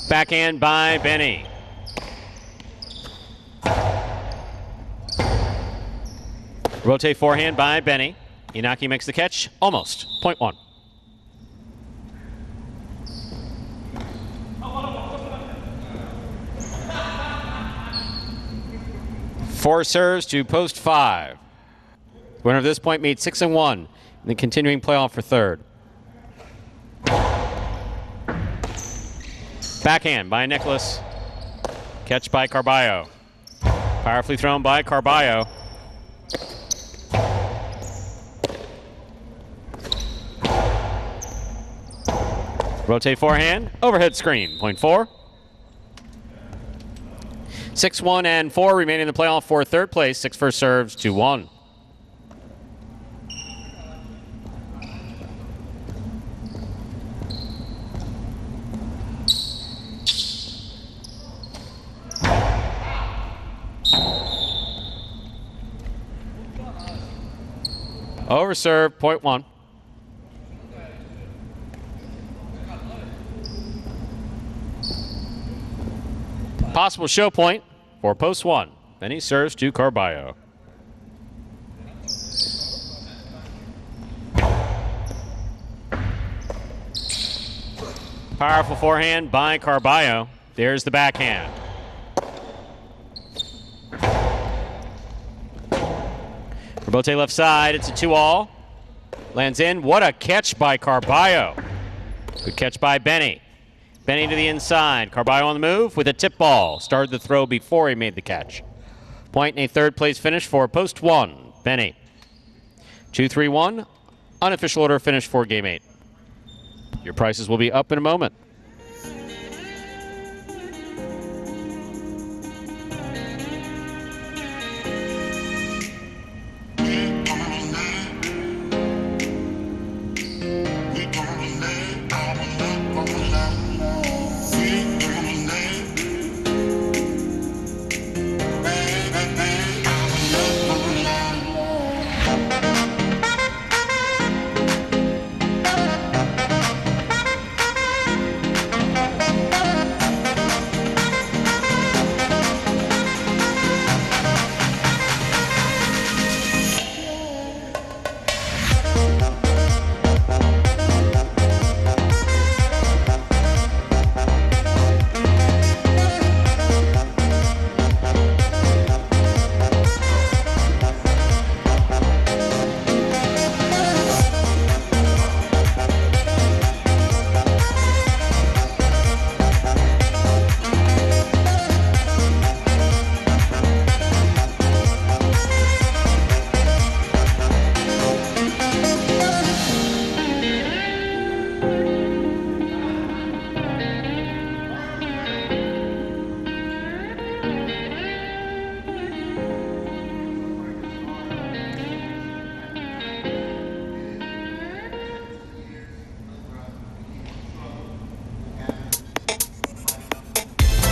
Backhand by Benny. Rotate forehand by Benny. Inaki makes the catch. Almost. Point 1. Four serves to post 5. Winner of this point made 6 and 1 in the continuing playoff for third. Backhand by Nicholas. Catch by Carballo. Powerfully thrown by Carballo. Rotate forehand. Overhead screen. Point 4. 6-1 and 4 remaining in the playoff for third place. 6 first serves to 1. Overserve, point 1. Possible show point for post 1. Then he serves to Carballo. Powerful forehand by Carballo. There's the backhand. Rebote left side, it's a 2-all. Lands in, what a catch by Carballo. Good catch by Benny. Benny to the inside, Carballo on the move with a tip ball. Started the throw before he made the catch. Point in a third place finish for post 1, Benny. 2-3-1, unofficial order finish for game 8. Your prices will be up in a moment.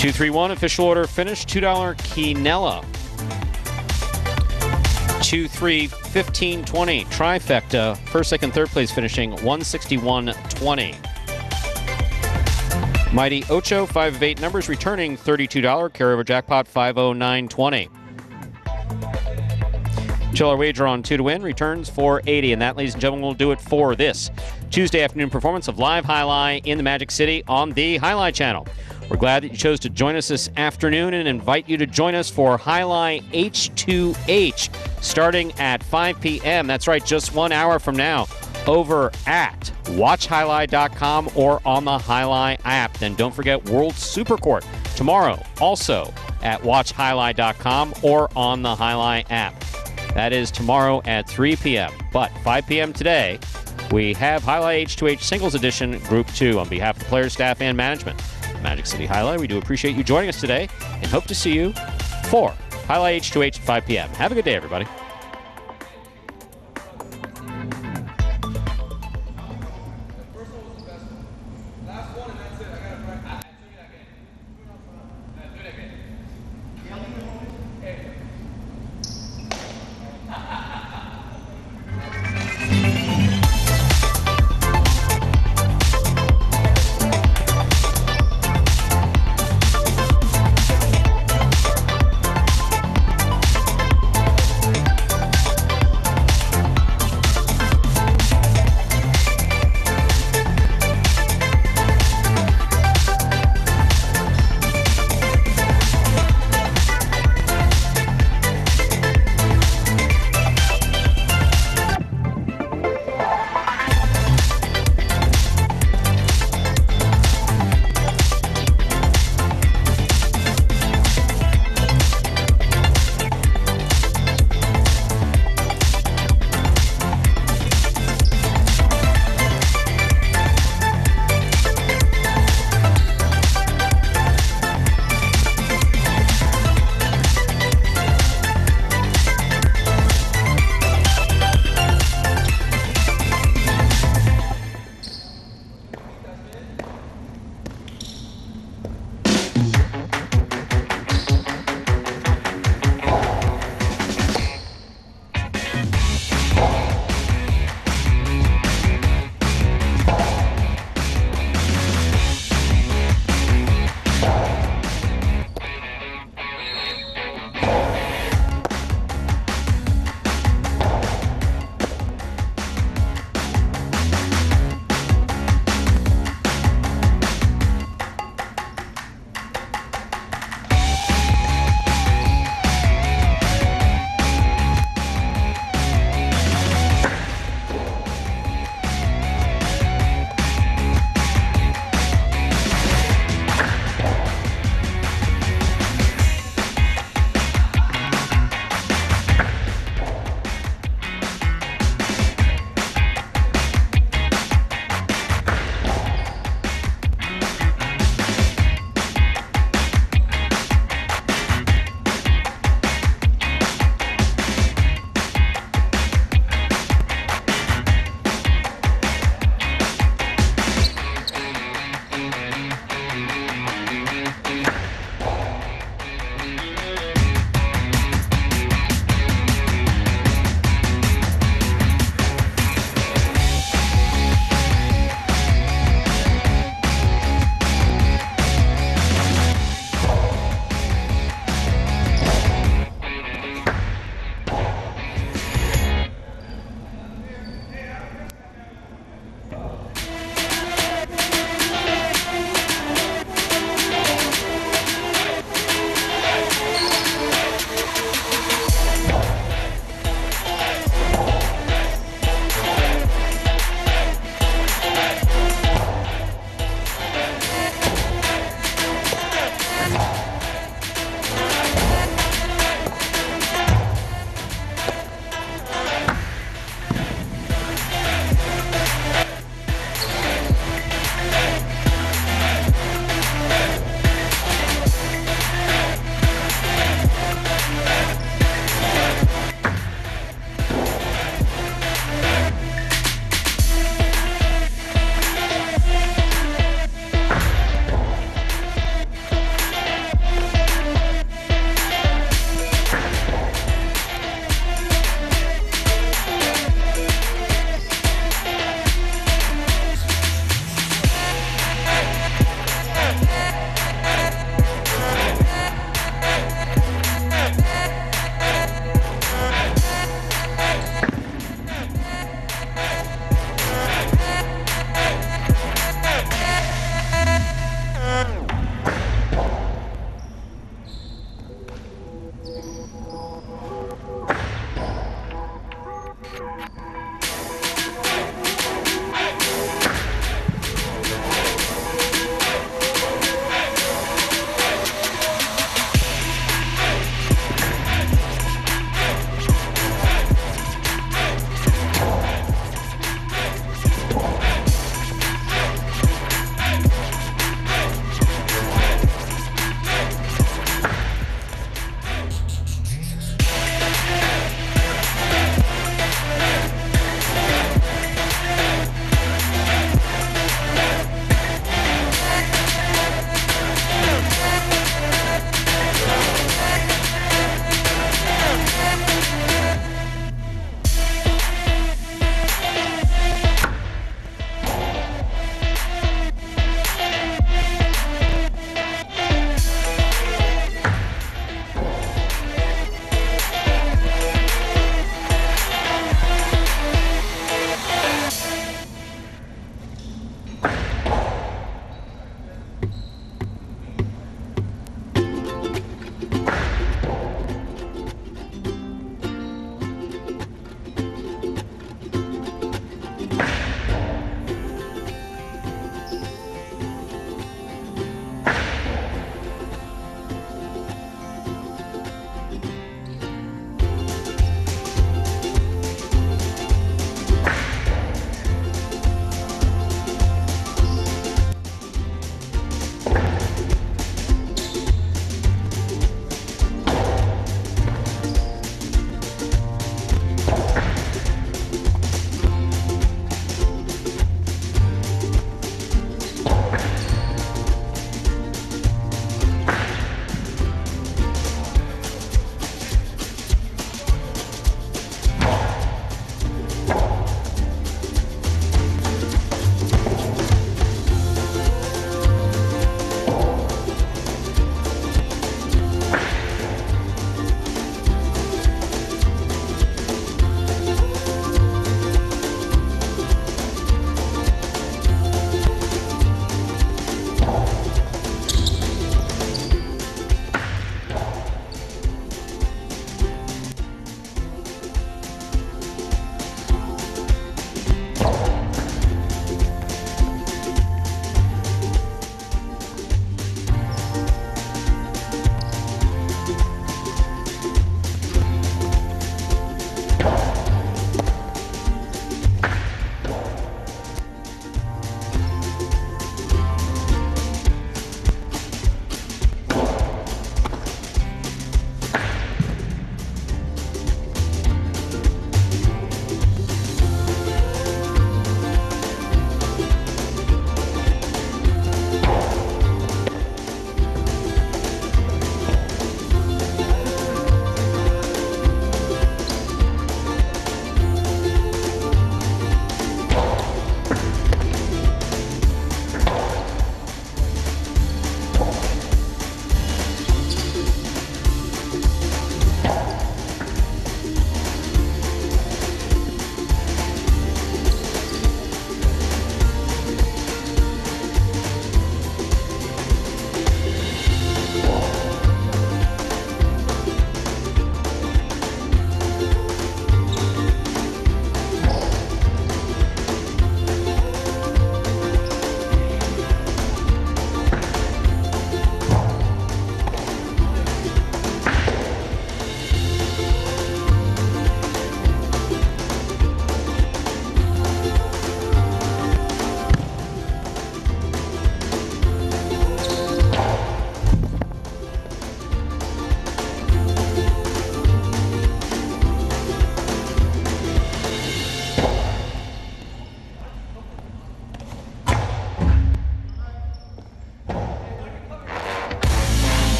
$2-3-1 official order finish. $2 Quinella. 2-3-15-20 trifecta. First, second, third place finishing 161.20. Mighty Ocho 5 of 8 numbers returning $32. Carryover jackpot 509.20. Chiller wager on 2 to win returns $480, and that, ladies and gentlemen, will do it for this Tuesday afternoon performance of Live Jai-Alai in the Magic City on the Jai-Alai channel. We're glad that you chose to join us this afternoon and invite you to join us for Highlight H2H starting at 5 p.m. That's right, just 1 hour from now over at watchhighlight.com or on the Highlight app. Then don't forget World Supercourt tomorrow, also at watchhighlight.com or on the Highlight app. That is tomorrow at 3 p.m. But 5 p.m. today, we have Highlight H2H Singles Edition Group 2 on behalf of the players, staff, and management. Magic City Highlight, we do appreciate you joining us today and hope to see you for Highlight H2H at 5 p.m. Have a good day, everybody.